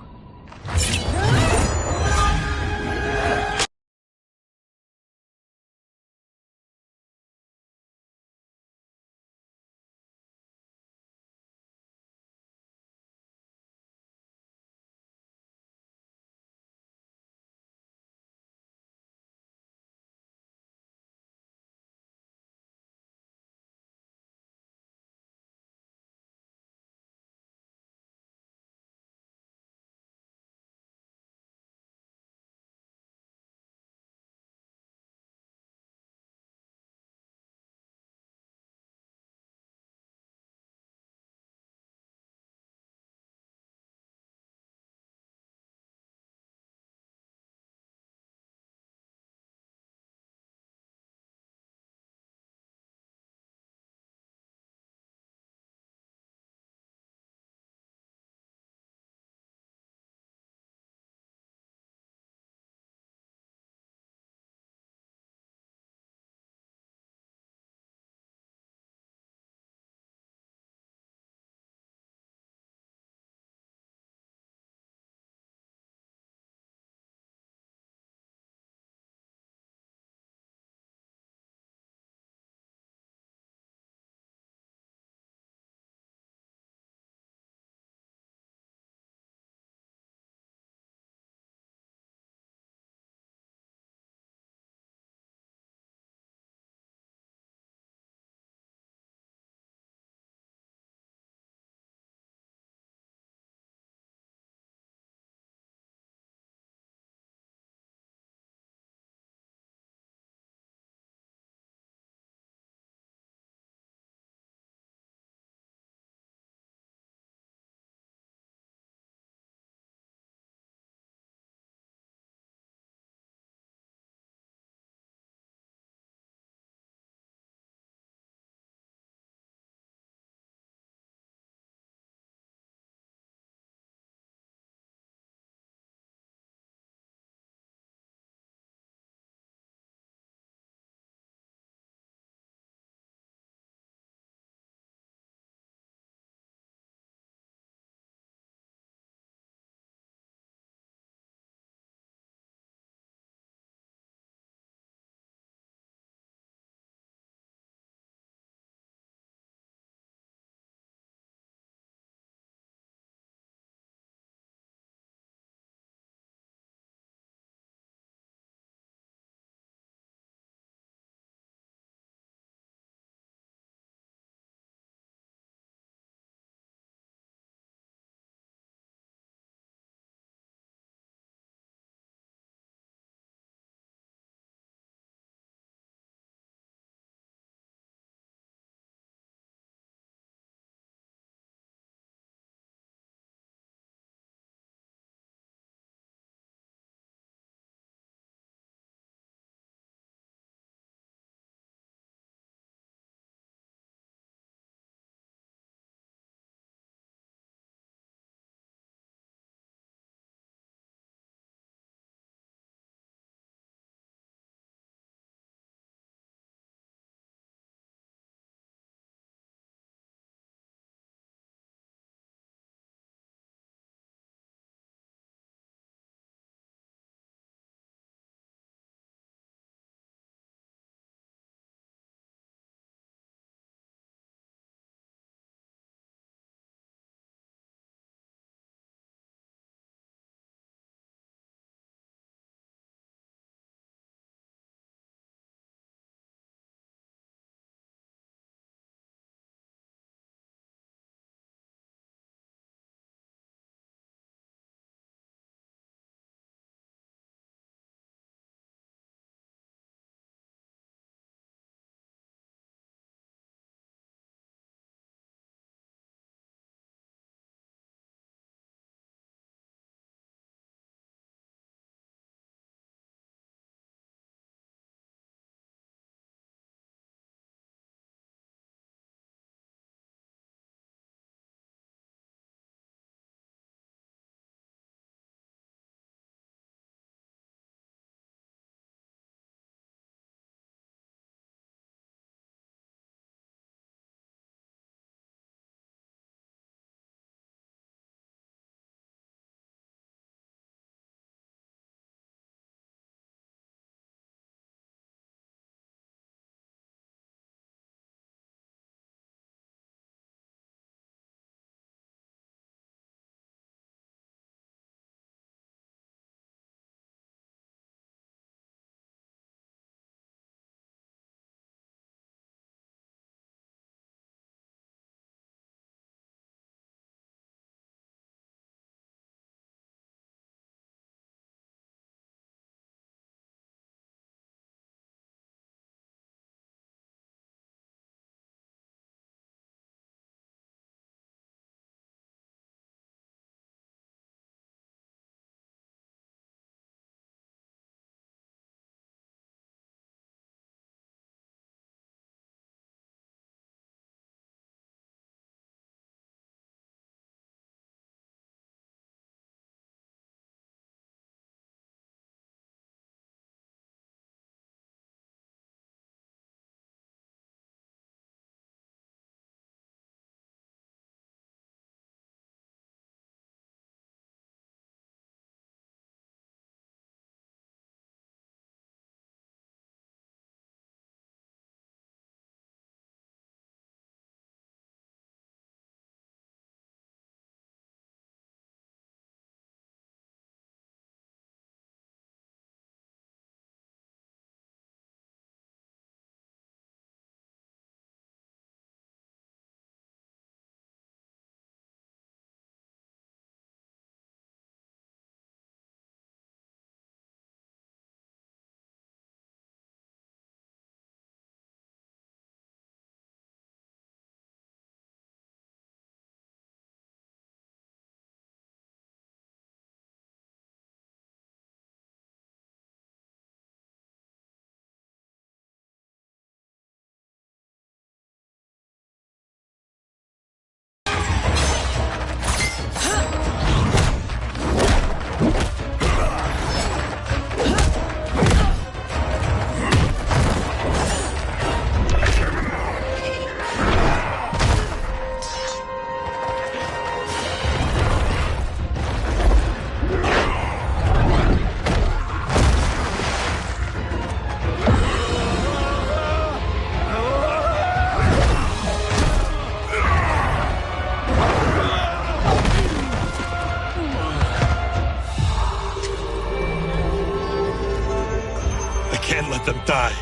them die.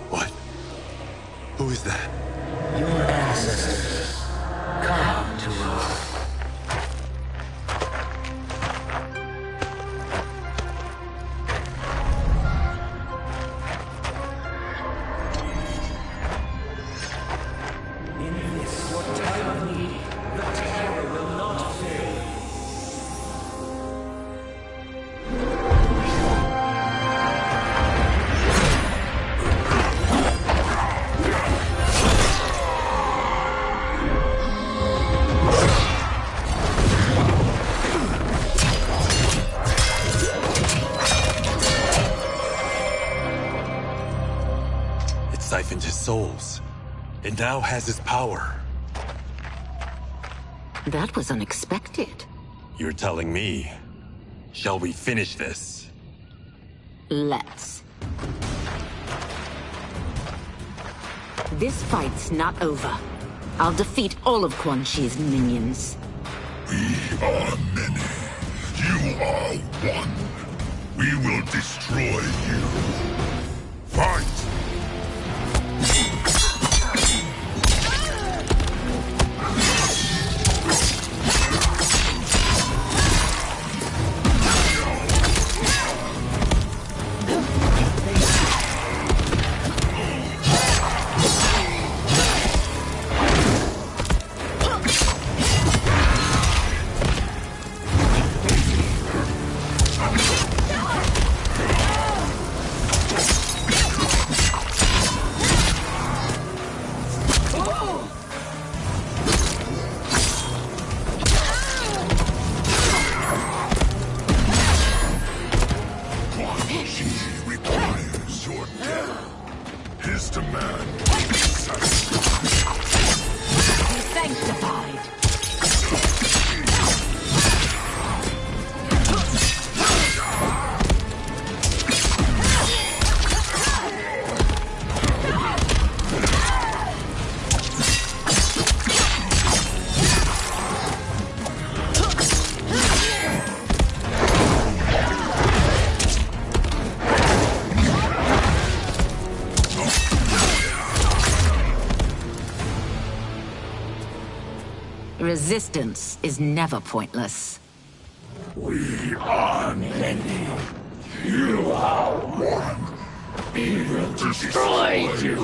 What? Who is that? Your ancestors, come to us. In this, your time of need, the terror will not fail. It siphoned his souls. It now has his power. That was unexpected. You're telling me. Shall we finish this? Let's. This fight's not over. I'll defeat all of Quan Chi's minions. We are many. You are one. We will destroy you. Fight! Resistance is never pointless. We are many. You are one. We will destroy you.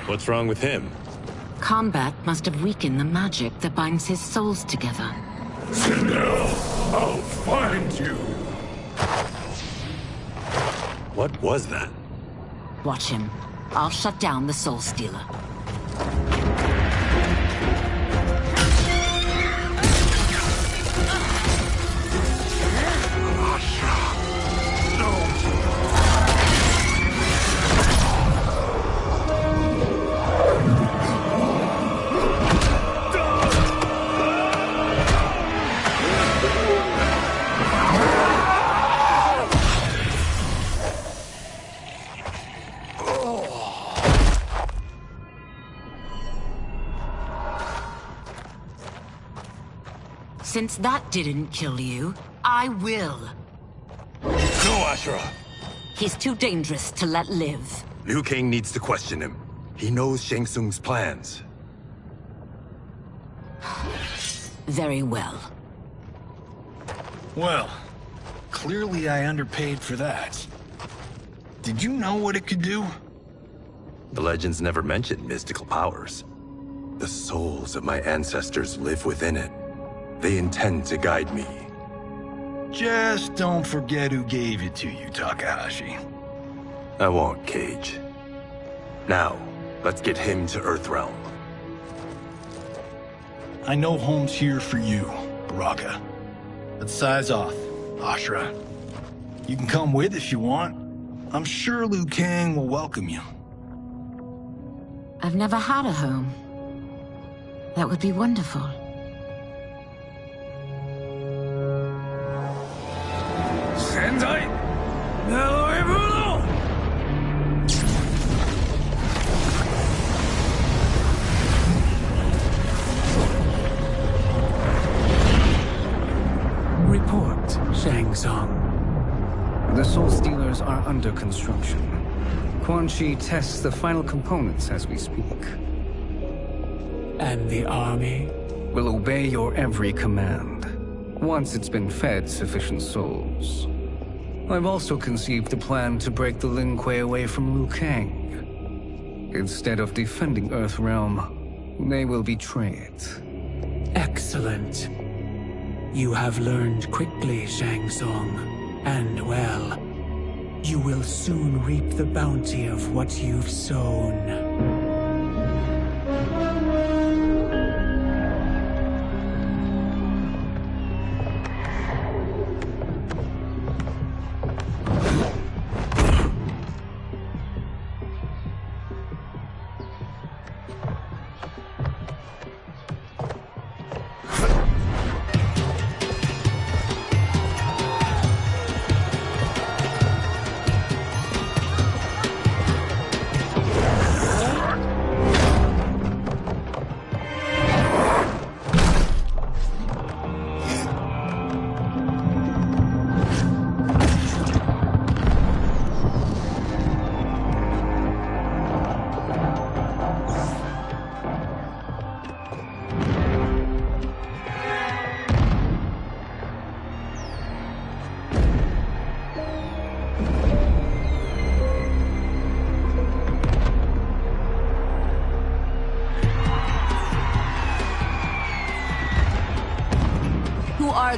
What's wrong with him? Combat must have weakened the magic that binds his souls together. Sinel, I'll find you. What was that? Watch him. I'll shut down the Soul Stealer. Since that didn't kill you, I will. No, Ashura! He's too dangerous to let live. Liu Kang needs to question him. He knows Shang Tsung's plans. Very well. Well, clearly I underpaid for that. Did you know what it could do? The legends never mentioned mystical powers. The souls of my ancestors live within it. They intend to guide me. Just don't forget who gave it to you, Takahashi. I won't, Cage. Now, let's get him to Earthrealm. I know home's here for you, Baraka. But size off, Ashura. You can come with if you want. I'm sure Liu Kang will welcome you. I've never had a home. That would be wonderful. Sendai! Naoibuno! Report, Shang Tsung. The Soul Stealers are under construction. Quan Chi tests the final components as we speak. And the army? Will obey your every command, once it's been fed sufficient souls. I've also conceived a plan to break the Lin Kuei away from Liu Kang. Instead of defending Earthrealm, they will betray it. Excellent. You have learned quickly, Shang Tsung, and well, you will soon reap the bounty of what you've sown.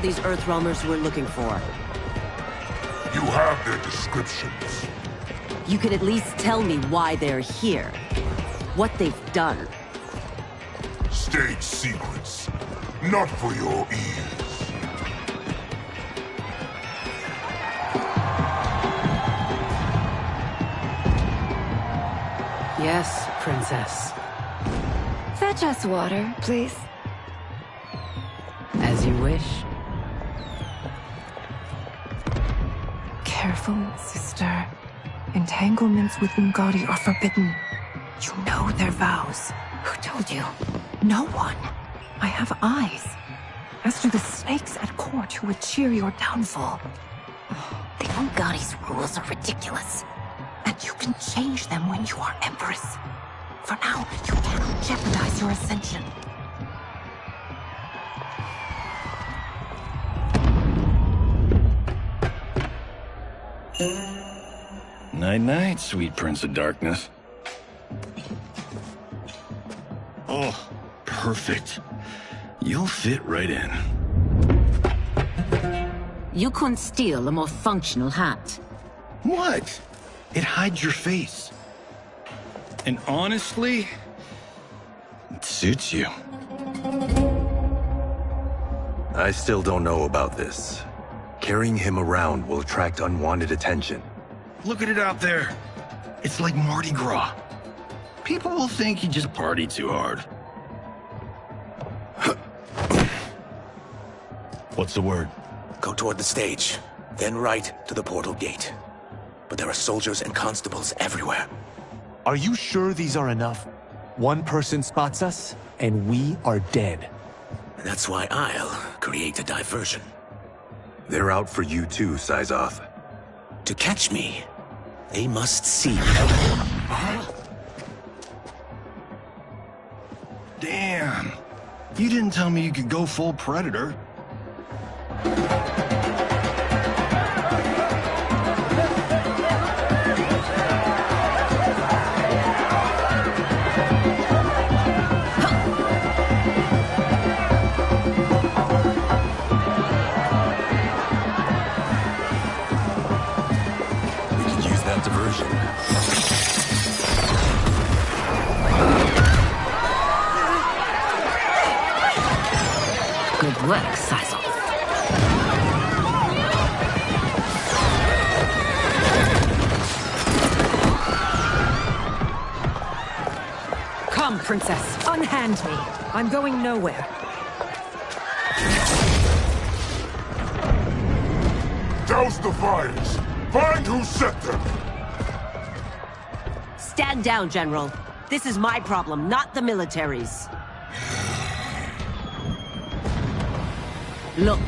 These Earthrealmers we're looking for. You have their descriptions. You could at least tell me why they're here. What they've done. State secrets. Not for your ears. Yes, Princess. Fetch us water, please. As you wish. Careful, sister. Entanglements with Ungadi are forbidden. You know their vows. Who told you? No one. I have eyes. As do the snakes at court who would cheer your downfall. The Ungadi's rules are ridiculous. And you can change them when you are Empress. For now, you cannot jeopardize your ascension. Night-night, sweet Prince of Darkness. Oh, perfect. You'll fit right in. You couldn't steal a more functional hat. What? It hides your face. And honestly, it suits you. I still don't know about this. Carrying him around will attract unwanted attention. Look at it out there. It's like Mardi Gras. People will think you just party too hard. What's the word? Go toward the stage, then right to the portal gate. But there are soldiers and constables everywhere. Are you sure these are enough? One person spots us, and we are dead. That's why I'll create a diversion. They're out for you too, Syzoth. To catch me, they must see me. Damn. You didn't tell me you could go full Predator. Good work, Syzoth. Come, Princess. Unhand me. I'm going nowhere. Douse the fires! Find who set them! Stand down, General. This is my problem, not the military's. Look.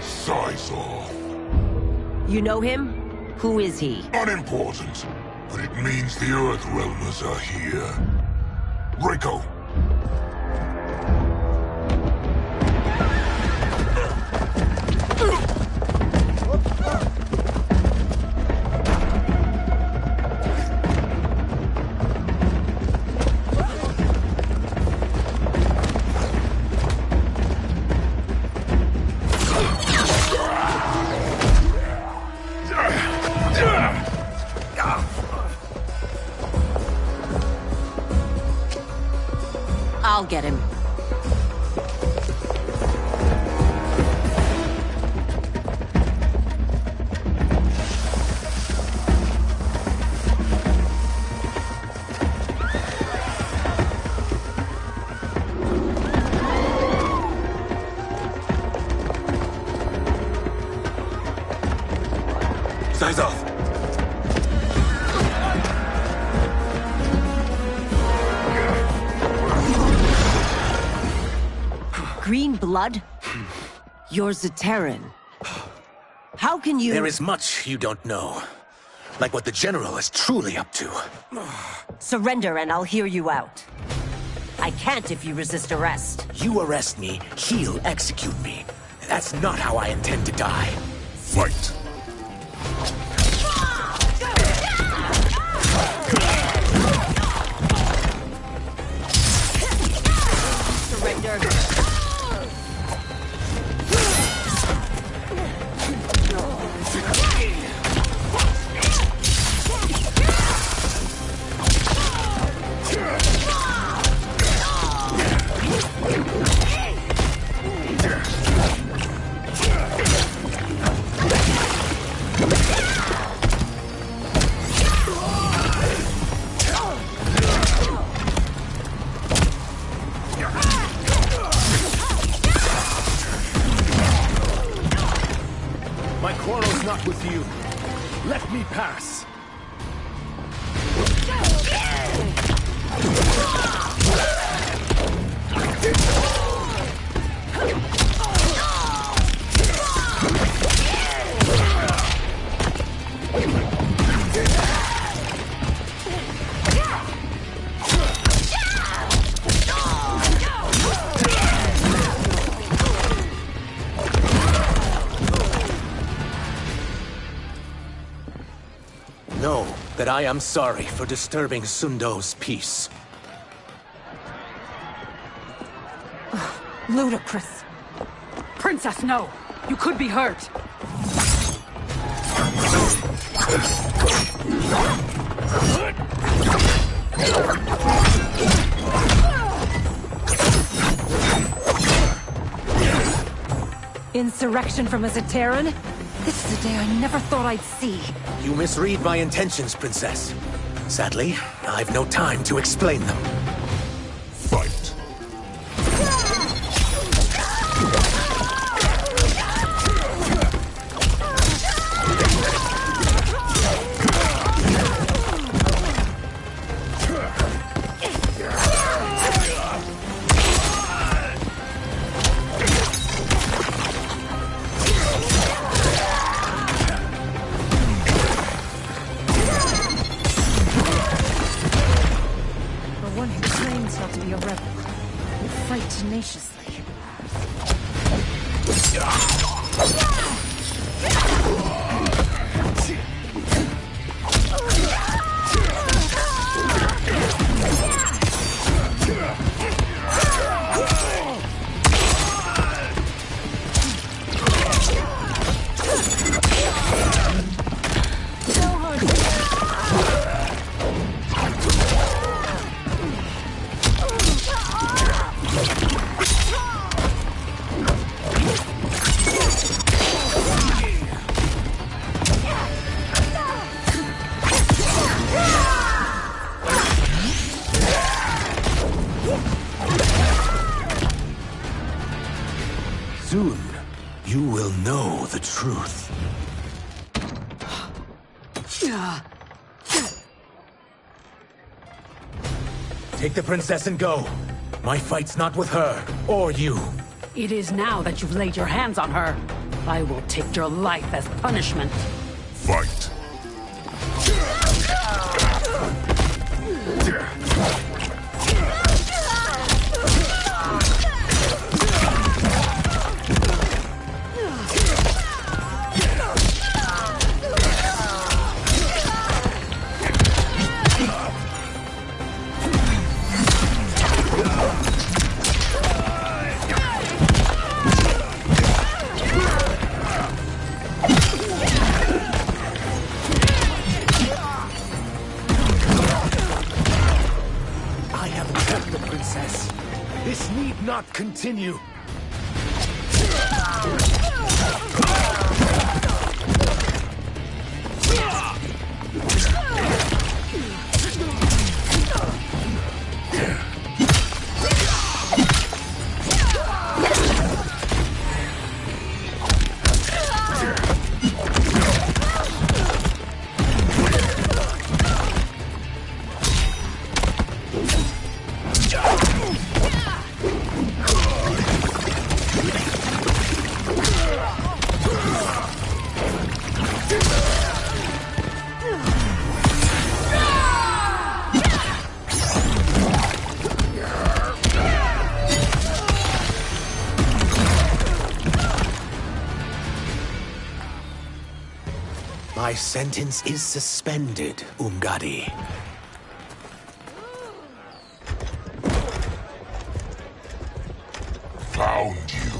Size off. You know him? Who is he? Unimportant, but it means the Earthrealmers are here. Rico. I'll get him. Size off. Green blood? You're Zaterran. How can you— There is much you don't know. Like what the General is truly up to. Surrender and I'll hear you out. I can't if you resist arrest. You arrest me, he'll execute me. That's not how I intend to die. Fight. Surrender. My quarrel's not with you. Let me pass. Know that I am sorry for disturbing Sundo's peace. Ludicrous. Princess, no! You could be hurt! Insurrection from a Zaterran? This is a day I never thought I'd see. You misread my intentions, Princess. Sadly, I've no time to explain them. Fight. know the truth. Take the princess and go. My fight's not with her, or you. It is now that you've laid your hands on her. I will take your life as punishment. Fight. This need not continue. My sentence is suspended, Umgadi. Found you.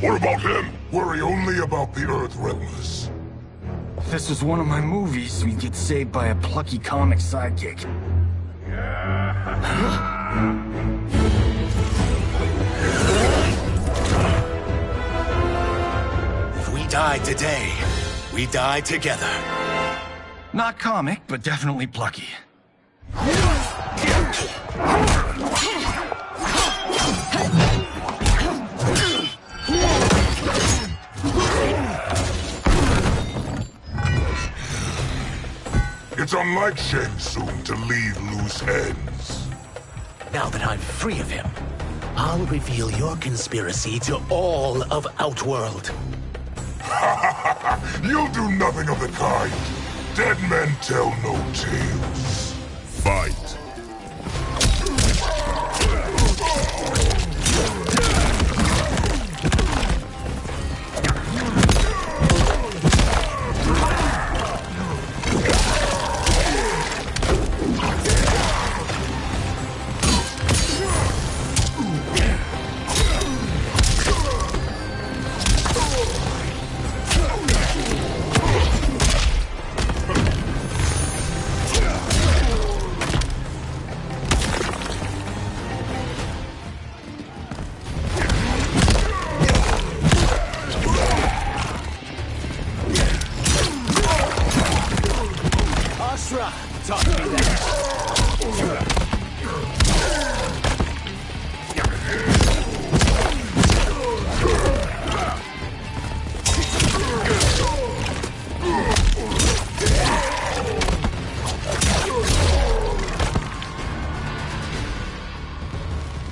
What about him? Worry only about the Earthrealmers. If this was one of my movies, we'd get saved by a plucky comic sidekick. If we die today, we die together. Not comic, but definitely plucky. It's unlike Shang Tsung to leave loose ends. Now that I'm free of him, I'll reveal your conspiracy to all of Outworld. You'll do nothing of the kind. Dead men tell no tales. Fight. Talk to me then.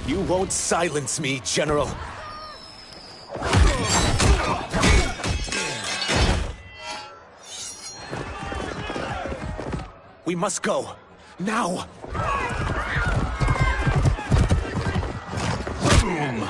You won't silence me, General. We must go. Now! Boom!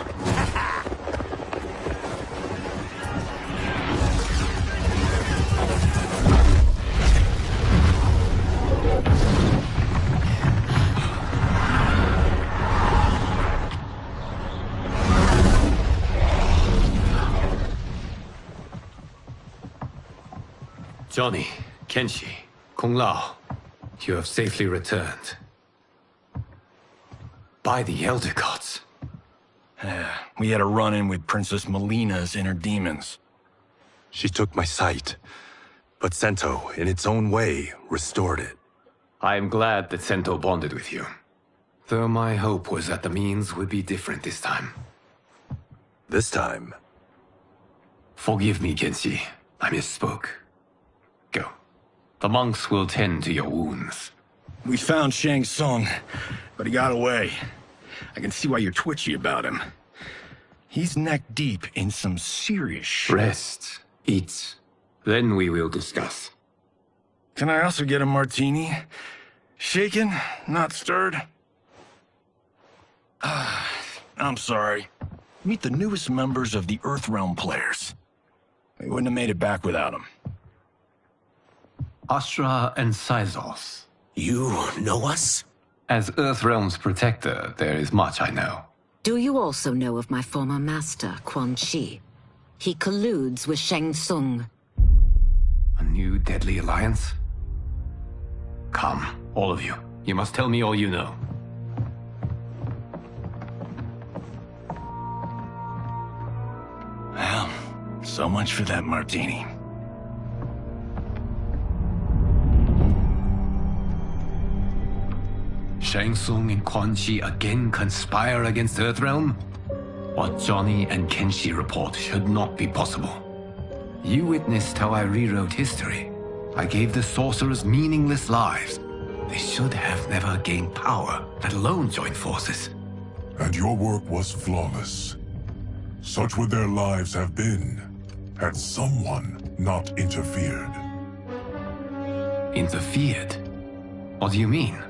Johnny, Kenshi, Kung Lao, you have safely returned. By the Elder Gods, We had a run-in with Princess Melina's inner demons. She took my sight, but Sento, in its own way, restored it. I am glad that Sento bonded with you. Though my hope was that the means would be different this time. This time? Forgive me, Kenshi. I misspoke. Go. The monks will tend to your wounds. We found Shang Tsung, but he got away. I can see why you're twitchy about him. He's neck-deep in some serious shit. Rest. Eat. Then we will discuss. Can I also get a martini? Shaken, not stirred? I'm sorry. Meet the newest members of the Earthrealm players. We wouldn't have made it back without them. Astra and Syzos. You know us? As Earthrealm's protector, there is much I know. Do you also know of my former master, Quan Chi? He colludes with Shang Tsung. A new deadly alliance? Come, all of you. You must tell me all you know. Well, so much for that martini. Shang Tsung and Quan Chi again conspire against Earthrealm? What Johnny and Kenshi report should not be possible. You witnessed how I rewrote history. I gave the sorcerers meaningless lives. They should have never gained power, let alone join forces. And your work was flawless. Such would their lives have been, had someone not interfered. Interfered? What do you mean?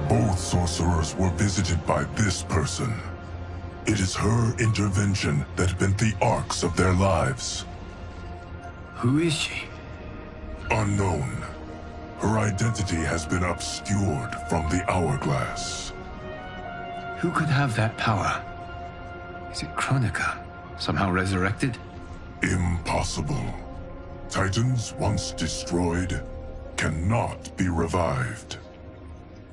Both sorcerers were visited by this person. It is her intervention that bent the arcs of their lives. Who is she? Unknown. Her identity has been obscured from the hourglass. Who could have that power? Is it Kronika? Somehow resurrected? Impossible. Titans once destroyed cannot be revived.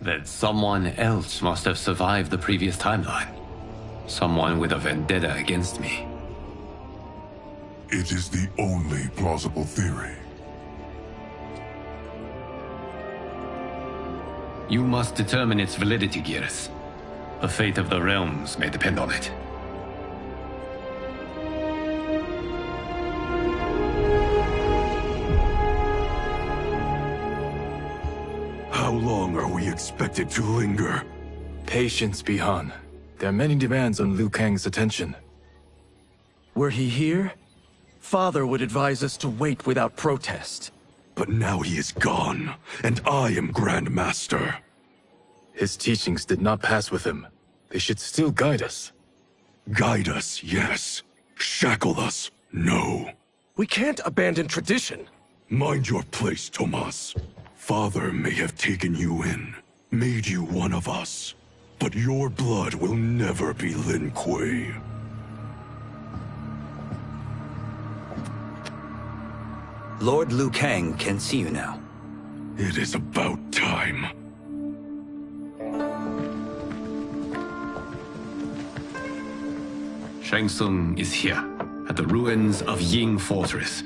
Then someone else must have survived the previous timeline. Someone with a vendetta against me. It is the only plausible theory. You must determine its validity, Geras. The fate of the realms may depend on it. How long are we expected to linger? Patience, Bihan. There are many demands on Liu Kang's attention. Were he here, Father would advise us to wait without protest. But now he is gone, and I am Grand Master. His teachings did not pass with him. They should still guide us. Guide us, yes. Shackle us, no. We can't abandon tradition. Mind your place, Tomas. Father may have taken you in, made you one of us. But your blood will never be Lin Kuei. Lord Liu Kang can see you now. It is about time. Shang Tsung is here, at the ruins of Ying Fortress.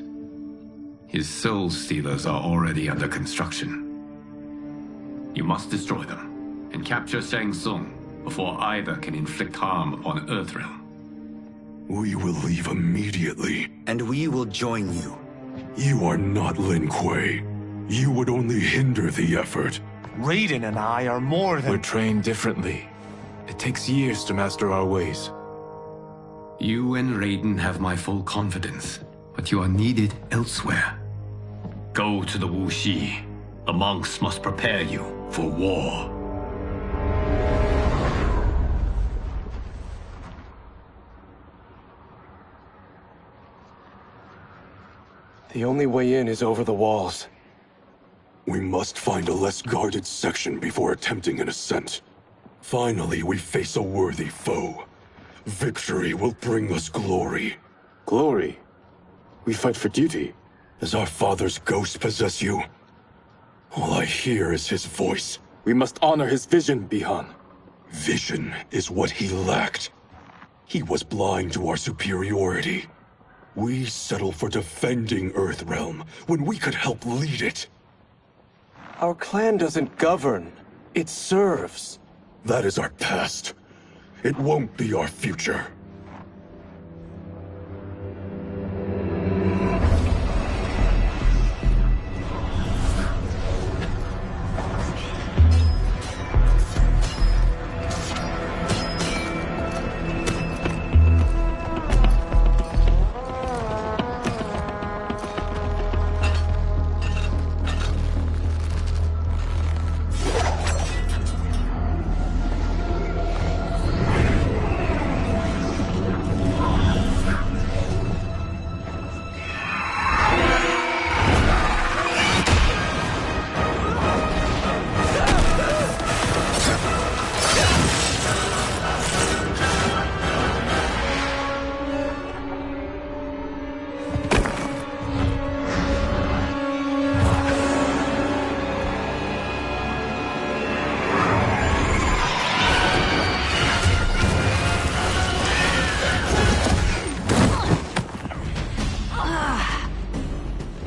His soul stealers are already under construction. You must destroy them, and capture Shang Tsung before either can inflict harm upon Earthrealm. We will leave immediately. And we will join you. You are not Lin Kuei. You would only hinder the effort. Raiden and I are more than— We're trained differently. It takes years to master our ways. You and Raiden have my full confidence, but you are needed elsewhere. Go to the Wuxi. The monks must prepare you for war. The only way in is over the walls. We must find a less guarded section before attempting an ascent. Finally, we face a worthy foe. Victory will bring us glory. Glory? We fight for duty. Does our father's ghost possess you? All I hear is his voice. We must honor his vision, Bihan. Vision is what he lacked. He was blind to our superiority. We settle for defending Earthrealm when we could help lead it. Our clan doesn't govern. It serves. That is our past. It won't be our future.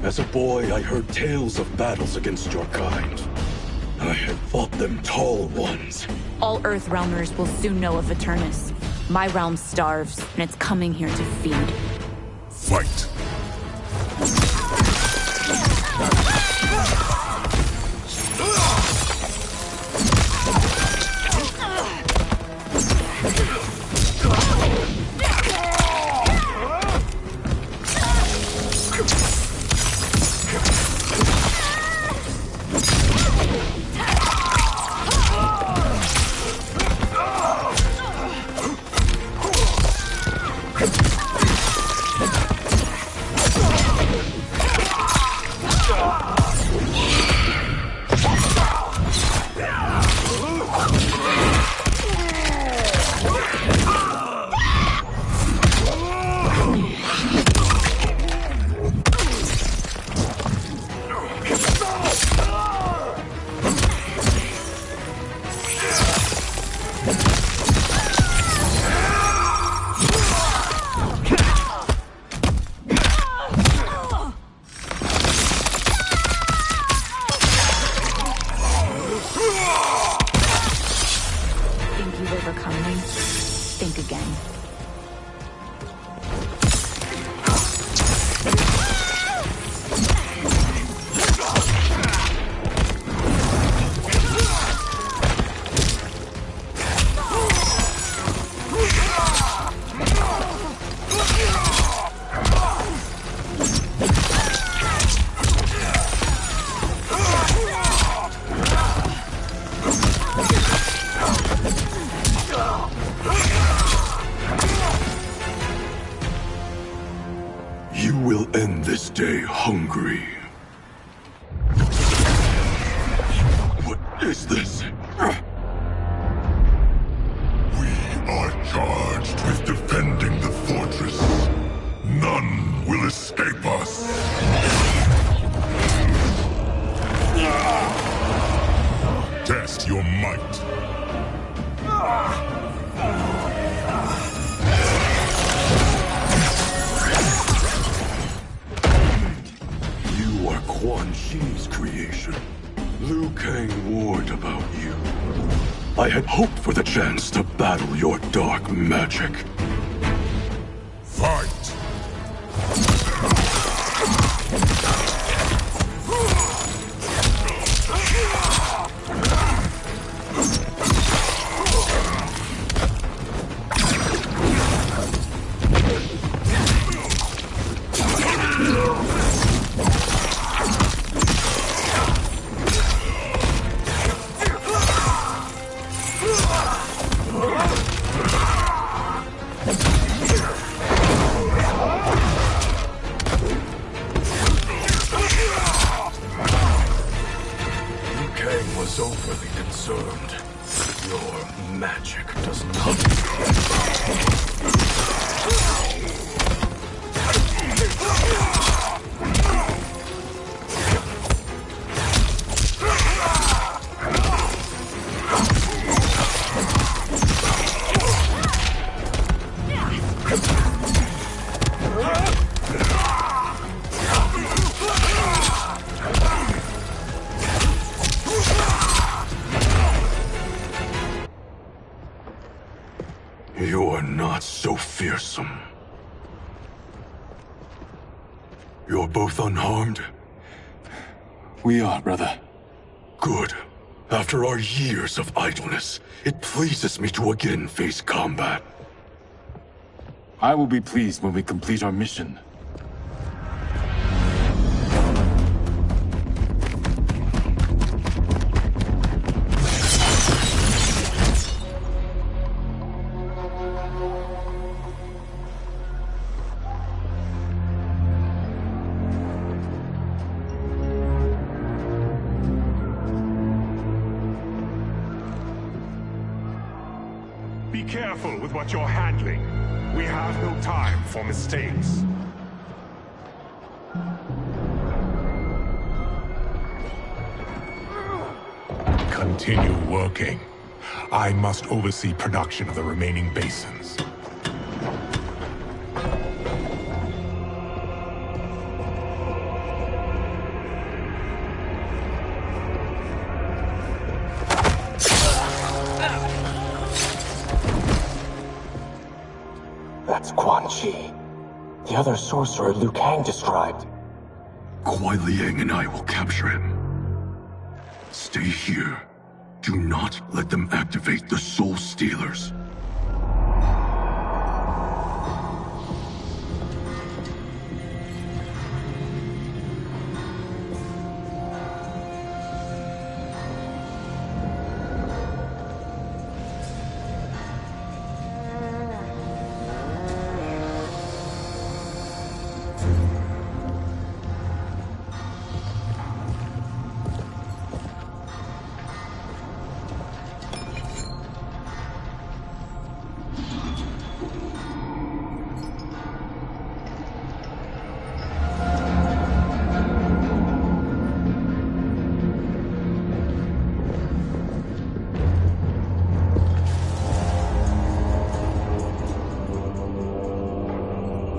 As a boy, I heard tales of battles against your kind. I had fought them tall ones. All Earthrealmers will soon know of Eternus. My realm starves, and it's coming here to feed. Fight! You will end this day hungry. What is this? We are charged with defending the fortress. None will escape us. Test your might. You are Quan Chi's creation. Liu Kang warned about you. I had hoped for the chance to battle your dark magic. Fight! Overly concerned. Your magic does not. You are not so fearsome. You're both unharmed? We are, brother. Good. After our years of idleness, it pleases me to again face combat. I will be pleased when we complete our mission. Be careful with what you're handling. We have no time for mistakes. Continue working. I must oversee production of the remaining basins. That's Quan Chi. The other sorcerer Liu Kang described. Kuai Liang and I will capture him. Stay here. Do not let them activate the Soul Stealers.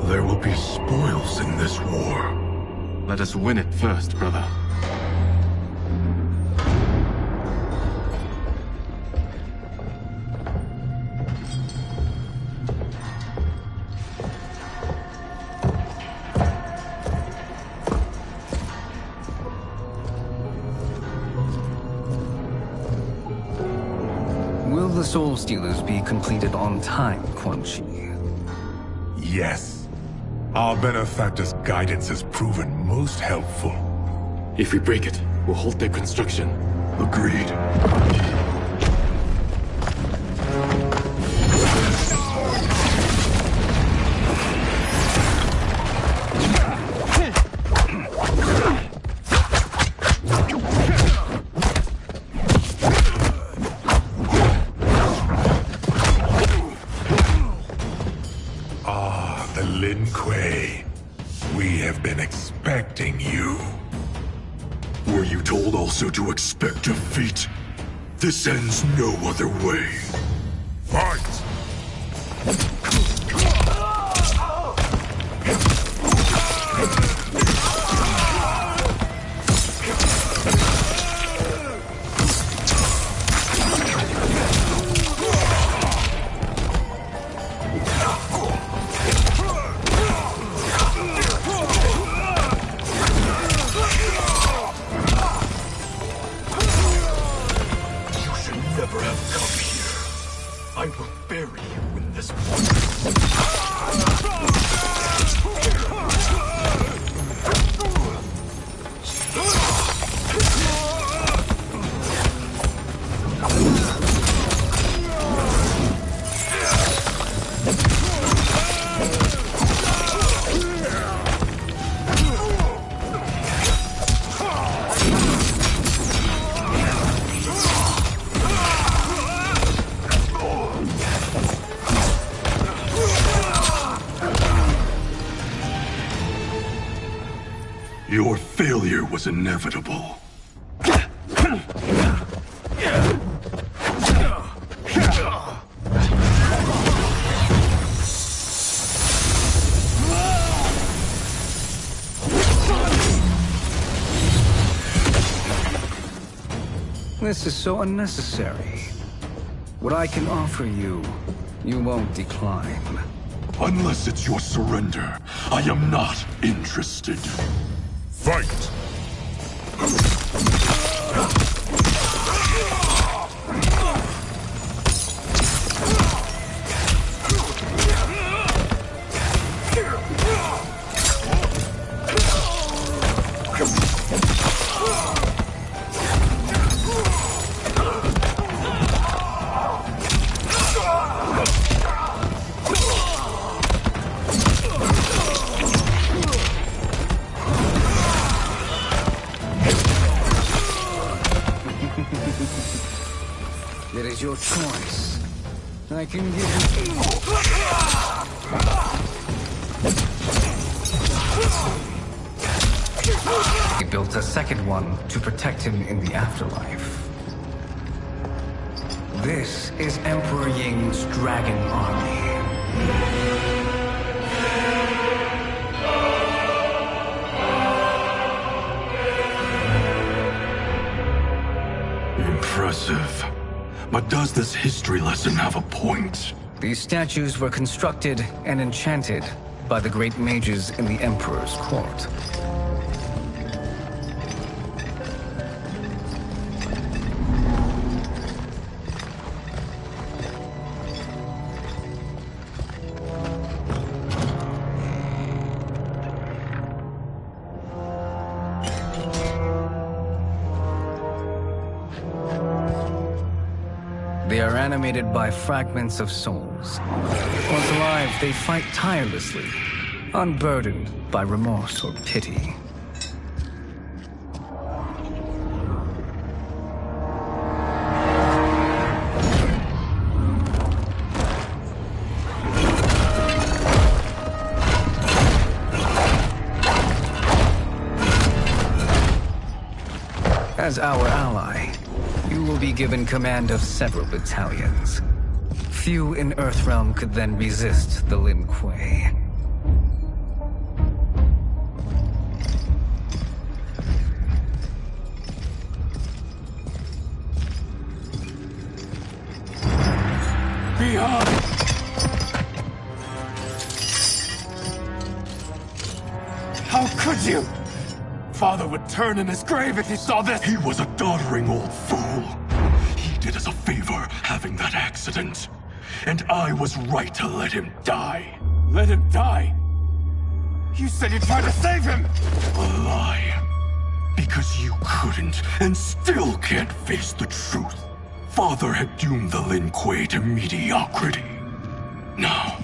There will be spoils in this war. Let us win it first, brother. Will the Soul Stealers be completed on time, Quan Chi? Yes. Our benefactor's guidance has proven most helpful. If we break it, we'll halt their construction. Agreed. Lin Kuei, we have been expecting you. Were you told also to expect defeat? This ends no other way. Fight! Never have come here. I will bury you in this one. Your failure was inevitable. This is so unnecessary. What I can offer you You won't decline. Unless it's your surrender, I am not interested. Fight! It is your choice. I can give you... He built a second one to protect him in the afterlife. This is Emperor Ying's Dragon Army. Impressive. But does this history lesson have a point? These statues were constructed and enchanted by the great mages in the Emperor's court. They are animated by fragments of souls. Once alive, they fight tirelessly, unburdened by remorse or pity. As our ally, you will be given command of several battalions. Few in Earthrealm could then resist the Lin Kuei. Beyond! How could you? Father would turn in his grave if he saw this! He was a doddering old fool. He did us a favor having that accident. And I was right to let him die. Let him die? You said you tried to save him! A lie. Because you couldn't and still can't face the truth. Father had doomed the Lin Kuei to mediocrity. Now,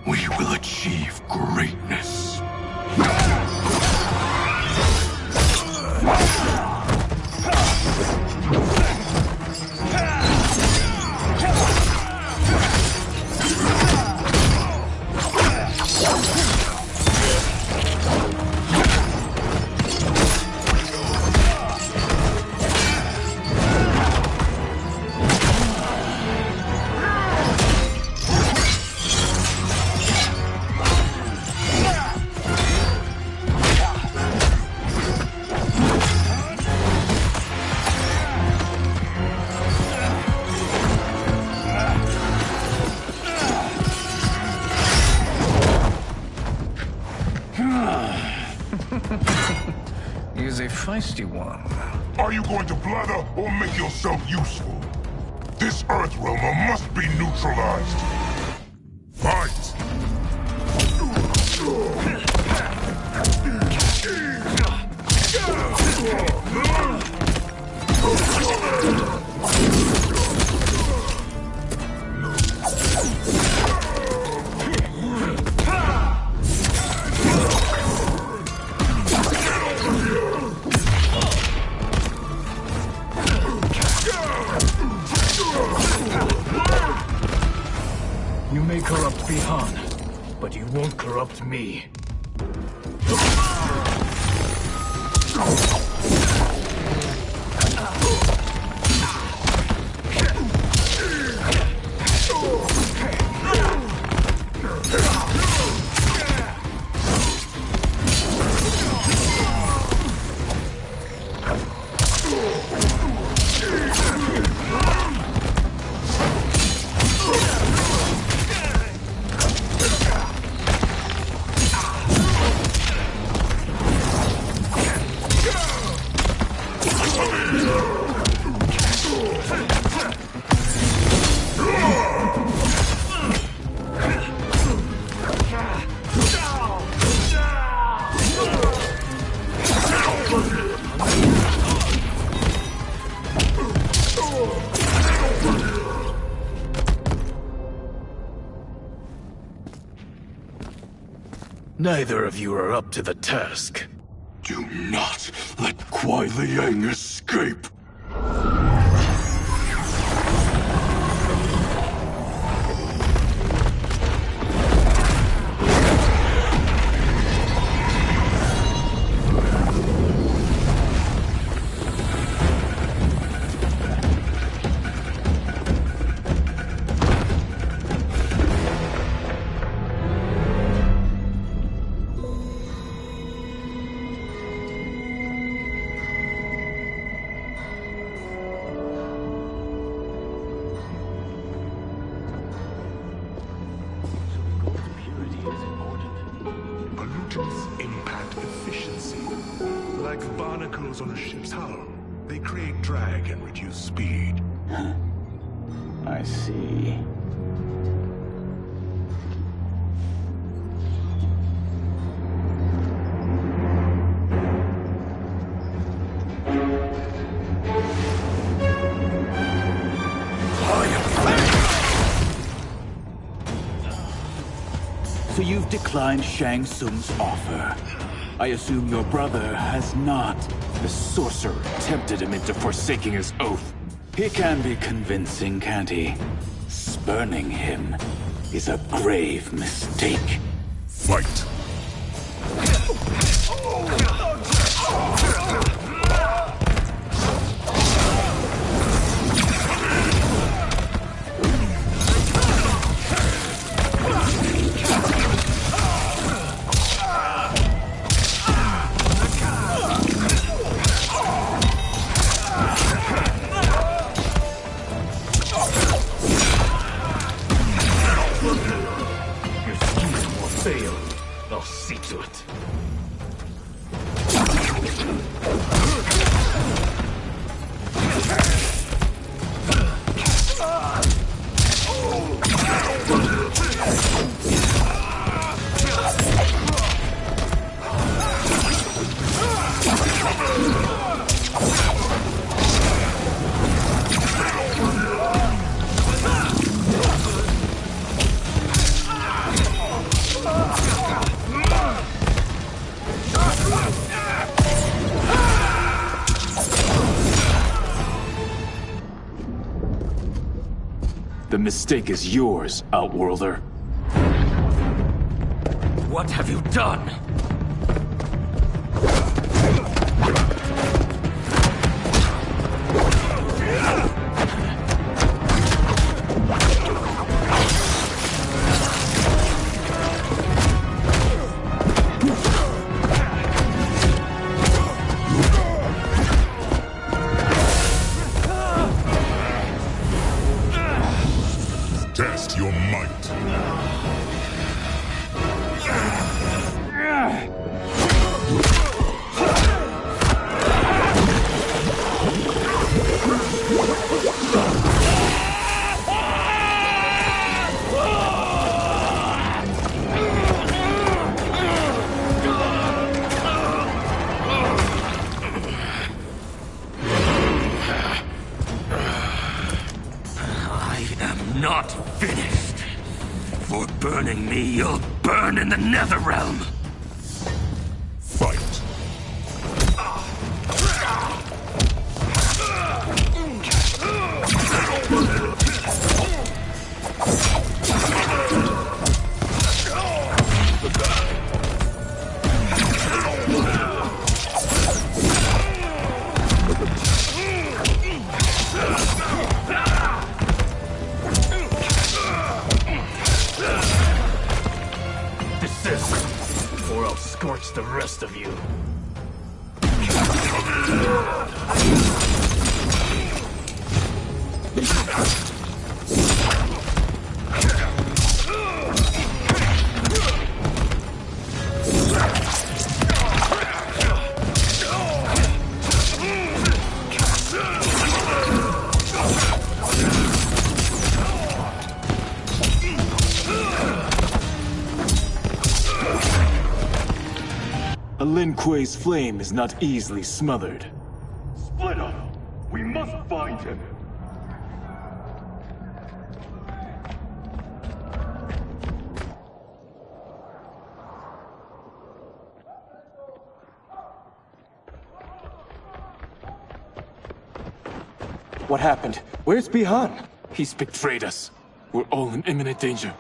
we will achieve greatness. He's a feisty one. Are you going to blather or make yourself useful? This Earthrealmer must be neutralized. Fight! You may corrupt Bihan, but you won't corrupt me. Neither of you are up to the task. Do not let Kuai Liang escape! Pollutants impact efficiency. Like barnacles on a ship's hull, they create drag and reduce speed. I see. So you've declined Shang Tsung's offer. I assume your brother has not. The sorcerer tempted him into forsaking his oath. He can be convincing, can't he? Spurning him is a grave mistake. Fight! I'll see to it. The mistake is yours, Outworlder. What have you done? Test your might. Not finished. For burning me, you'll burn in the Netherrealm. Fight. Or I'll scorch the rest of you. Lin Kuei's flame is not easily smothered. Split up! We must find him! What happened? Where's Bihan? He's betrayed us. We're all in imminent danger.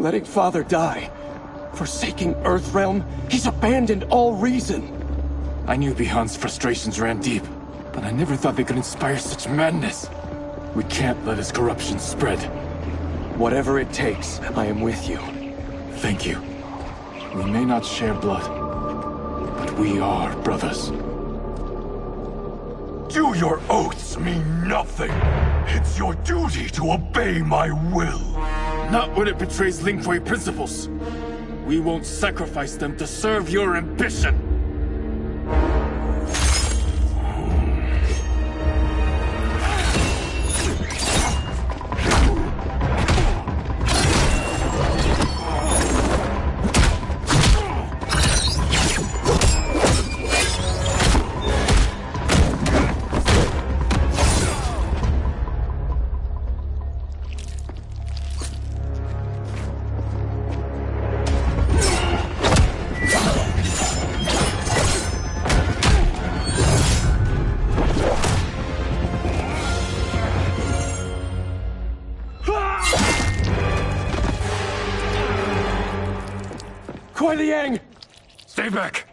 Letting Father die. Forsaking Earthrealm. He's abandoned all reason. I knew Bihan's frustrations ran deep, but I never thought they could inspire such madness. We can't let his corruption spread. Whatever it takes, I am with you. Thank you. We may not share blood, but we are brothers. Do your oaths mean nothing? It's your duty to obey my will. Not when it betrays Lin Kuei principles. We won't sacrifice them to serve your ambition. Stay back!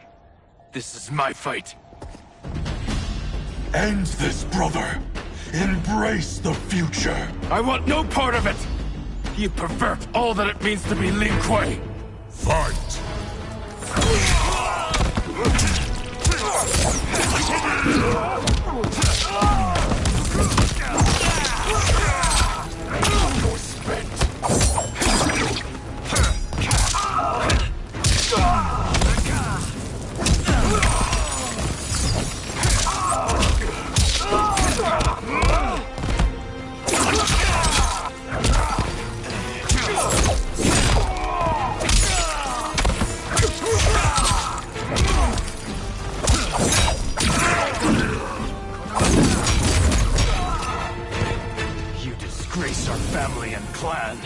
This is my fight. End this, brother. Embrace the future. I want no part of it! You pervert all that it means to be Lin Kuei! Fight! You're spent. Our family and clan.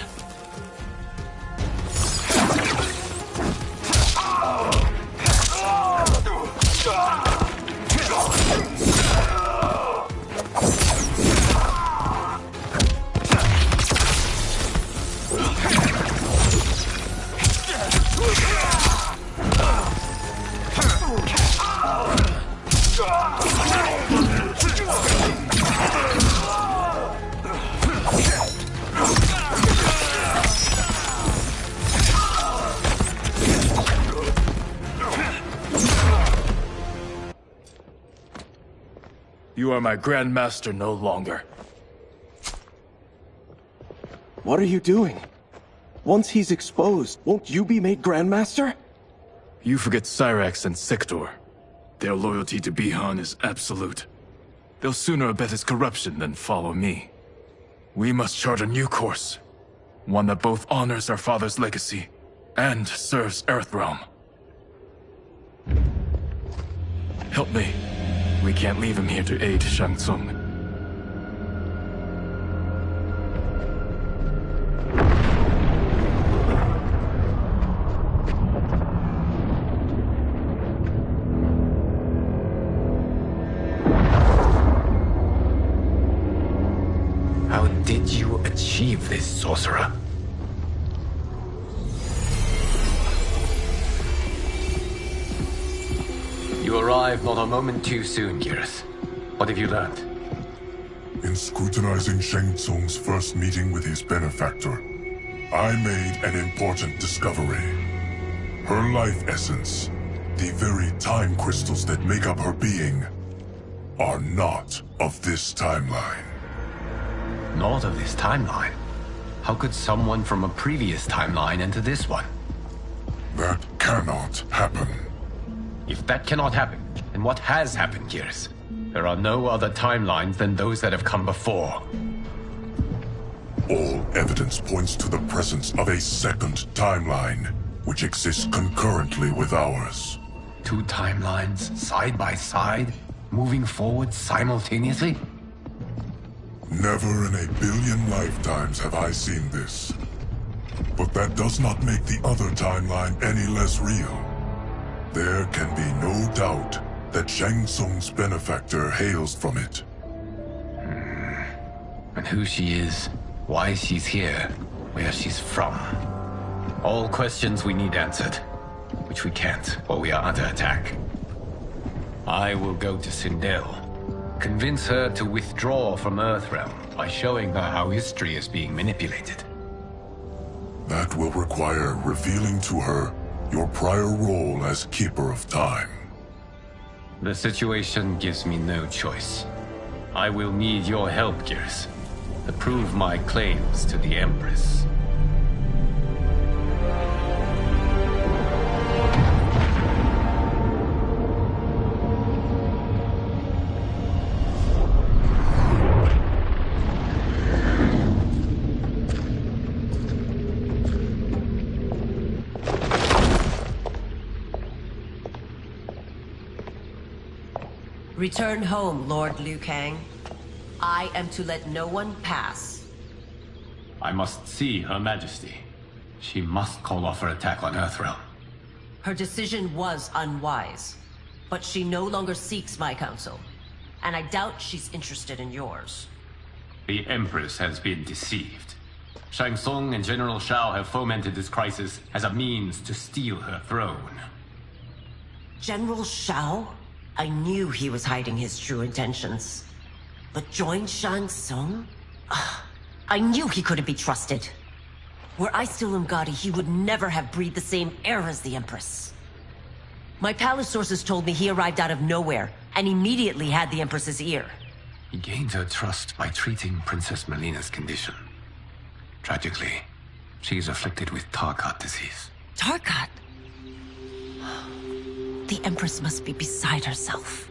You are my Grandmaster no longer. What are you doing? Once he's exposed, won't you be made Grandmaster? You forget Cyrax and Sector. Their loyalty to Bihan is absolute. They'll sooner abet his corruption than follow me. We must chart a new course. One that both honors our father's legacy and serves Earthrealm. Help me. We can't leave him here to aid Shang Tsung. How did you achieve this, sorcerer? You arrived not a moment too soon, Geras. What have you learned? In scrutinizing Shang Tsung's first meeting with his benefactor, I made an important discovery. Her life essence, the very time crystals that make up her being, are not of this timeline. Not of this timeline? How could someone from a previous timeline enter this one? That cannot happen. If that cannot happen, then what has happened, Geras? There are no other timelines than those that have come before. All evidence points to the presence of a second timeline, which exists concurrently with ours. Two timelines, side by side, moving forward simultaneously? Never in a billion lifetimes have I seen this. But that does not make the other timeline any less real. There can be no doubt that Shang Tsung's benefactor hails from it. And who she is, why she's here, where she's from. All questions we need answered, which we can't while we are under attack. I will go to Sindel, convince her to withdraw from Earthrealm by showing her how history is being manipulated. That will require revealing to her your prior role as Keeper of Time. The situation gives me no choice. I will need your help, Gears, to prove my claims to the Empress. Return home, Lord Liu Kang. I am to let no one pass. I must see Her Majesty. She must call off her attack on Earthrealm. Her decision was unwise, but she no longer seeks my counsel, and I doubt she's interested in yours. The Empress has been deceived. Shang Tsung and General Shao have fomented this crisis as a means to steal her throne. General Shao? I knew he was hiding his true intentions. But join Shang Tsung? I knew he couldn't be trusted. Were I still Umgadi, he would never have breathed the same air as the Empress. My palace sources told me he arrived out of nowhere, and immediately had the Empress's ear. He gained her trust by treating Princess Melina's condition. Tragically, she is afflicted with Tarkat disease. Tarkat? The Empress must be beside herself.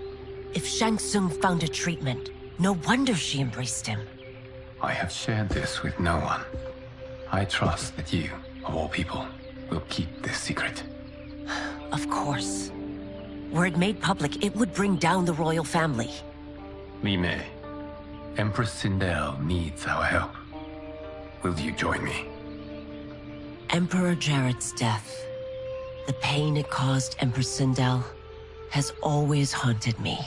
If Shang Tsung found a treatment, no wonder she embraced him. I have shared this with no one. I trust that you, of all people, will keep this secret. Of course. Were it made public, it would bring down the royal family. Li Mei, Empress Sindel needs our help. Will you join me? Emperor Jarrett's death, the pain it caused Empress Sindel, has always haunted me.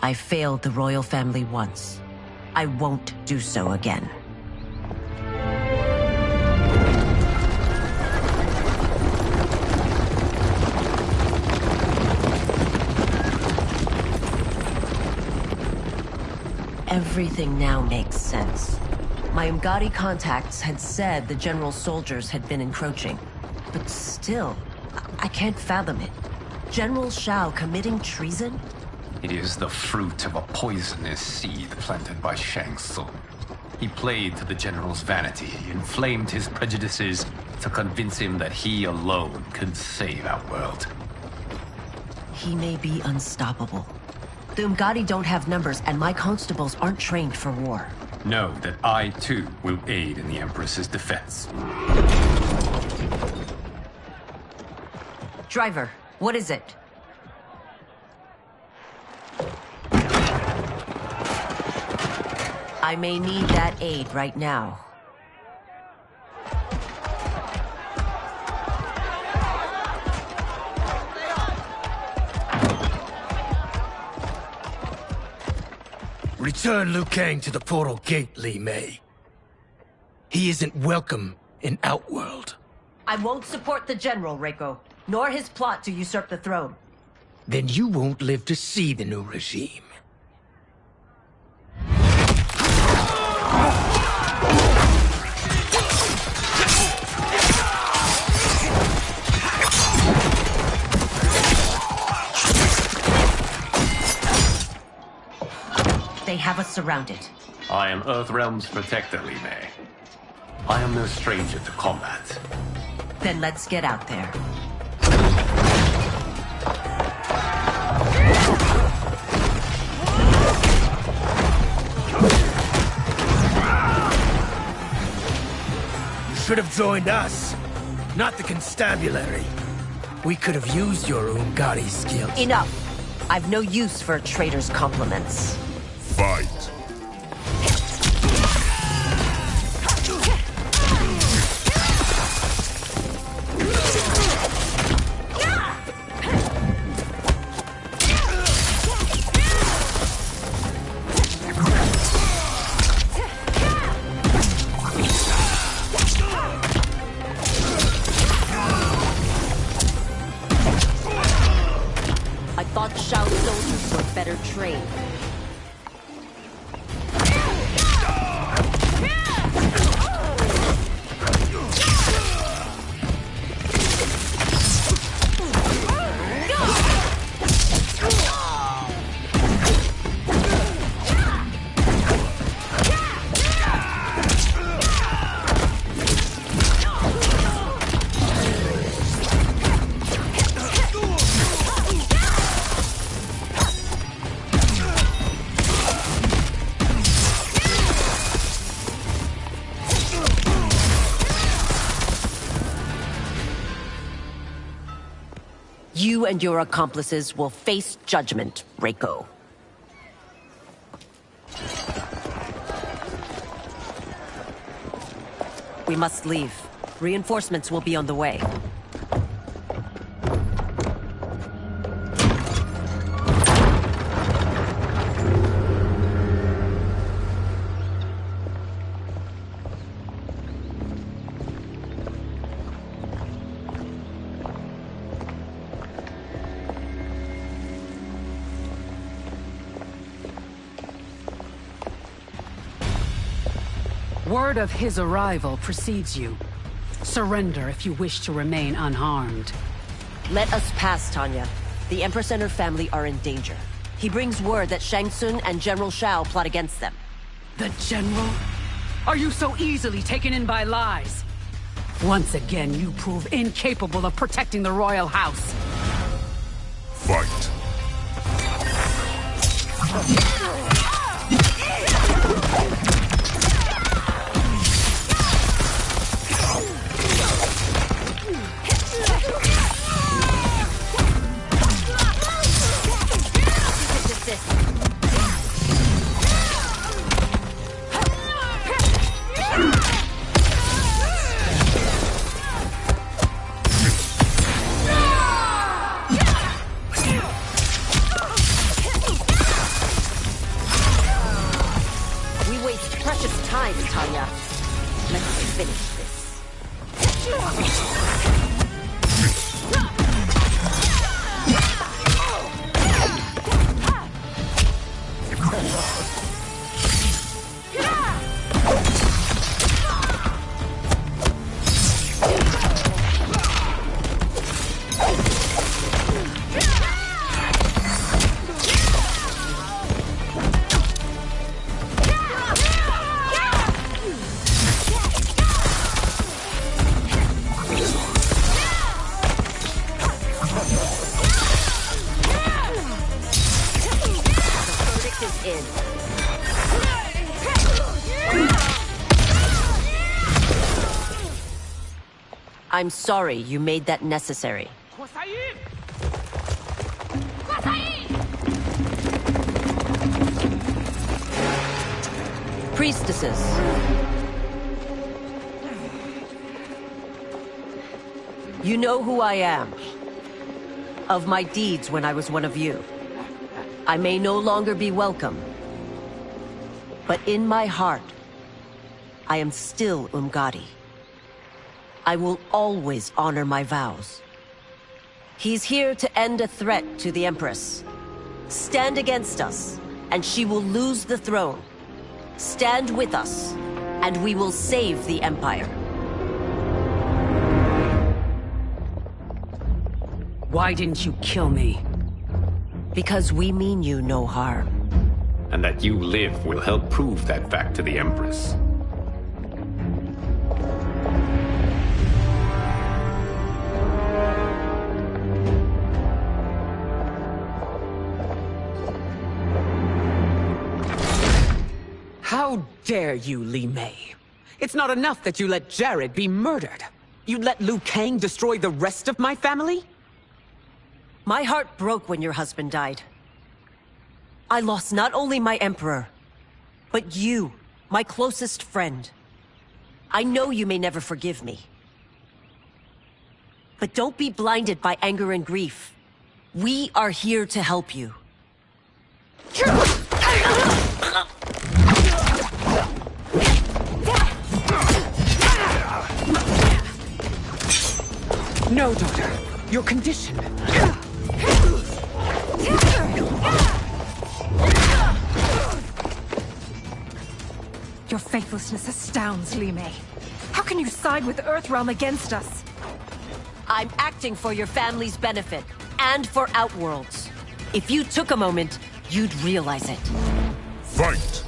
I failed the royal family once. I won't do so again. Everything now makes sense. My Umgadi contacts had said the general's soldiers had been encroaching. But still, I can't fathom it. General Shao committing treason? It is the fruit of a poisonous seed planted by Shang Tsung. He played to the general's vanity, inflamed his prejudices to convince him that he alone could save our world. He may be unstoppable. The Umgadi don't have numbers, and my constables aren't trained for war. Know that I, too, will aid in the Empress's defense. Driver, what is it? I may need that aid right now. Return Liu Kang to the portal gate, Li Mei. He isn't welcome in Outworld. I won't support the General, Reiko, nor his plot to usurp the throne. Then you won't live to see the new regime. They have us surrounded. I am Earthrealm's protector, Li Mei. I am no stranger to combat. Then let's get out there. You should have joined us, not the constabulary. We could have used your Umgadi skills. Enough! I've no use for a traitor's compliments. Fight! You and your accomplices will face judgment, Reiko. We must leave. Reinforcements will be on the way. Word of his arrival precedes you. Surrender if you wish to remain unharmed. Let us pass, Tanya. The Empress and her family are in danger. He brings word that Shang Tsung and General Shao plot against them. The General? Are you so easily taken in by lies? Once again, you prove incapable of protecting the royal house. Fight. I'm sorry you made that necessary. Priestesses. You know who I am. Of my deeds when I was one of you. I may no longer be welcome. But in my heart, I am still Umgadi. I will always honor my vows. He's here to end a threat to the Empress. Stand against us, and she will lose the throne. Stand with us, and we will save the Empire. Why didn't you kill me? Because we mean you no harm. And that you live will help prove that fact to the Empress. How dare you, Li Mei? It's not enough that you let Jared be murdered. You'd let Liu Kang destroy the rest of my family? My heart broke when your husband died. I lost not only my emperor, but you, my closest friend. I know you may never forgive me. But don't be blinded by anger and grief. We are here to help you. No, daughter. Your condition. Your faithlessness astounds, Li Mei. How can you side with Earthrealm against us? I'm acting for your family's benefit, and for Outworld's. If you took a moment, you'd realize it. Fight!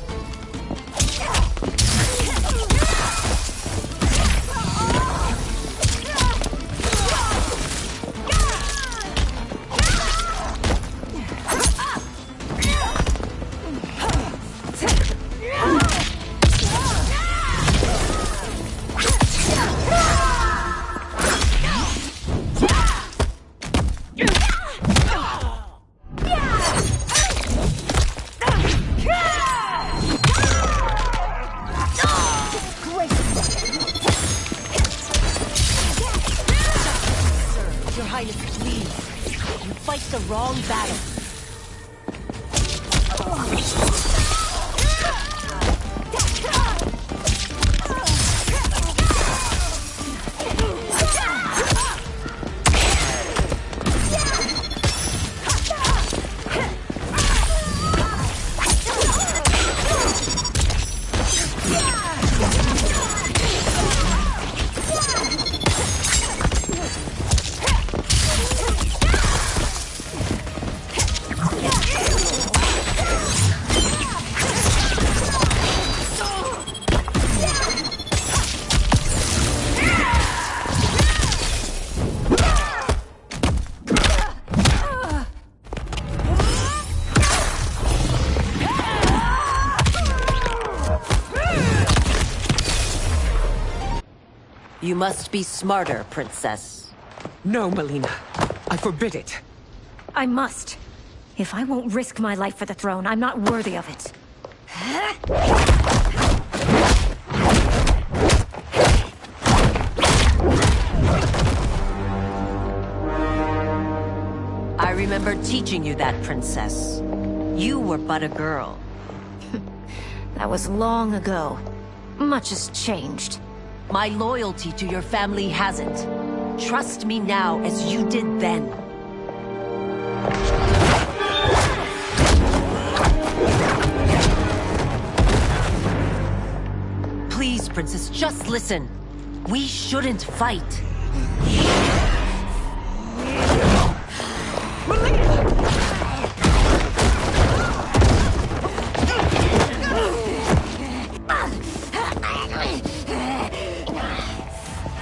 long battle. You must be smarter, Princess. No, Melina. I forbid it. I must. If I won't risk my life for the throne, I'm not worthy of it. I remember teaching you that, Princess. You were but a girl. That was long ago. Much has changed. My loyalty to your family hasn't. Trust me now as you did then. Please, Princess, just listen. We shouldn't fight.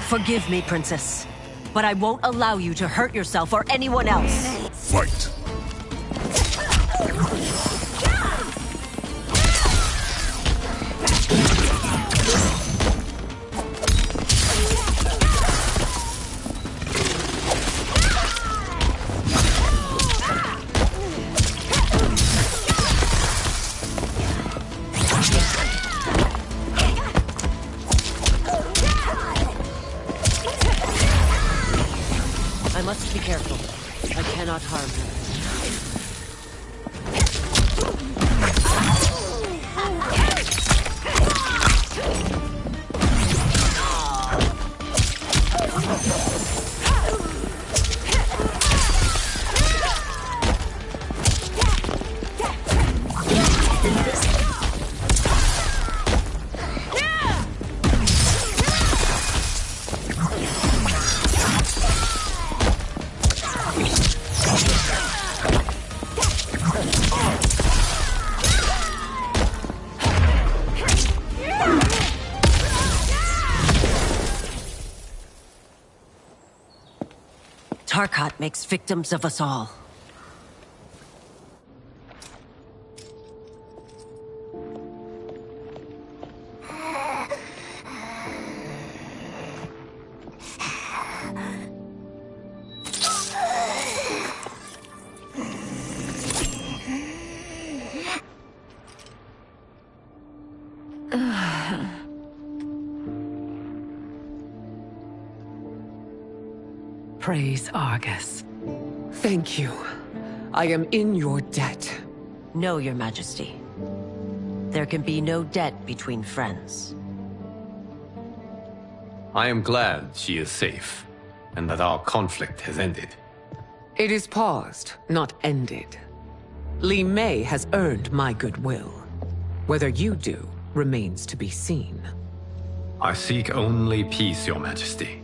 Forgive me, Princess, but I won't allow you to hurt yourself or anyone else. Fight. I must be careful. I cannot harm her. Tarkat makes victims of us all. Praise Argus. Thank you. I am in your debt. No, Your Majesty. There can be no debt between friends. I am glad she is safe, and that our conflict has ended. It is paused, not ended. Li Mei has earned my goodwill. Whether you do remains to be seen. I seek only peace, Your Majesty.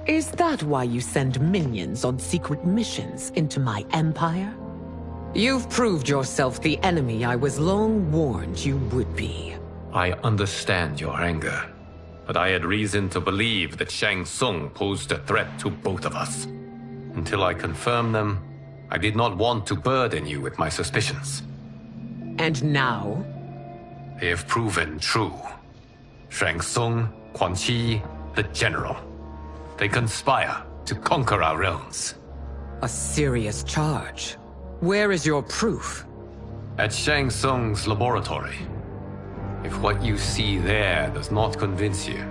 Is that why you send minions on secret missions into my empire? You've proved yourself the enemy I was long warned you would be. I understand your anger, but I had reason to believe that Shang Tsung posed a threat to both of us. Until I confirmed them, I did not want to burden you with my suspicions. And now? They have proven true. Shang Tsung, Quan Chi, the General. They conspire to conquer our realms. A serious charge. Where is your proof? At Shang Tsung's laboratory. If what you see there does not convince you,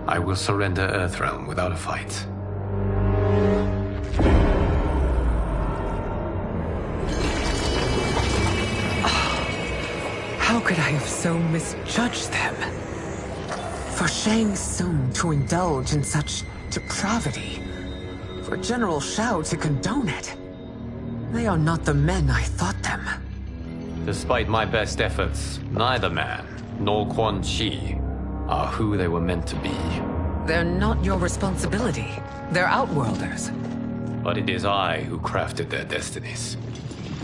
I will surrender Earthrealm without a fight. How could I have so misjudged them? For Shang Tsung to indulge in such depravity, for General Shao to condone it, they are not the men I thought them. Despite my best efforts, neither man nor Quan Chi are who they were meant to be. They're not your responsibility. They're Outworlders. But it is I who crafted their destinies,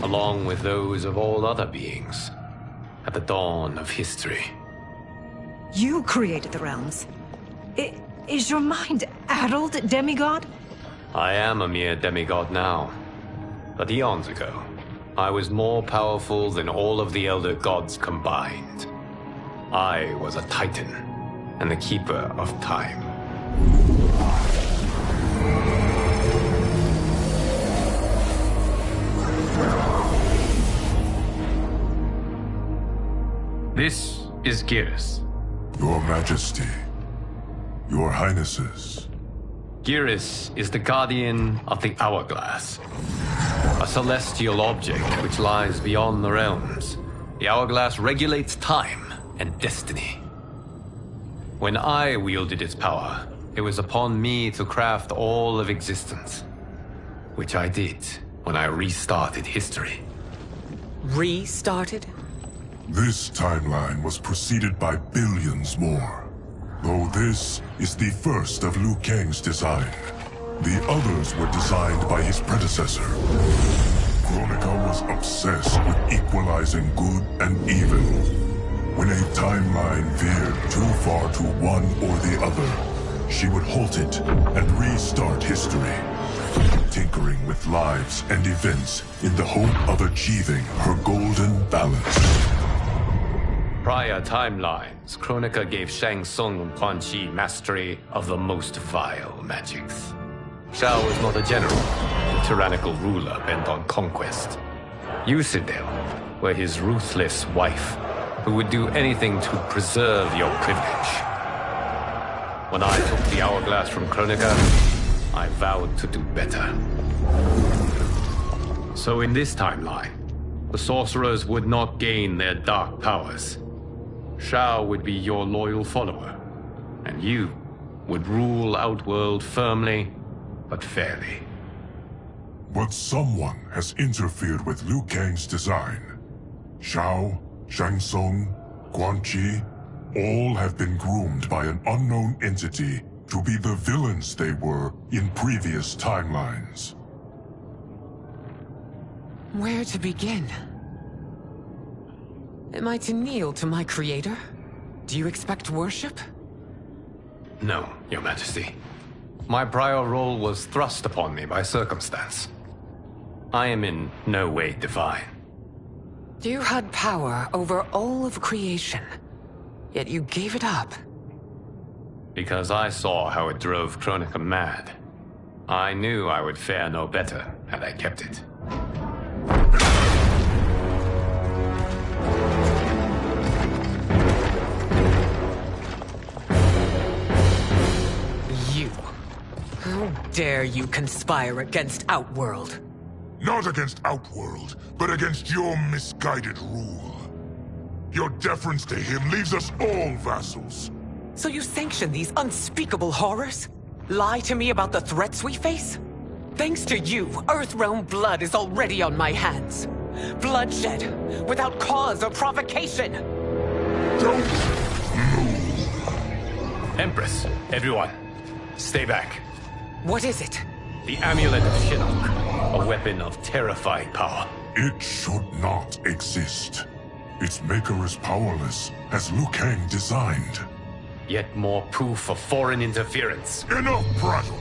along with those of all other beings, at the dawn of history. You created the realms. Is your mind addled, demigod? I am a mere demigod now. But eons ago, I was more powerful than all of the Elder Gods combined. I was a Titan, and the Keeper of Time. This is Geras. Your Majesty. Your Highnesses. Geras is the guardian of the Hourglass, a celestial object which lies beyond the realms. The Hourglass regulates time and destiny. When I wielded its power, it was upon me to craft all of existence, which I did when I restarted history. Restarted? This timeline was preceded by billions more. Though this is the first of Liu Kang's design. The others were designed by his predecessor. Kronika was obsessed with equalizing good and evil. When a timeline veered too far to one or the other, she would halt it and restart history, tinkering with lives and events in the hope of achieving her golden balance. Prior timelines, Kronika gave Shang Tsung and Quan Chi mastery of the most vile magics. Shao was not a general, a tyrannical ruler bent on conquest. Yusidel were his ruthless wife, who would do anything to preserve your privilege. When I took the Hourglass from Kronika, I vowed to do better. So in this timeline, the sorcerers would not gain their dark powers. Shao would be your loyal follower, and you would rule Outworld firmly, but fairly. But someone has interfered with Liu Kang's design. Shao, Shang Tsung, Quan Chi, all have been groomed by an unknown entity to be the villains they were in previous timelines. Where to begin? Am I to kneel to my creator? Do you expect worship? No, Your Majesty. My prior role was thrust upon me by circumstance. I am in no way divine. You had power over all of creation, yet you gave it up. Because I saw how it drove Kronika mad. I knew I would fare no better had I kept it. You. How dare you conspire against Outworld? Not against Outworld, but against your misguided rule. Your deference to him leaves us all vassals. So you sanction these unspeakable horrors? Lie to me about the threats we face? Thanks to you, Earthrealm blood is already on my hands. Bloodshed, without cause or provocation. Don't move. Empress, everyone, stay back. What is it? The Amulet of Shinnok, a weapon of terrifying power. It should not exist. Its maker is powerless, as Liu Kang designed. Yet more proof of foreign interference. Enough prattle.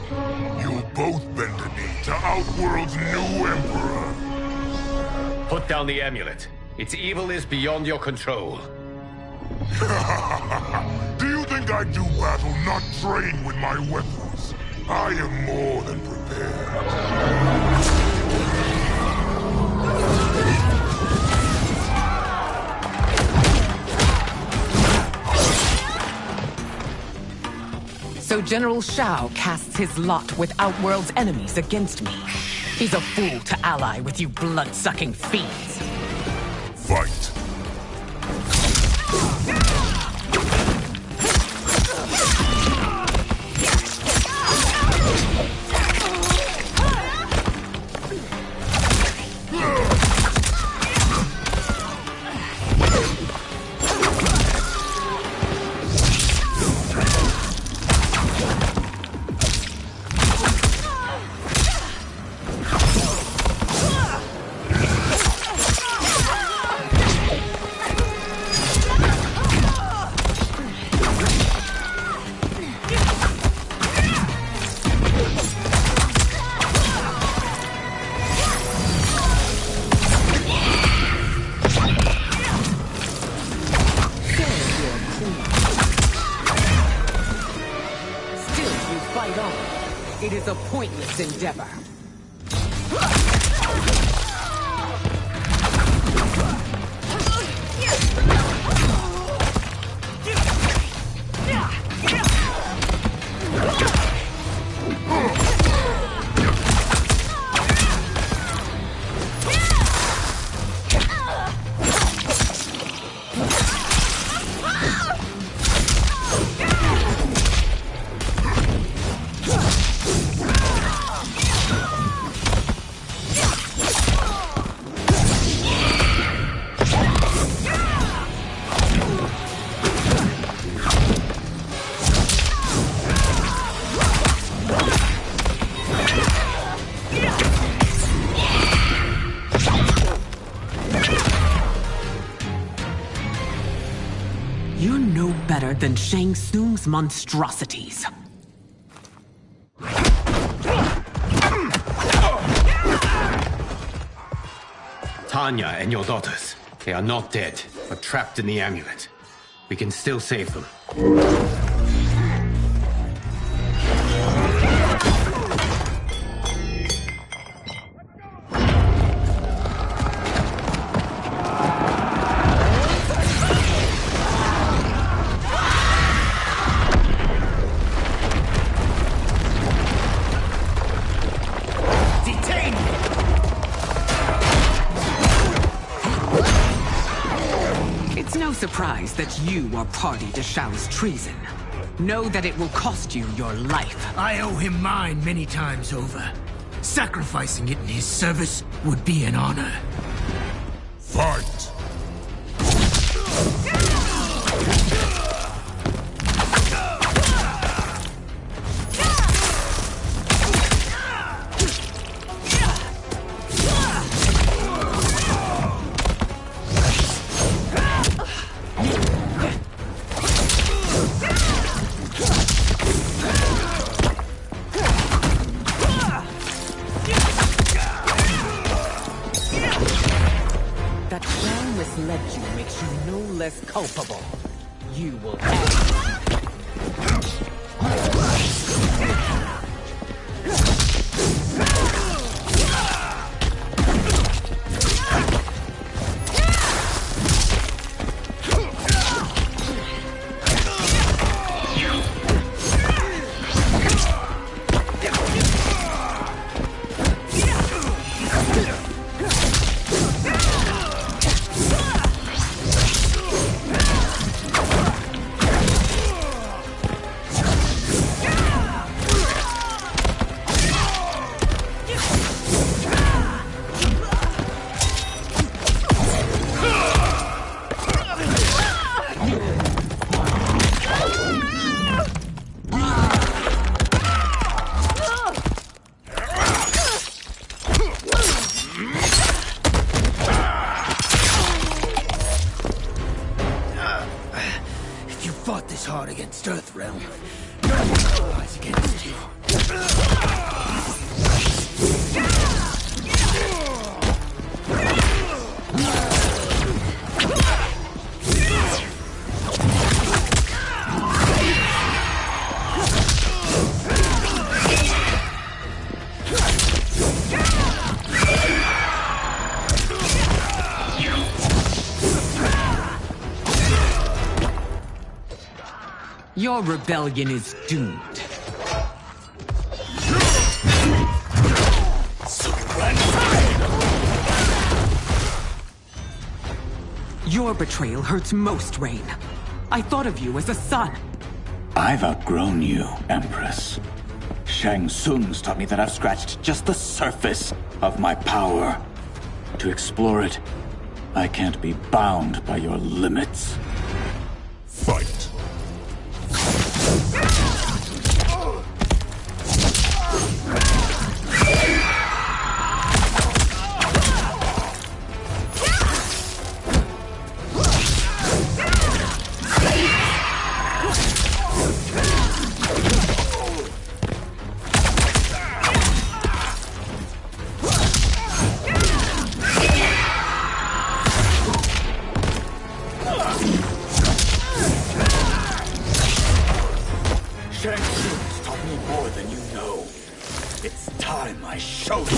You'll both bend a knee to Outworld's new emperor. Put down the amulet. Its evil is beyond your control. Do you think I do battle not trained with my weapons? I am more than prepared. So General Shao casts his lot with Outworld's enemies against me. He's a fool to ally with you blood-sucking fiends. Fight. It is a pointless endeavor. You're no better than Shang Tsung's monstrosities. Tanya and your daughters, they are not dead, but trapped in the amulet. We can still save them. It's no surprise that you are party to Shao's treason. Know that it will cost you your life. I owe him mine many times over. Sacrificing it in his service would be an honor. Fight! That Shao misled you makes you no less culpable. You will have... If you fought this hard against Earthrealm, no one will rise against you. Your rebellion is doomed. Your betrayal hurts most, Rain. I thought of you as a son. I've outgrown you, Empress. Shang Tsung's taught me that I've scratched just the surface of my power. To explore it, I can't be bound by your limits. Fight! Shang Tsung's taught me more than you know. It's time I showed you.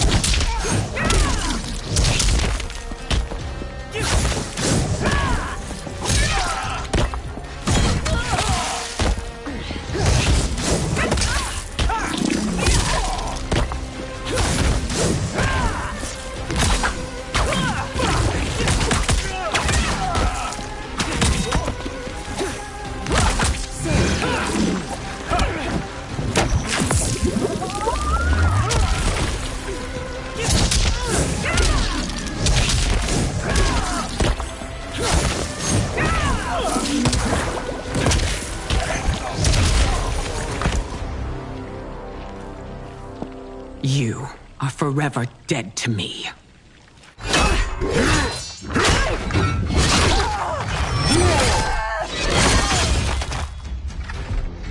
You are forever dead to me.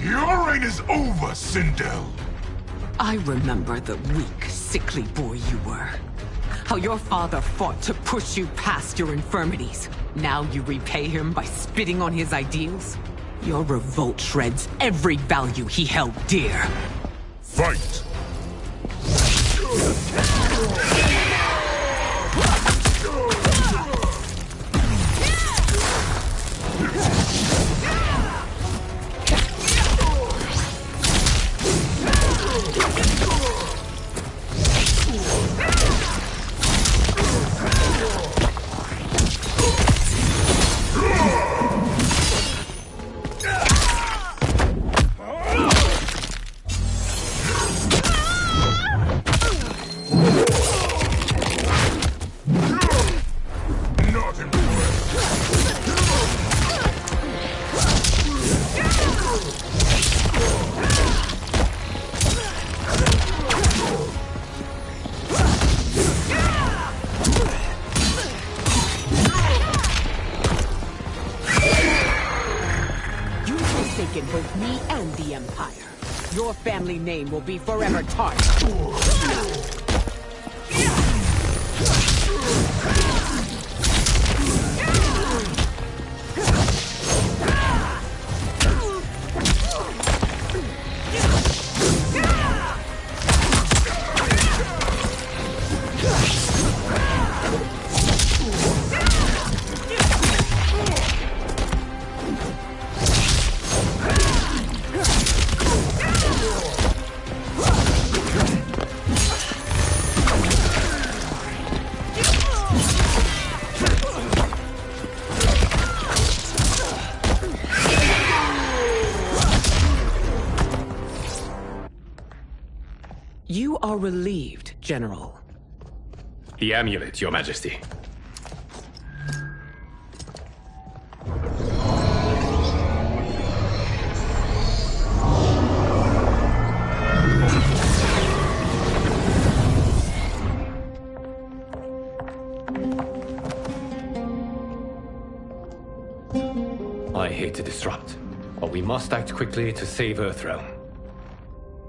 Your reign is over, Sindel. I remember the weak, sickly boy you were. How your father fought to push you past your infirmities. Now you repay him by spitting on his ideals? Your revolt shreds every value he held dear. Fight! Both me and the Empire. Your family name will be forever tarnished. You are relieved, General. The amulet, Your Majesty. I hate to disrupt, but we must act quickly to save Earthrealm.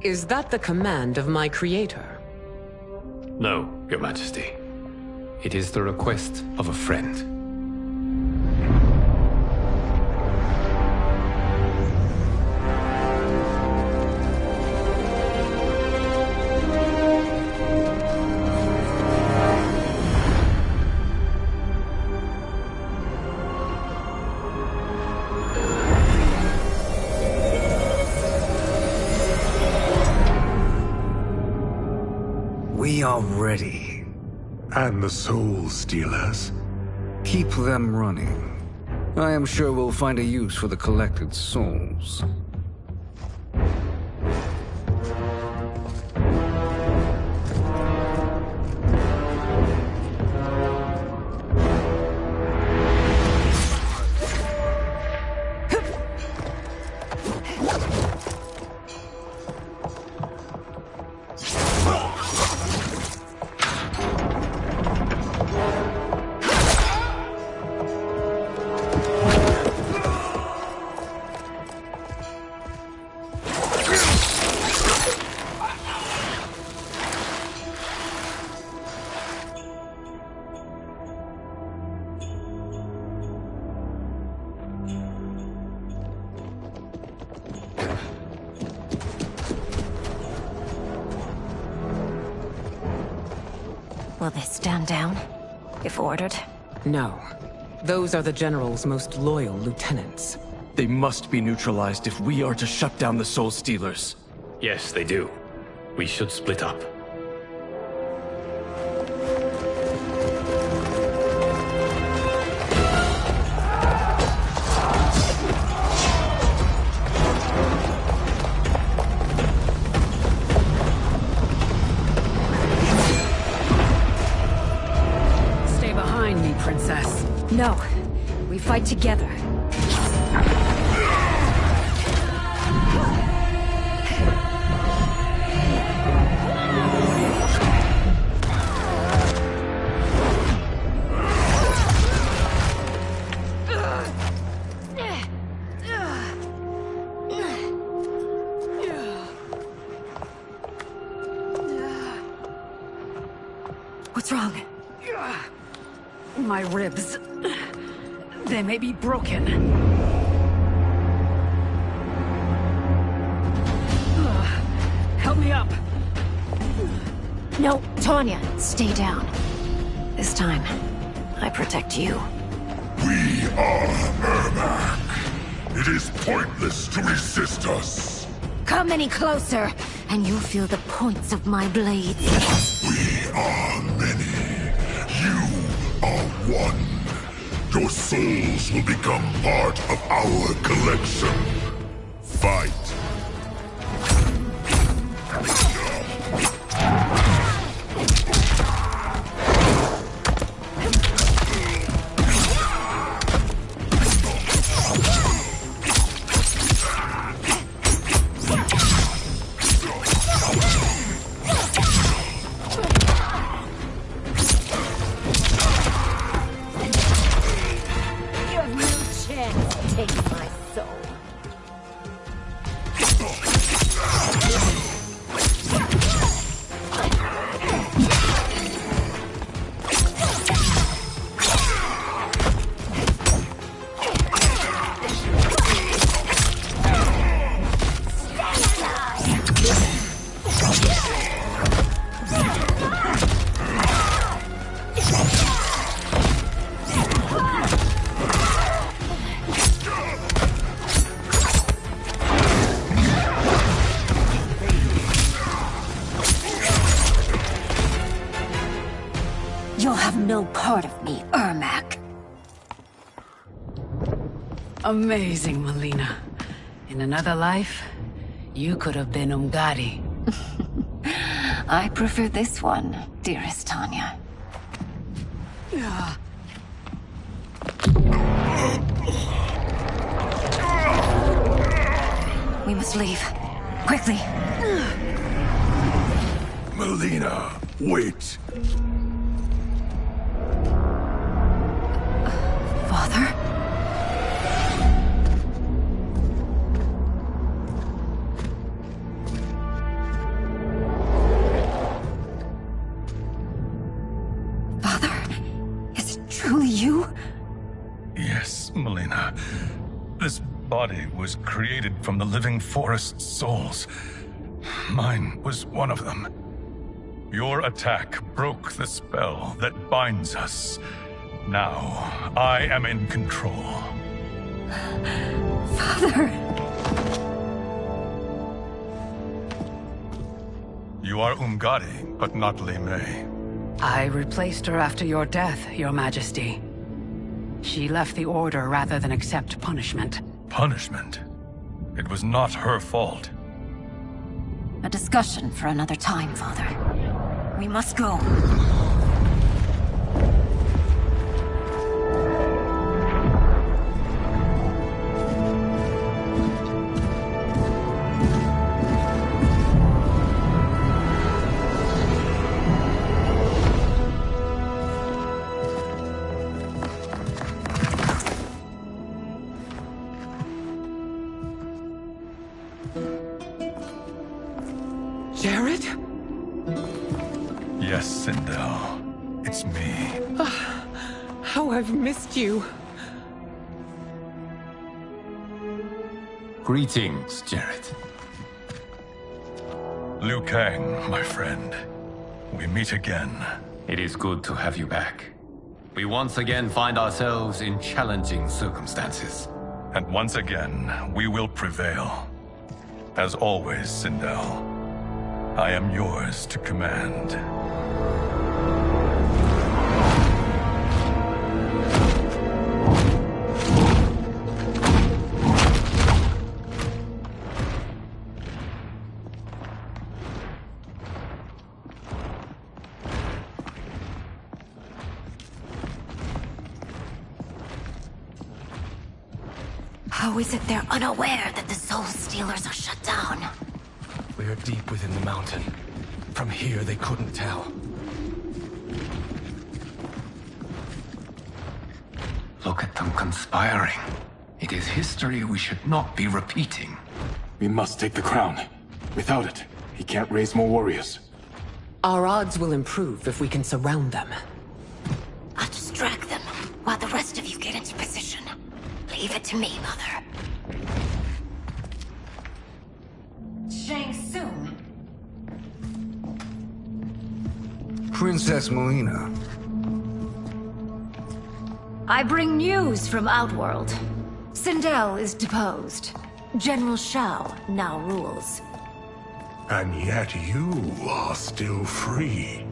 Is that the command of my creator? No, Your Majesty. It is the request of a friend. We are ready. And the Soul Stealers? Keep them running. I am sure we'll find a use for the collected souls. Will they stand down, if ordered? No. Those are the General's most loyal lieutenants. They must be neutralized if we are to shut down the Soul Stealers. Yes, they do. We should split up. Stay behind me, Princess. No. We fight together. What's wrong? My ribs. They may be broken. Help me up. No, Tanya, stay down. This time, I protect you. We are Ermac. It is pointless to resist us. Come any closer, and you'll feel the points of my blades. We are many. You are one. Your souls will become part of our collection. Fight. You'll have no part of me, Ermac. Amazing, Melina. In another life, you could have been Umgadi. I prefer this one, dearest Tanya. We must leave. Quickly. Melina, wait. Father? Father? Is it truly you? Yes, Melina. This body was created from the living forest's souls. Mine was one of them. Your attack broke the spell that binds us. Now, I am in control. Father! You are Umgadi, but not Li Mei. I replaced her after your death, Your Majesty. She left the Order rather than accept punishment. Punishment? It was not her fault. A discussion for another time, Father. We must go. Jared? Yes, Sindel. It's me. How I've missed you. Greetings, Jared. Liu Kang, my friend. We meet again. It is good to have you back. We once again find ourselves in challenging circumstances. And once again, we will prevail. As always, Sindel, I am yours to command. How is it they're unaware that the Soul Stealers are shut down? We are deep within the mountain. From here, they couldn't tell. Look at them conspiring. It is history we should not be repeating. We must take the crown. Without it, he can't raise more warriors. Our odds will improve if we can surround them. I'll distract them while the rest of you get into position. Leave it to me, Mother. Shang Tsung. Princess Melina. I bring news from Outworld. Sindel is deposed. General Shao now rules. And yet you are still free.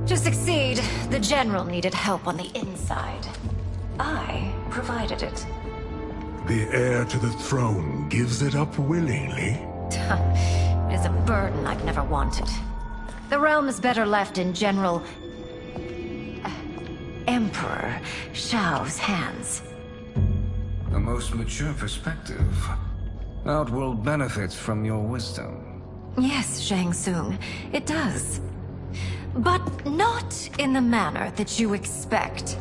To succeed, the General needed help on the inside. I provided it. The heir to the throne gives it up willingly. It is a burden I've never wanted. The realm is better left in General... Emperor Shao's hands. A most mature perspective. Outworld benefits from your wisdom. Yes, Shang Tsung, it does. But not in the manner that you expect.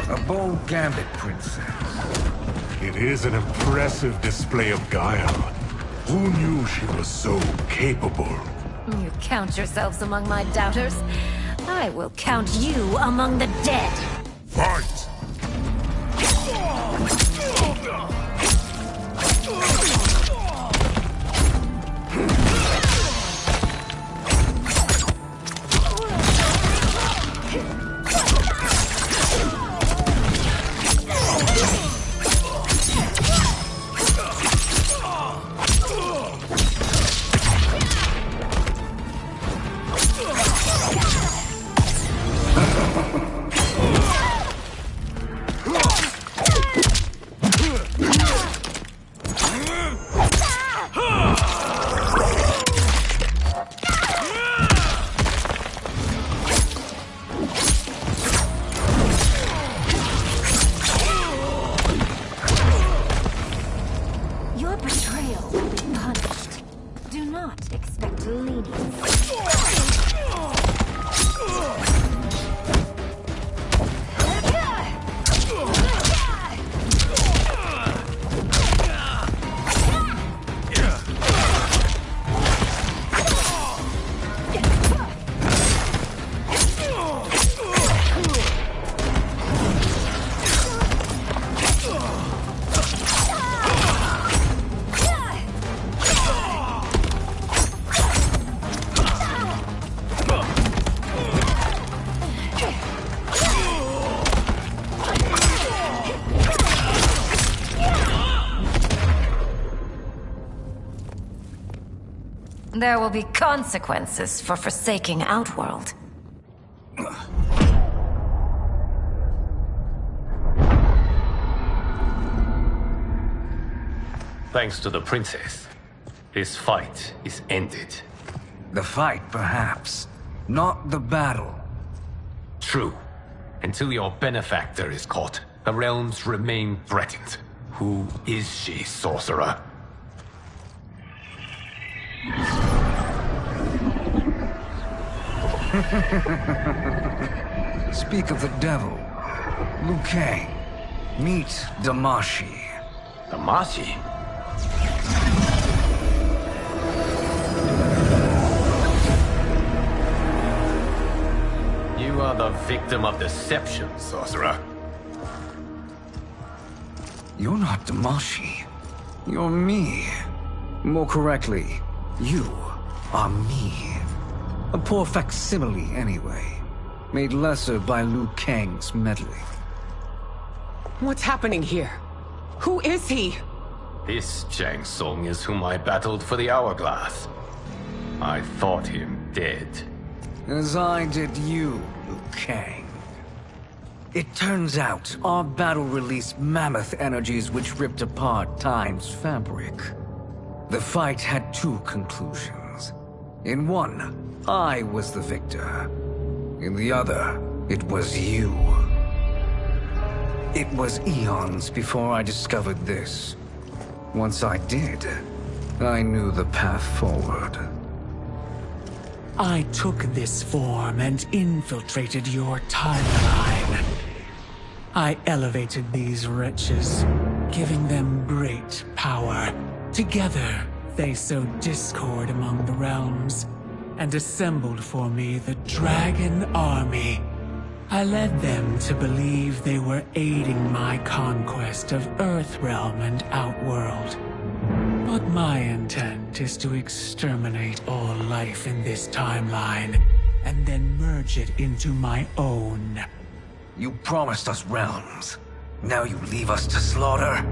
A bold gambit, Princess. It is an impressive display of guile. Who knew she was so capable? You count yourselves among my doubters. I will count you among the dead. Fight! Your betrayal will be punished. Do not expect lenience. There will be consequences for forsaking Outworld. Thanks to the princess, this fight is ended. The fight, perhaps. Not the battle. True. Until your benefactor is caught, the realms remain threatened. Who is she, sorcerer? Speak of the devil. Liu Kang. Meet Damashi. Damashi? You are the victim of deception, sorcerer. You're not Damashi. You're me. More correctly, you are me. A poor facsimile, anyway. Made lesser by Liu Kang's meddling. What's happening here? Who is he? This Shang Tsung is whom I battled for the Hourglass. I thought him dead. As I did you, Liu Kang. It turns out our battle released mammoth energies which ripped apart time's fabric. The fight had two conclusions. In one, I was the victor. In the other, it was you. It was eons before I discovered this. Once I did, I knew the path forward. I took this form and infiltrated your timeline. I elevated these wretches, giving them great power. Together, they sowed discord among the realms, and assembled for me the Dragon Army. I led them to believe they were aiding my conquest of Earthrealm and Outworld. But my intent is to exterminate all life in this timeline, and then merge it into my own. You promised us realms. Now you leave us to slaughter?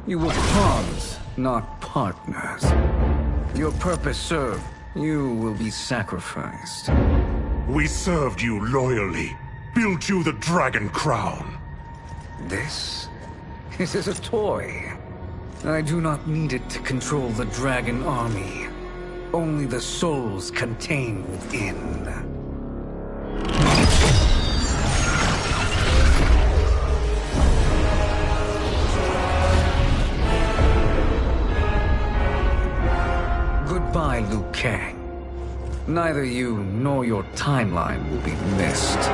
You were pawns, not partners. Your purpose served. You will be sacrificed. We served you loyally, built you the Dragon Crown. This is a toy. I do not need it to control the Dragon Army. Only the souls contained within. Goodbye, Liu Kang. Neither you nor your timeline will be missed.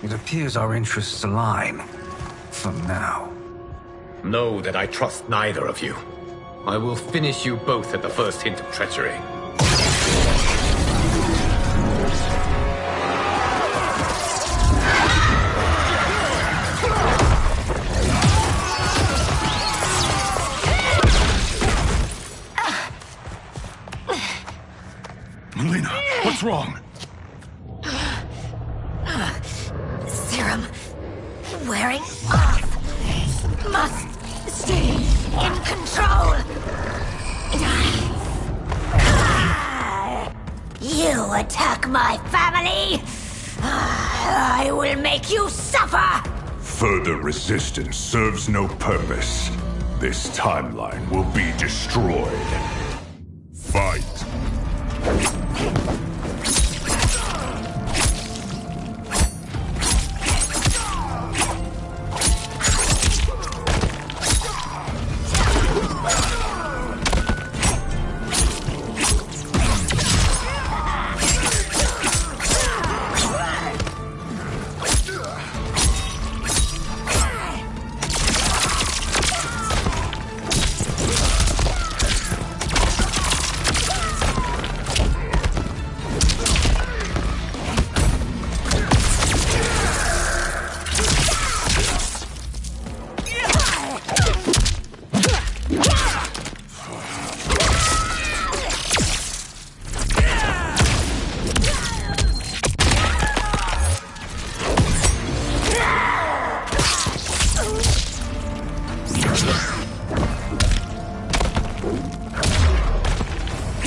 It appears our interests align. For now. Know that I trust neither of you. I will finish you both at the first hint of treachery. Melina, what's wrong? Serum wearing off. Must stay in control. You attack my family. I will make you suffer. Further resistance serves no purpose. This timeline will be destroyed. Fight.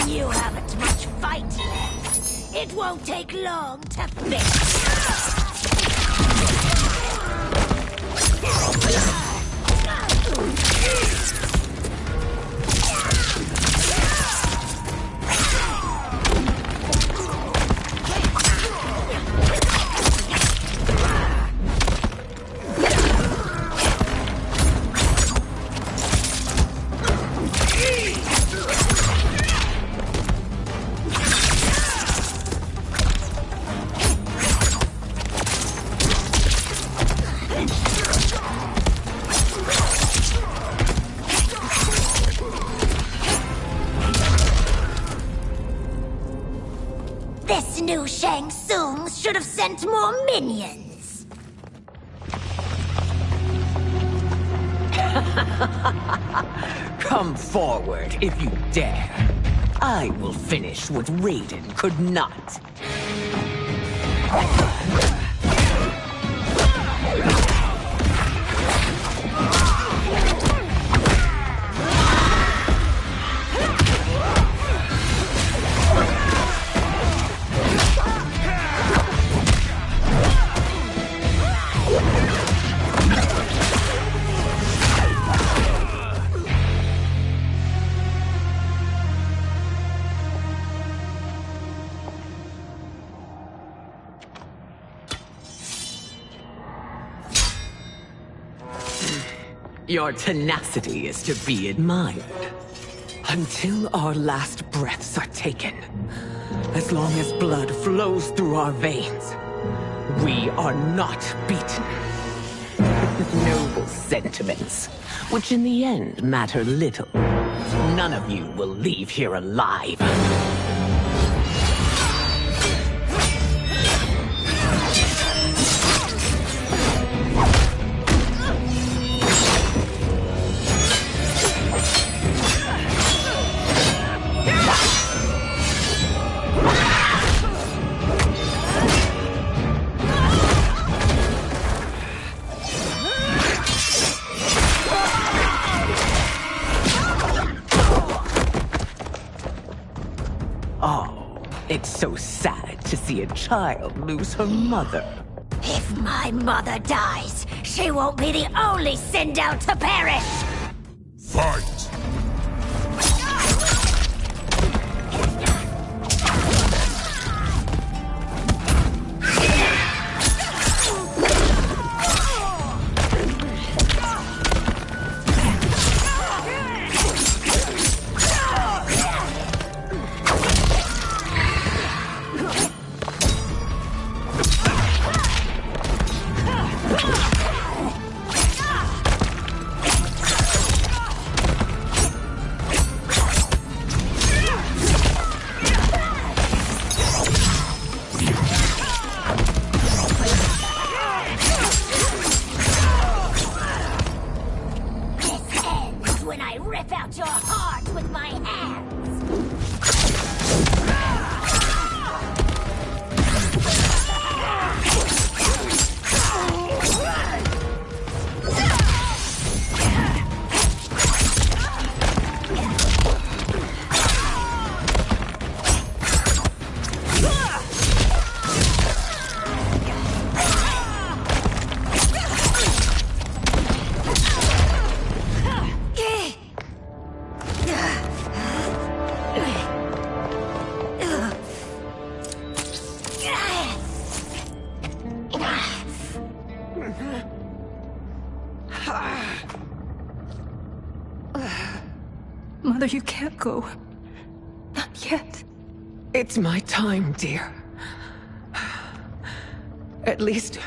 You haven't much fight left. It won't take long to fix. This new Shang Tsung should have sent more minions. Come forward if you dare. I will finish what Raiden could not. Your tenacity is to be admired. Until our last breaths are taken, as long as blood flows through our veins, we are not beaten. Noble sentiments, which in the end matter little. None of you will leave here alive. It's so sad to see a child lose her mother. If my mother dies, she won't be the only send out to perish! Fight! Mother, you can't go. Not yet. It's my time, dear. At least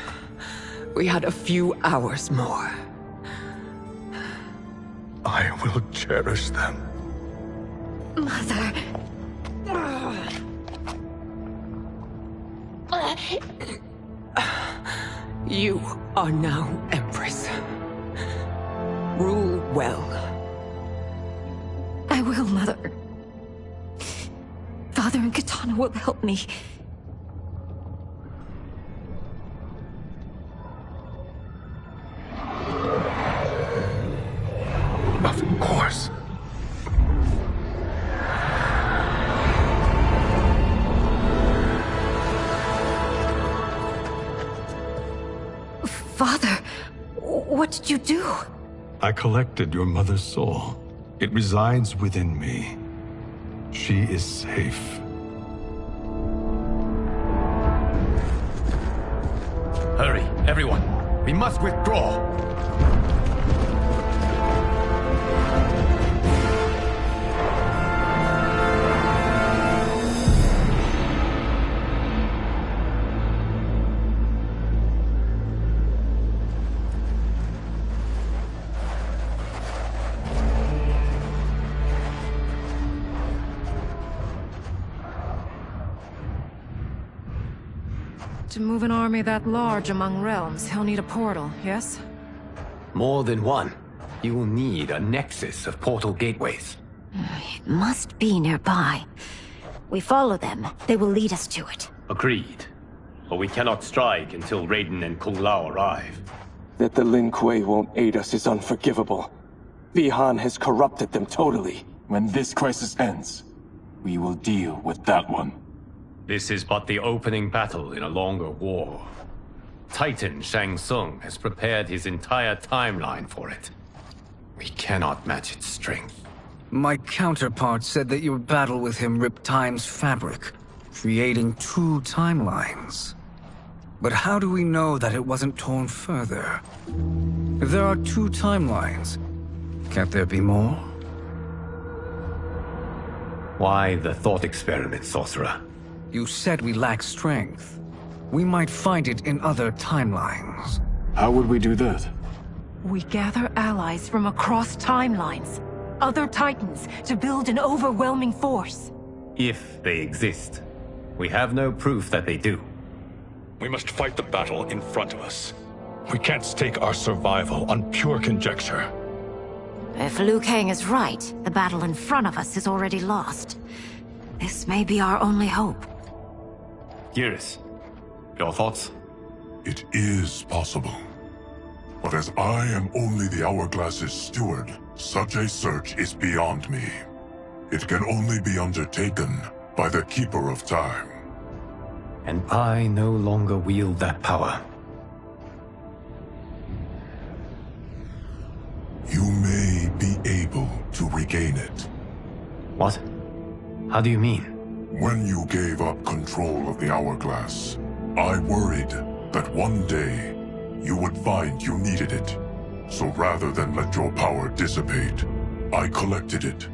we had a few hours more. I will cherish them. Mother. You are now Empress. Rule well. I will, Mother. Father and Katana will help me. Of course. Father, what did you do? I collected your mother's soul. It resides within me. She is safe. Hurry, everyone. We must withdraw. To move an army that large among realms, he'll need a portal, yes? More than one. You will need a nexus of portal gateways. It must be nearby. We follow them. They will lead us to it. Agreed. But we cannot strike until Raiden and Kung Lao arrive. That the Lin Kuei won't aid us is unforgivable. Bihan has corrupted them totally. When this crisis ends, we will deal with that one. This is but the opening battle in a longer war. Titan Shang Tsung has prepared his entire timeline for it. We cannot match its strength. My counterpart said that your battle with him ripped time's fabric, creating 2 timelines. But how do we know that it wasn't torn further? If there are 2 timelines, can't there be more? Why the thought experiment, Sorcerer? You said we lack strength. We might find it in other timelines. How would we do that? We gather allies from across timelines, other titans, to build an overwhelming force. If they exist. We have no proof that they do. We must fight the battle in front of us. We can't stake our survival on pure conjecture. If Liu Kang is right, the battle in front of us is already lost. This may be our only hope. Geras, your thoughts? It is possible. But as I am only the Hourglass's steward, such a search is beyond me. It can only be undertaken by the Keeper of Time. And I no longer wield that power. You may be able to regain it. What? How do you mean? When you gave up control of the Hourglass, I worried that one day you would find you needed it. So rather than let your power dissipate, I collected it.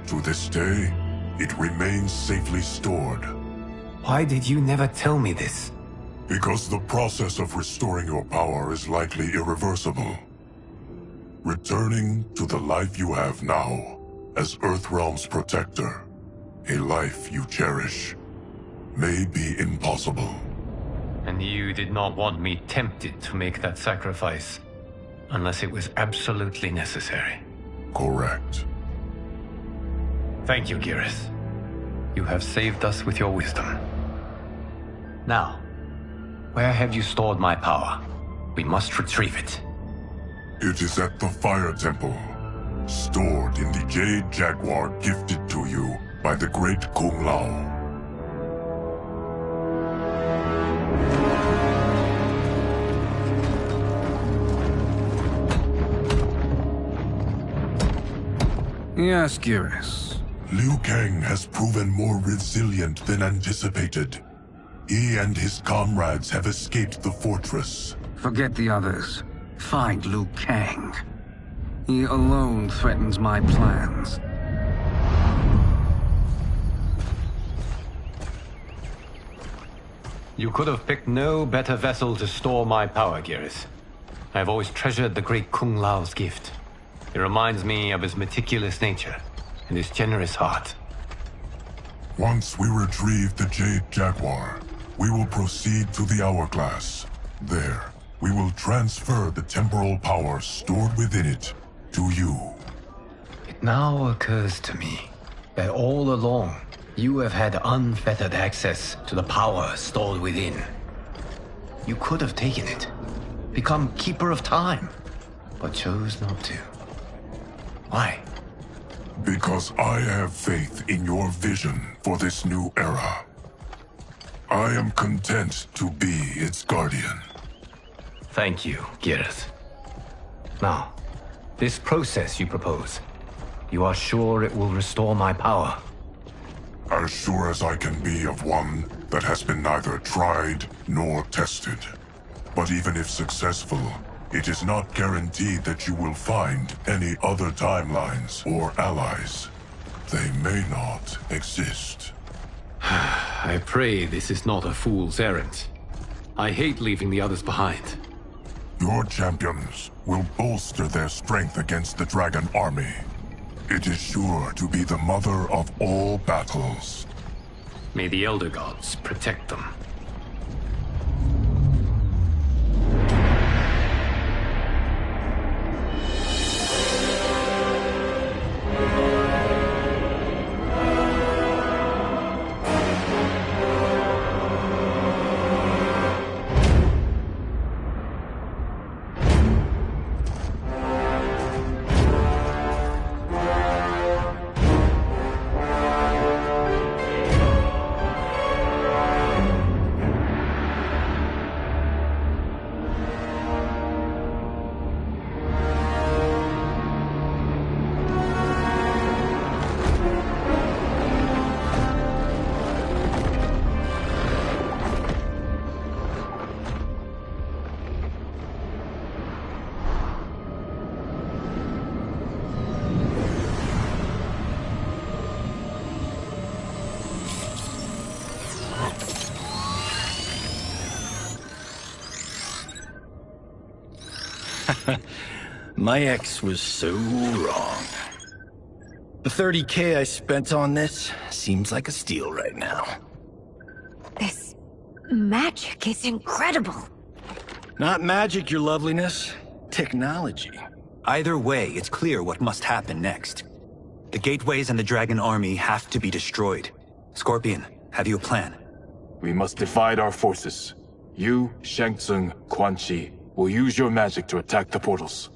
To this day, it remains safely stored. Why did you never tell me this? Because the process of restoring your power is likely irreversible. Returning to the life you have now, as Earthrealm's protector, a life you cherish, may be impossible. And you did not want me tempted to make that sacrifice, unless it was absolutely necessary. Correct. Thank you, Geras. You have saved us with your wisdom. Now, where have you stored my power? We must retrieve it. It is at the Fire Temple, stored in the Jade Jaguar gifted to you by the great Kung Lao. Yes, Geras. Liu Kang has proven more resilient than anticipated. He and his comrades have escaped the fortress. Forget the others. Find Liu Kang. He alone threatens my plans. You could have picked no better vessel to store my power, Geras. I have always treasured the great Kung Lao's gift. It reminds me of his meticulous nature and his generous heart. Once we retrieve the Jade Jaguar, we will proceed to the Hourglass. There, we will transfer the temporal power stored within it to you. It now occurs to me that all along, you have had unfettered access to the power stored within. You could have taken it, become Keeper of Time, but chose not to. Why? Because I have faith in your vision for this new era. I am content to be its guardian. Thank you, Geras. Now, this process you propose, you are sure it will restore my power? As sure as I can be of one that has been neither tried nor tested. But even if successful, it is not guaranteed that you will find any other timelines or allies. They may not exist. I pray this is not a fool's errand. I hate leaving the others behind. Your champions will bolster their strength against the Dragon Army. It is sure to be the mother of all battles. May the Elder Gods protect them. My ex was so wrong. The 30K I spent on this seems like a steal right now. This magic is incredible. Not magic, your loveliness. Technology. Either way, it's clear what must happen next. The gateways and the dragon army have to be destroyed. Scorpion, have you a plan? We must divide our forces. You, Shang Tsung, Quan Chi, will use your magic to attack the portals.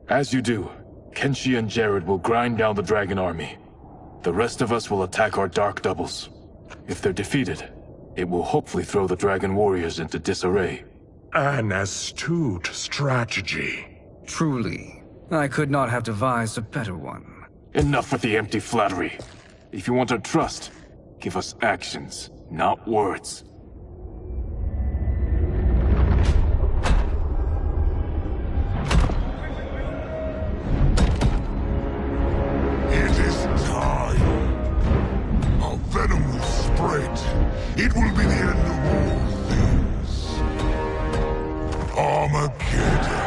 As you do, Kenshi and Jared will grind down the dragon army. The rest of us will attack our dark doubles. If they're defeated, it will hopefully throw the dragon warriors into disarray. An astute strategy. Truly, I could not have devised a better one. Enough with the empty flattery. If you want our trust, give us actions, not words. It is time. Our venom will spread. It will be the end of all things. Armageddon.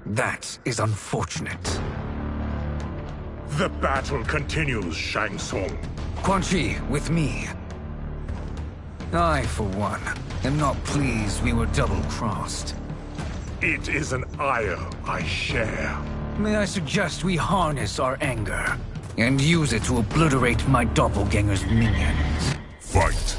That is unfortunate. The battle continues, Shang Tsung. Quan Chi, with me. I, for one, am not pleased we were double-crossed. It is an ire I share. May I suggest we harness our anger and use it to obliterate my doppelganger's minions? Fight.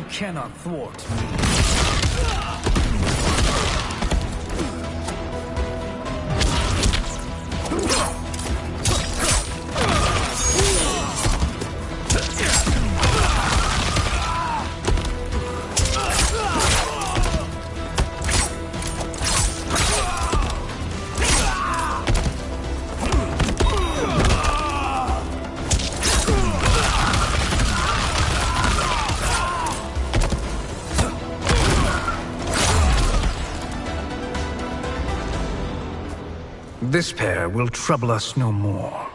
Cannot thwart me. This pair will trouble us no more.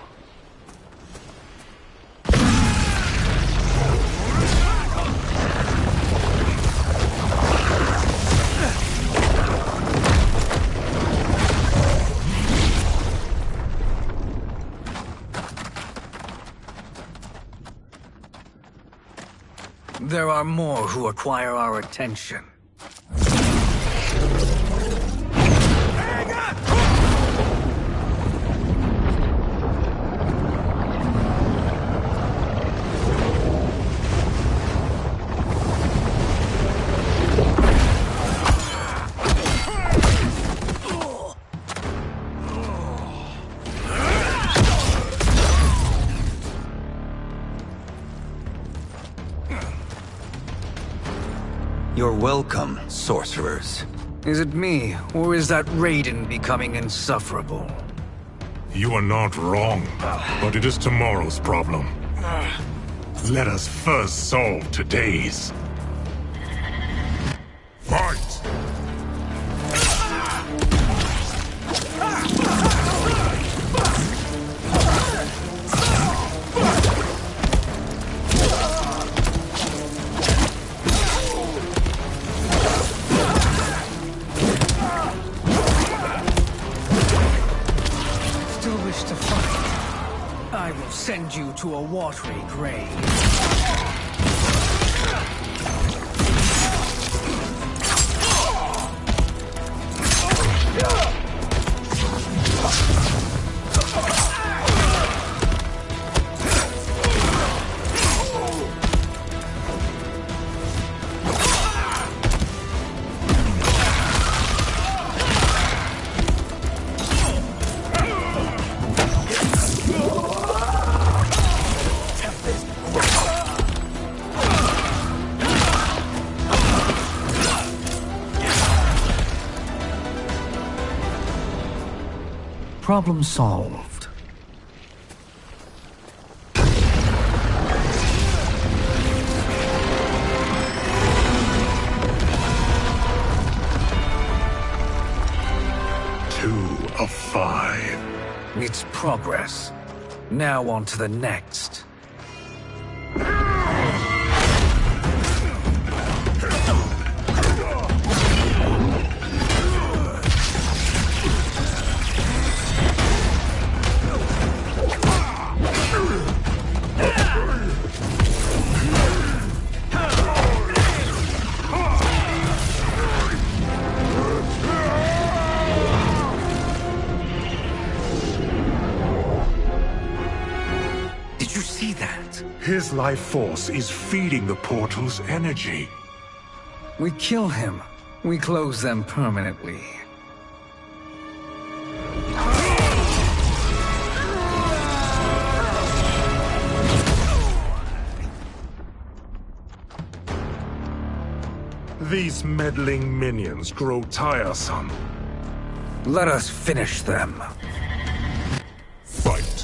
There are more who acquire our attention. You're welcome, sorcerers. Is it me, or is that Raiden becoming insufferable? You are not wrong, but it is tomorrow's problem. Let us first solve today's. Fight! I will send you to a watery grave. Problem solved. Two of 5. It's progress. Now on to the next. His life force is feeding the portal's energy. We kill him. We close them permanently. These meddling minions grow tiresome. Let us finish them. Fight.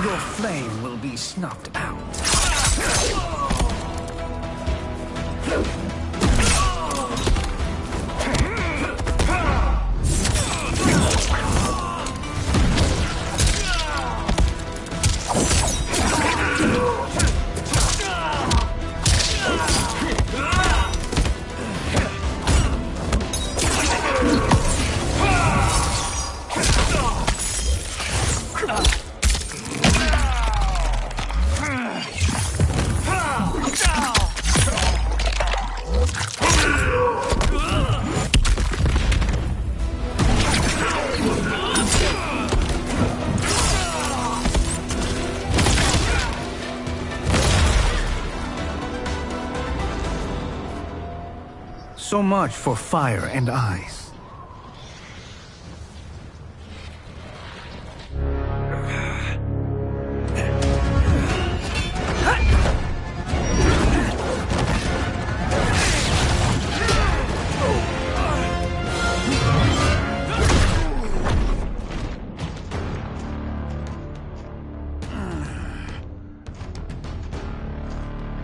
Your flame will be snuffed out. So much for fire and ice.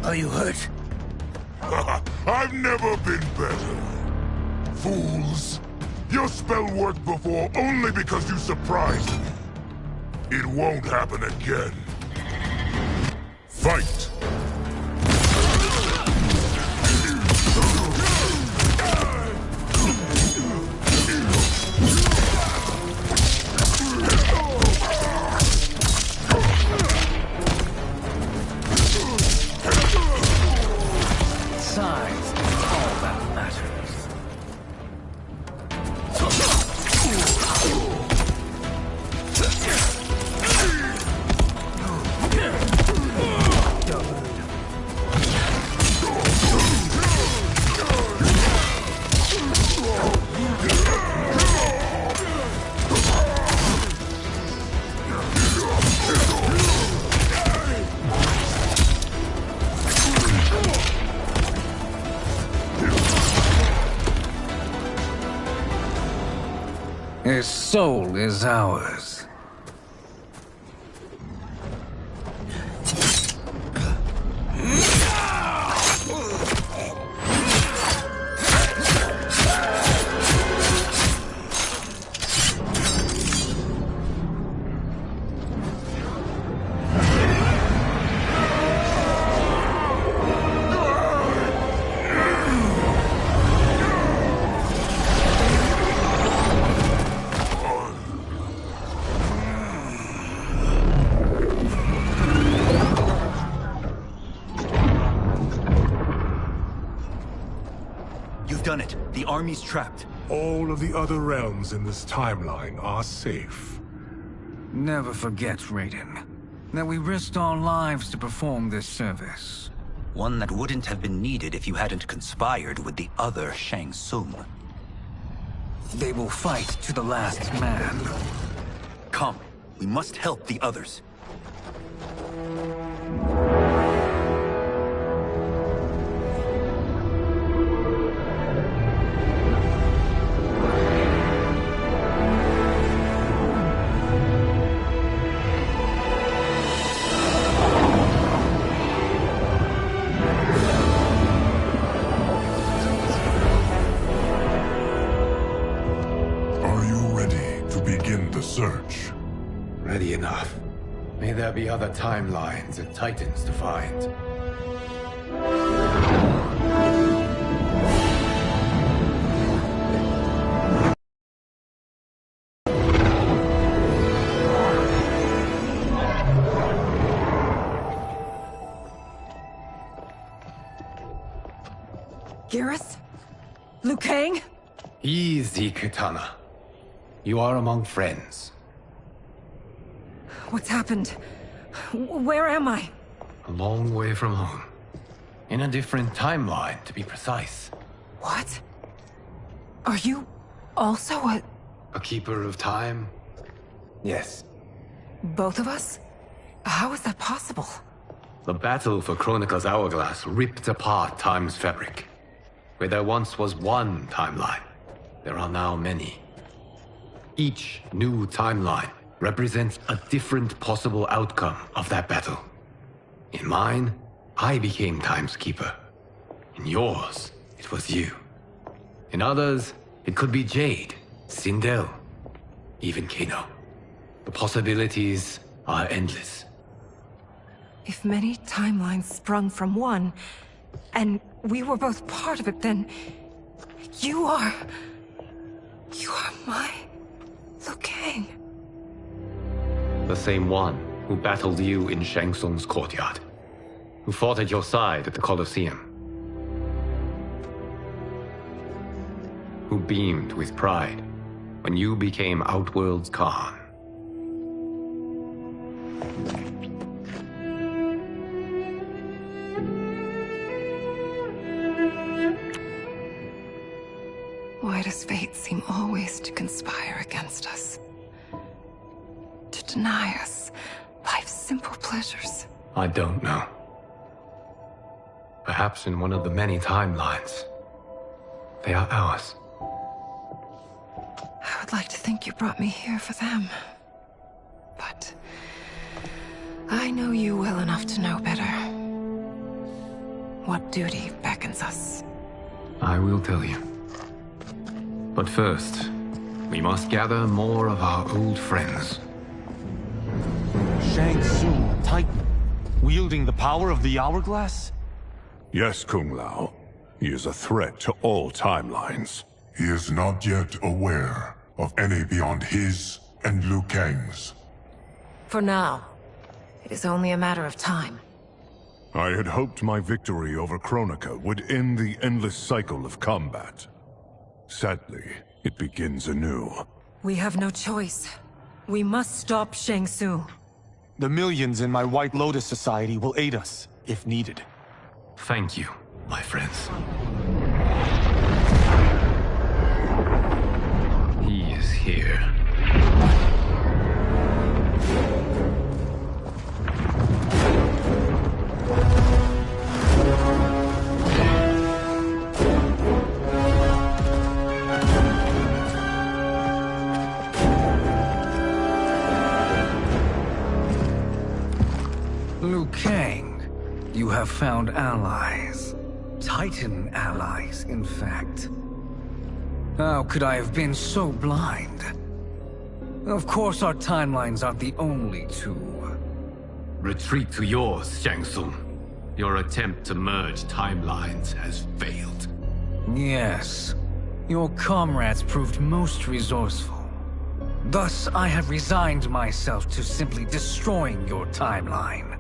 Are you hurt? I've never been better. Fools! Your spell worked before only because you surprised me. It won't happen again. Fight! His soul is ours. Done it. The army's trapped. All of the other realms in this timeline are safe. Never forget, Raiden, that we risked our lives to perform this service. One that wouldn't have been needed if you hadn't conspired with the other Shang Tsung. They will fight to the last man. Come, we must help the others. Search. Ready enough. May there be other timelines and titans to find. Garrus? Liu Kang? Easy, Kitana. You are among friends. What's happened? Where am I? A long way from home. In a different timeline, to be precise. What? Are you also a keeper of time? Yes. both of us? How is that possible? The battle for Chronica's Hourglass ripped apart time's fabric. Where there once was one timeline, there are now many. Each new timeline represents a different possible outcome of that battle. In mine, I became Time's Keeper. In yours, it was you. In others, it could be Jade, Sindel, even Kano. The possibilities are endless. If many timelines sprung from one, and we were both part of it, then you are my Liu Kang. The same one who battled you in Shang Tsung's courtyard, who fought at your side at the Colosseum, who beamed with pride when you became Outworld's Khan. Why does fate seem always to conspire against us? To deny us life's simple pleasures? I don't know. Perhaps in one of the many timelines, they are ours. I would like to think you brought me here for them. But I know you well enough to know better. What duty beckons us? I will tell you. But first, we must gather more of our old friends. Shang Tsung, a Titan, wielding the power of the Hourglass? Yes, Kung Lao. He is a threat to all timelines. He is not yet aware of any beyond his and Liu Kang's. For now, it is only a matter of time. I had hoped my victory over Chronica would end the endless cycle of combat. Sadly, it begins anew. We have no choice. We must stop Shang Tsung. The millions in my White Lotus Society will aid us, if needed. Thank you, my friends. He is here. Shang, you have found allies. Titan allies, in fact. How could I have been so blind? Of course our timelines aren't the only two. Retreat to yours, Shang Tsung. Your attempt to merge timelines has failed. Yes. Your comrades proved most resourceful. Thus, I have resigned myself to simply destroying your timeline.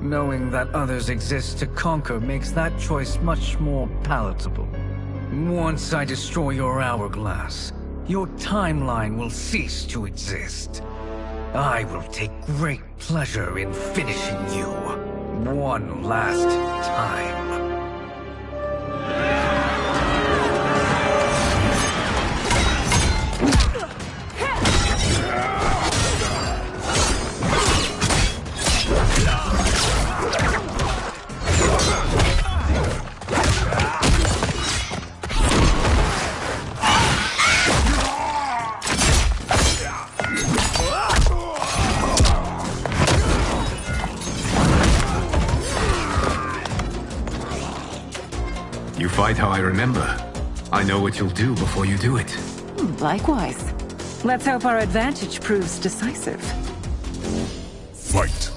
Knowing that others exist to conquer makes that choice much more palatable. Once I destroy your hourglass, your timeline will cease to exist. I will take great pleasure in finishing you one last time. You fight how I remember. I know what you'll do before you do it. Likewise. Let's hope our advantage proves decisive. Fight!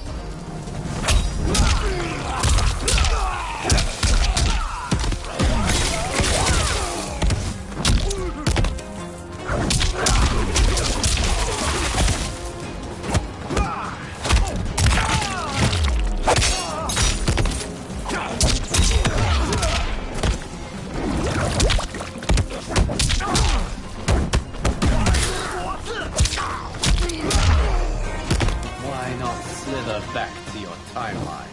Back to your timeline.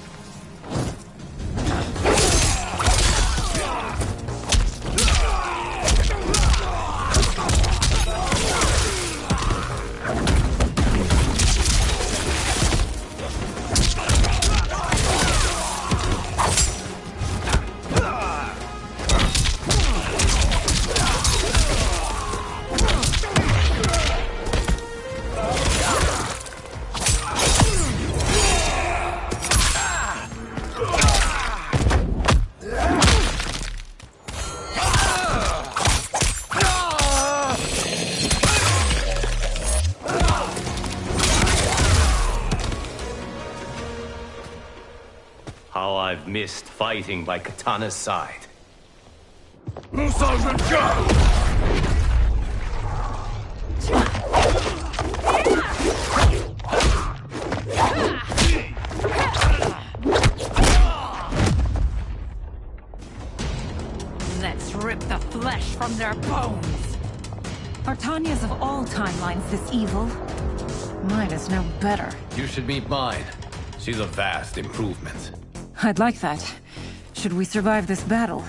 How I've missed fighting by Katana's side. Let's rip the flesh from their bones. Are Tanya's of all timelines this evil? Mine is no better. You should meet mine. She's a vast improvement. I'd like that. Should we survive this battle?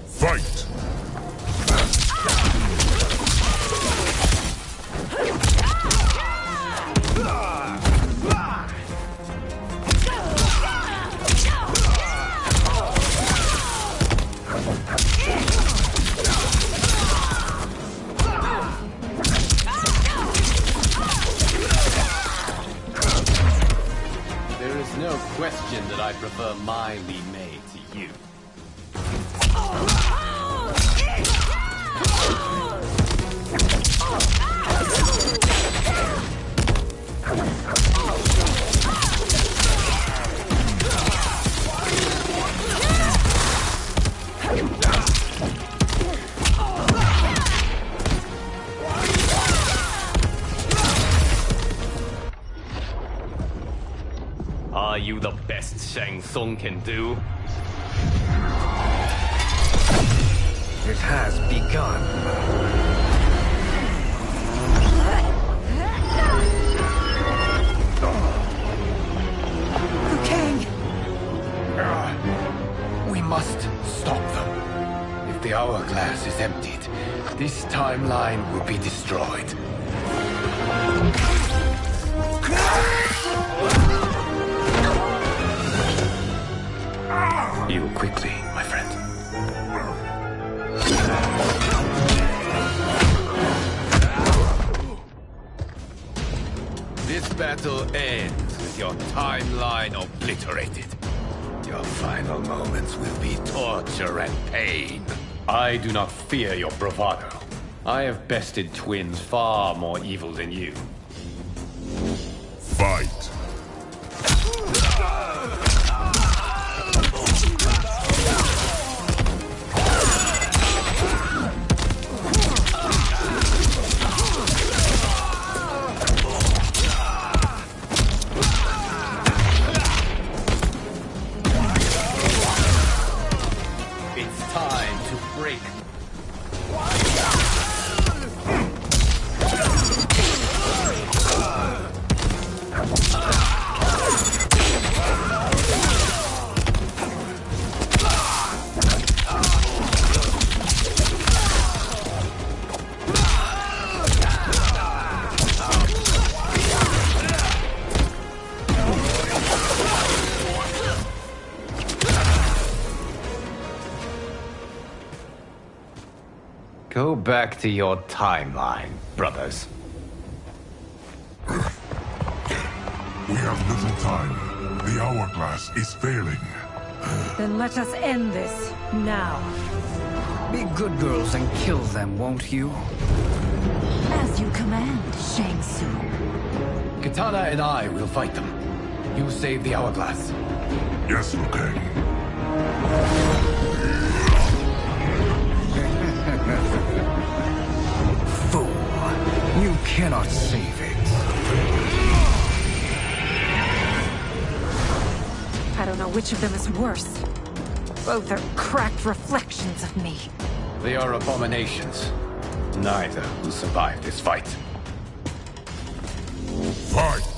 Fight! There is no question that I prefer my Li Mei to you. Are you the best Shang Tsung can do? It has begun. We must stop them. If the hourglass is emptied, this timeline will be destroyed. Heal quickly, my friend. This battle ends with your timeline obliterated. Your final moments will be torture and pain. I do not fear your bravado. I have bested twins far more evil than you. Fight! It's time to break. Go back to your timeline, brothers. We have little time. The hourglass is failing. Then let us end this, now. Be good girls and kill them, won't you? As you command, Shang Tsung. Katana and I will fight them. You save the hourglass. Yes, Liu Kang. Fool. You cannot save it. I don't know which of them is worse. Both are cracked reflections of me. They are abominations. Neither will survive this fight. Fight!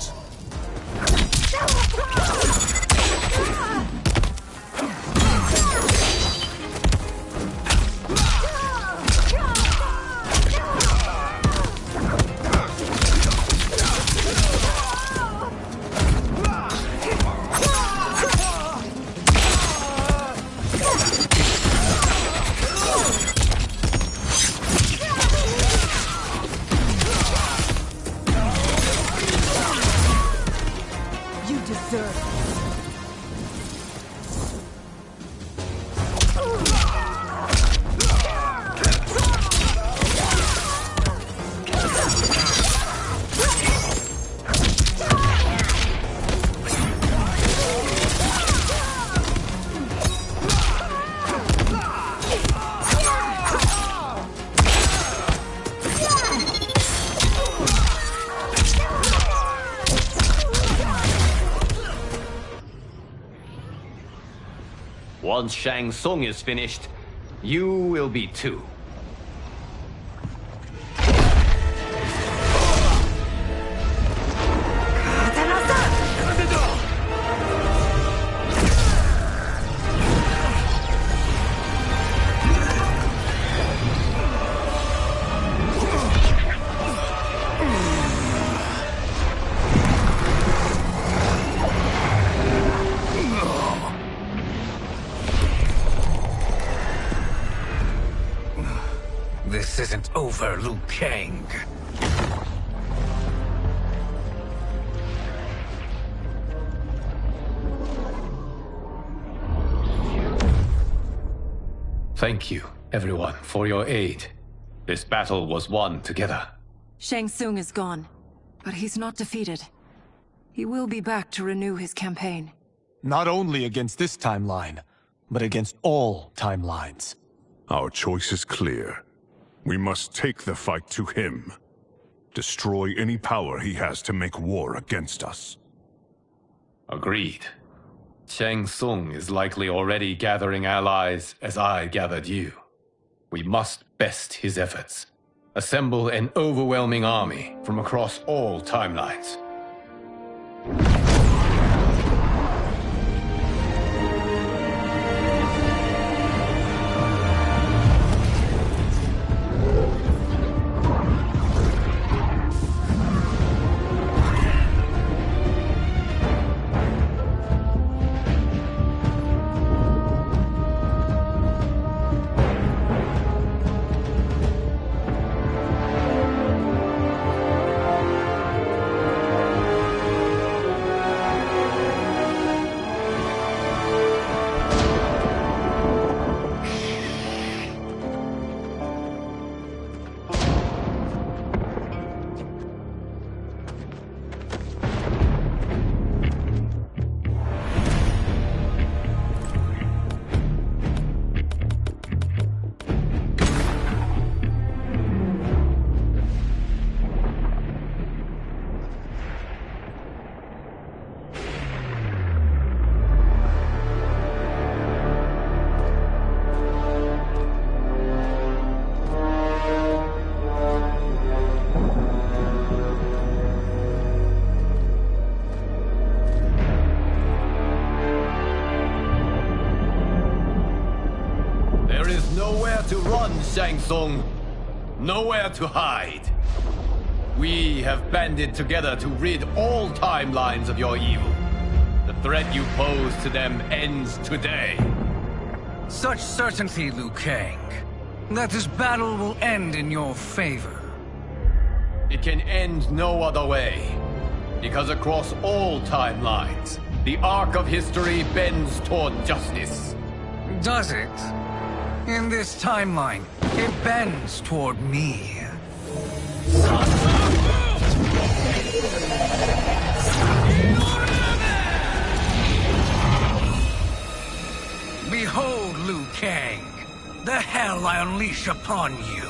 You deserve it. Once Shang Tsung is finished, you will be too. This isn't over, Liu Kang. Thank you, everyone, for your aid. This battle was won together. Shang Tsung is gone, but he's not defeated. He will be back to renew his campaign. Not only against this timeline, but against all timelines. Our choice is clear. We must take the fight to him. Destroy any power he has to make war against us. Agreed. Shang Tsung is likely already gathering allies as I gathered you. We must best his efforts. Assemble an overwhelming army from across all timelines. to run, Shang Tsung. Nowhere to hide. We have banded together to rid all timelines of your evil. The threat you pose to them ends today. Such certainty, Liu Kang, that this battle will end in your favor. It can end no other way. Because across all timelines, the arc of history bends toward justice. Does it? In this timeline, it bends toward me. Behold, Liu Kang, the hell I unleash upon you.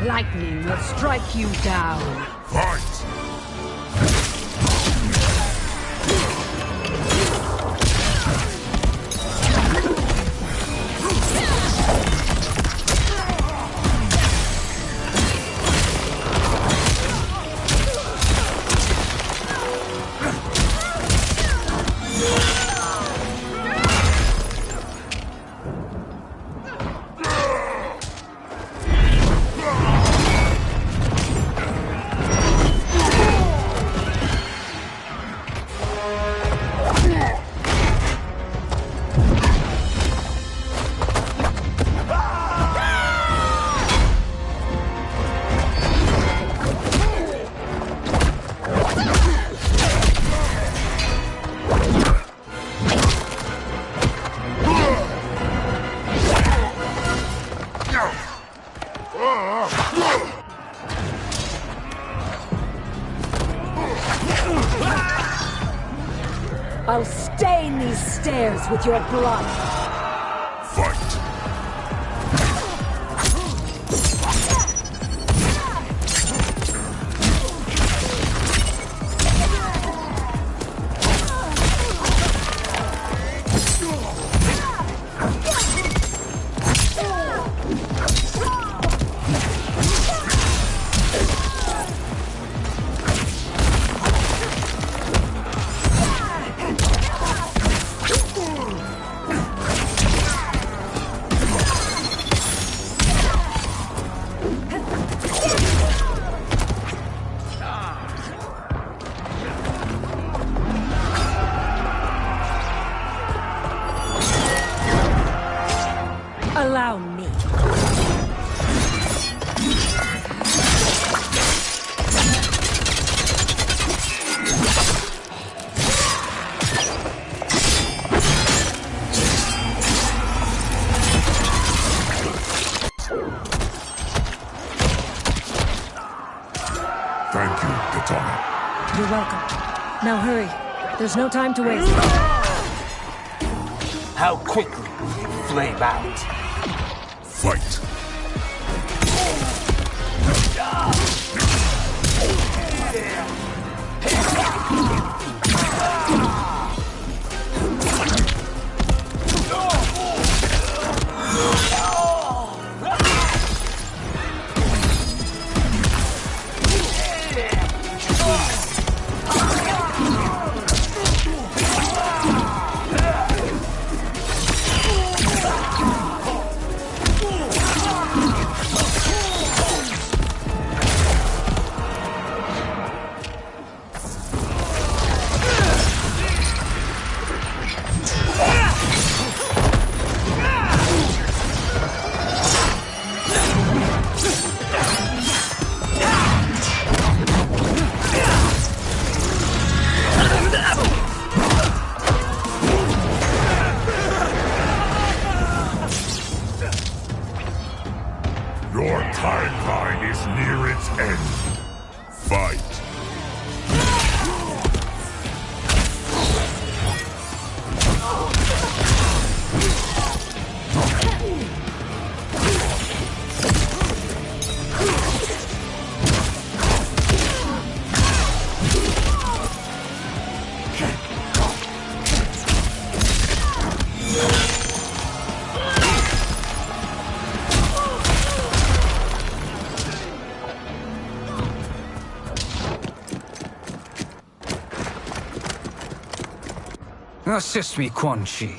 Lightning will strike you down. Fight! stairs with your blood. Fight. Allow me. Thank you, Katana. You're welcome. Now hurry. There's no time to waste. How quickly will you flame out? Fight. Your timeline is near its end. Fight. Assist me, Quan Chi.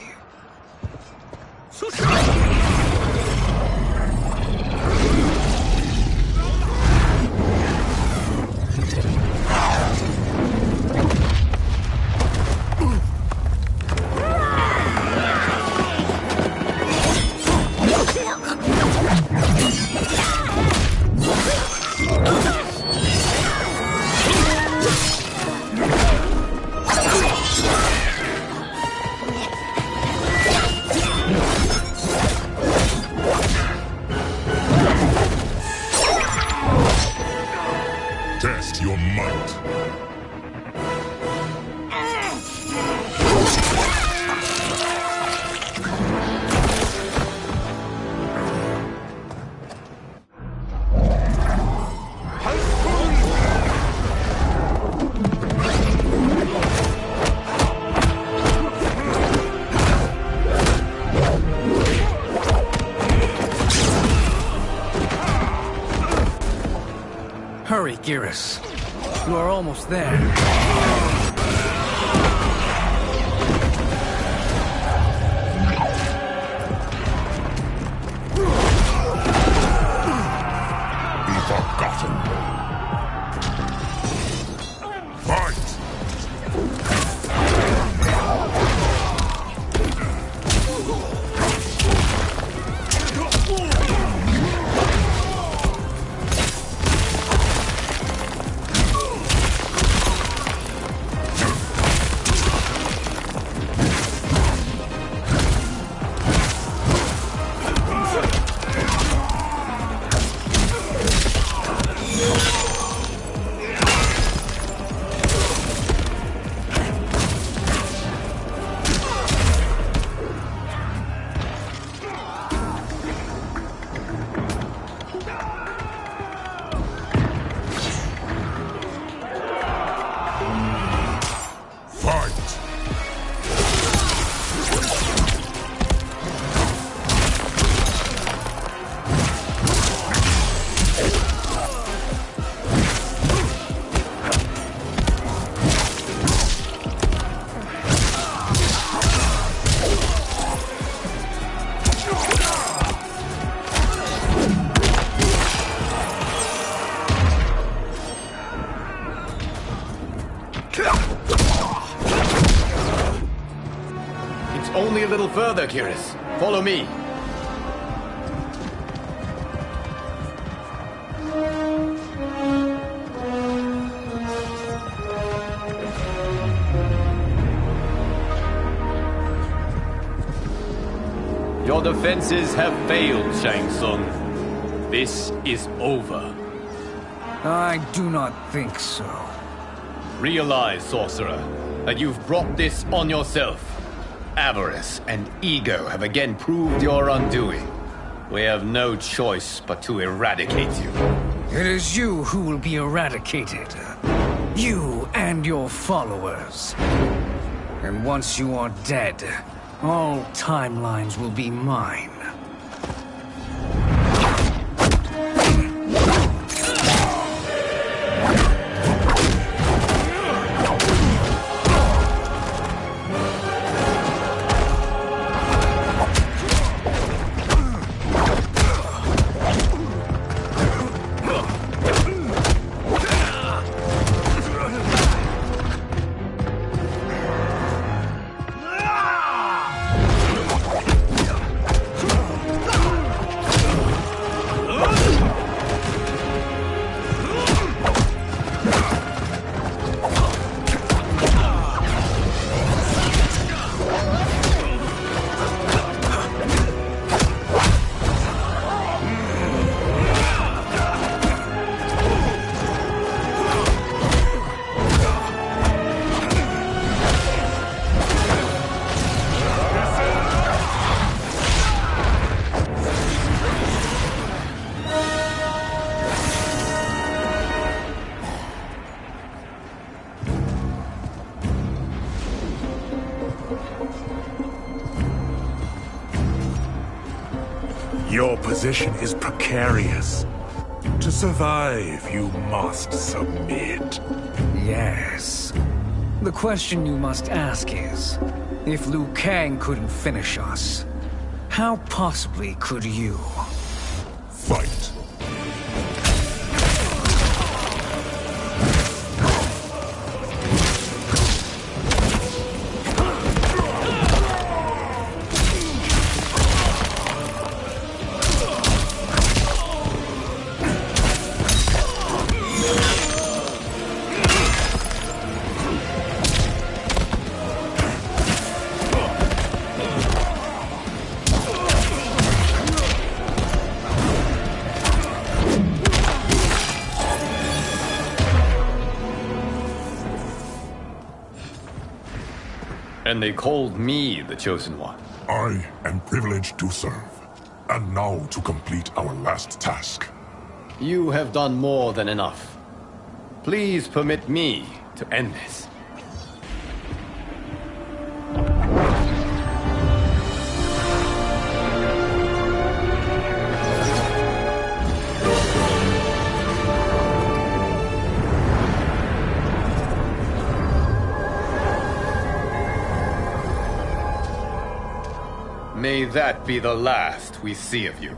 Test your might. Hurry, Geras. You are almost there. Be forgotten. Fight! further, Kiris. Follow me. Your defenses have failed, Shang Tsung. This is over. I do not think so. Realize, sorcerer, that you've brought this on yourself. Avarice and ego have again proved your undoing. We have no choice but to eradicate you. It is you who will be eradicated. You and your followers. And once you are dead, all timelines will be mine. Your position is precarious. To survive, you must submit. Yes. The question you must ask is, if Liu Kang couldn't finish us, how possibly could you? Fight. And they called me the Chosen One. I am privileged to serve. And now to complete our last task. You have done more than enough. Please permit me to end this. May that be the last we see of you.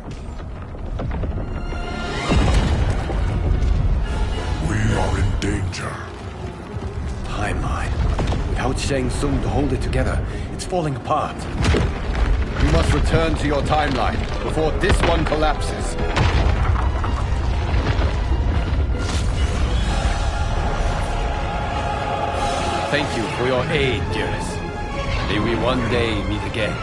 We are in danger. Timeline. Without Shang Tsung to hold it together, it's falling apart. You must return to your timeline before this one collapses. Thank you for your aid, dearest. May we one day meet again.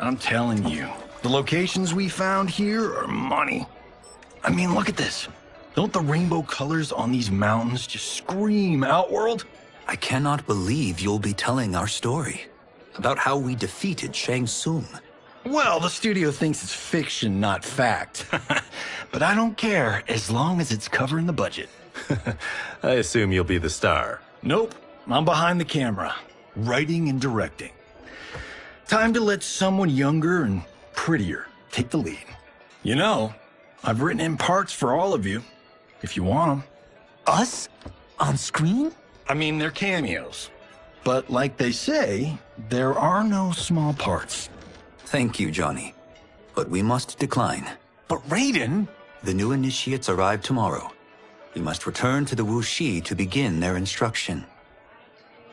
I'm telling you, the locations we found here are money. I mean, look at this. Don't the rainbow colors on these mountains just scream Outworld? I cannot believe you'll be telling our story about how we defeated Shang Tsung. Well, the studio thinks it's fiction, not fact. But I don't care, as long as it's covering the budget. I assume you'll be the star. Nope, I'm behind the camera, writing and directing. Time to let someone younger and prettier take the lead. You know, I've written in parts for all of you, if you want them. Us? On screen? I mean, they're cameos. But like they say, there are no small parts. Thank you, Johnny. But we must decline. But Raiden! The new initiates arrive tomorrow. We must return to the Wuxi to begin their instruction.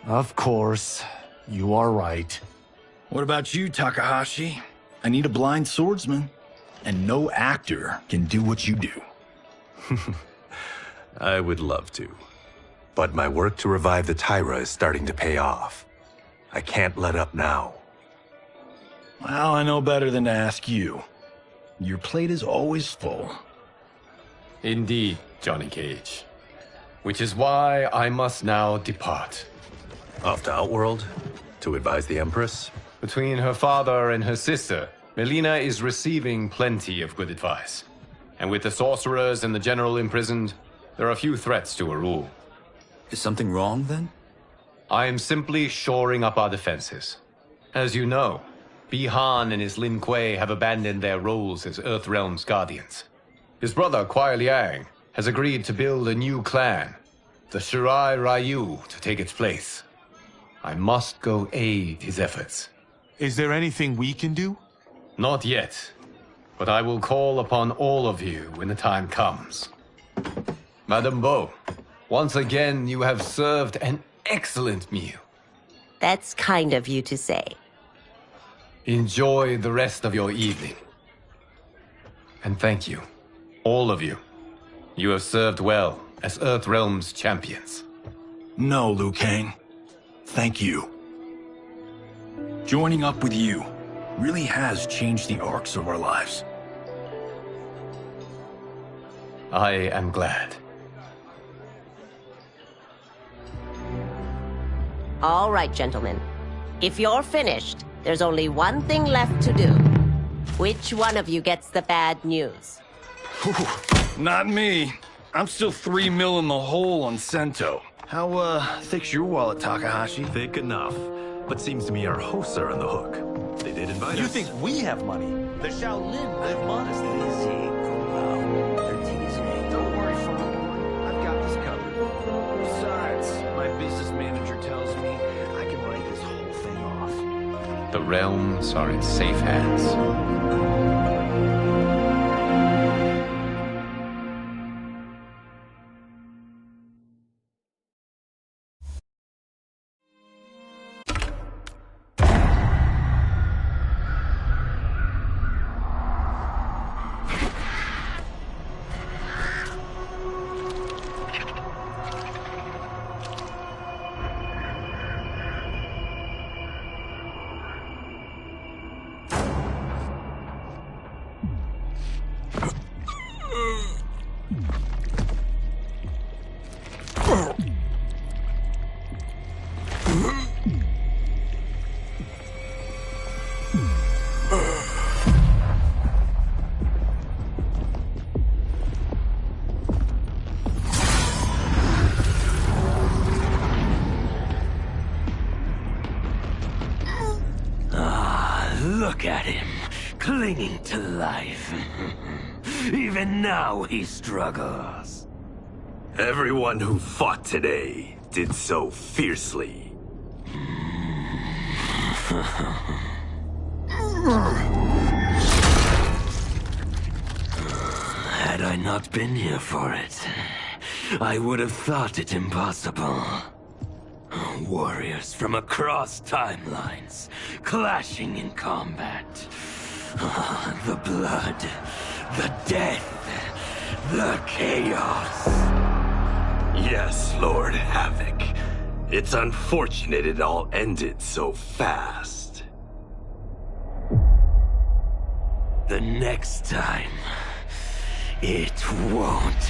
Of course. You are right. What about you, Takahashi? I need a blind swordsman. And no actor can do what you do. I would love to. But my work to revive the Tyra is starting to pay off. I can't let up now. Well, I know better than to ask you. Your plate is always full. Indeed, Johnny Cage. Which is why I must now depart. Off to Outworld? To advise the Empress? Between her father and her sister, Melina is receiving plenty of good advice. And with the sorcerers and the general imprisoned, there are few threats to her rule. Is something wrong, then? I am simply shoring up our defenses. As you know, Bi-Han and his Lin Kuei have abandoned their roles as Earthrealm's guardians. His brother, Kuai Liang, has agreed to build a new clan, the Shirai Ryu, to take its place. I must go aid his efforts. Is there anything we can do? Not yet, but I will call upon all of you when the time comes. Madame Bo, once again you have served an excellent meal. That's kind of you to say. Enjoy the rest of your evening. And thank you, all of you. You have served well as Earthrealm's champions. No, Liu Kang. Thank you. Joining up with you really has changed the arcs of our lives. I am glad. All right, gentlemen. If you're finished, there's only one thing left to do. Which one of you gets the bad news? Not me. I'm still 3 mil in the hole on Sento. How, thick's your wallet, Takahashi? Thick enough. But seems to me our hosts are on the hook. They did invite us. You think we have money? The Shaolin live modestly. Don't worry, Farmer. I've got this covered. Besides, my business manager tells me I can write this whole thing off. The realms are in safe hands. Look at him, clinging to life. Even now he struggles. Everyone who fought today did so fiercely. Had I not been here for it, I would have thought it impossible. Warriors from across timelines, clashing in combat. The blood, the death, the chaos. Yes, Lord Havoc. It's unfortunate it all ended so fast. The next time, it won't.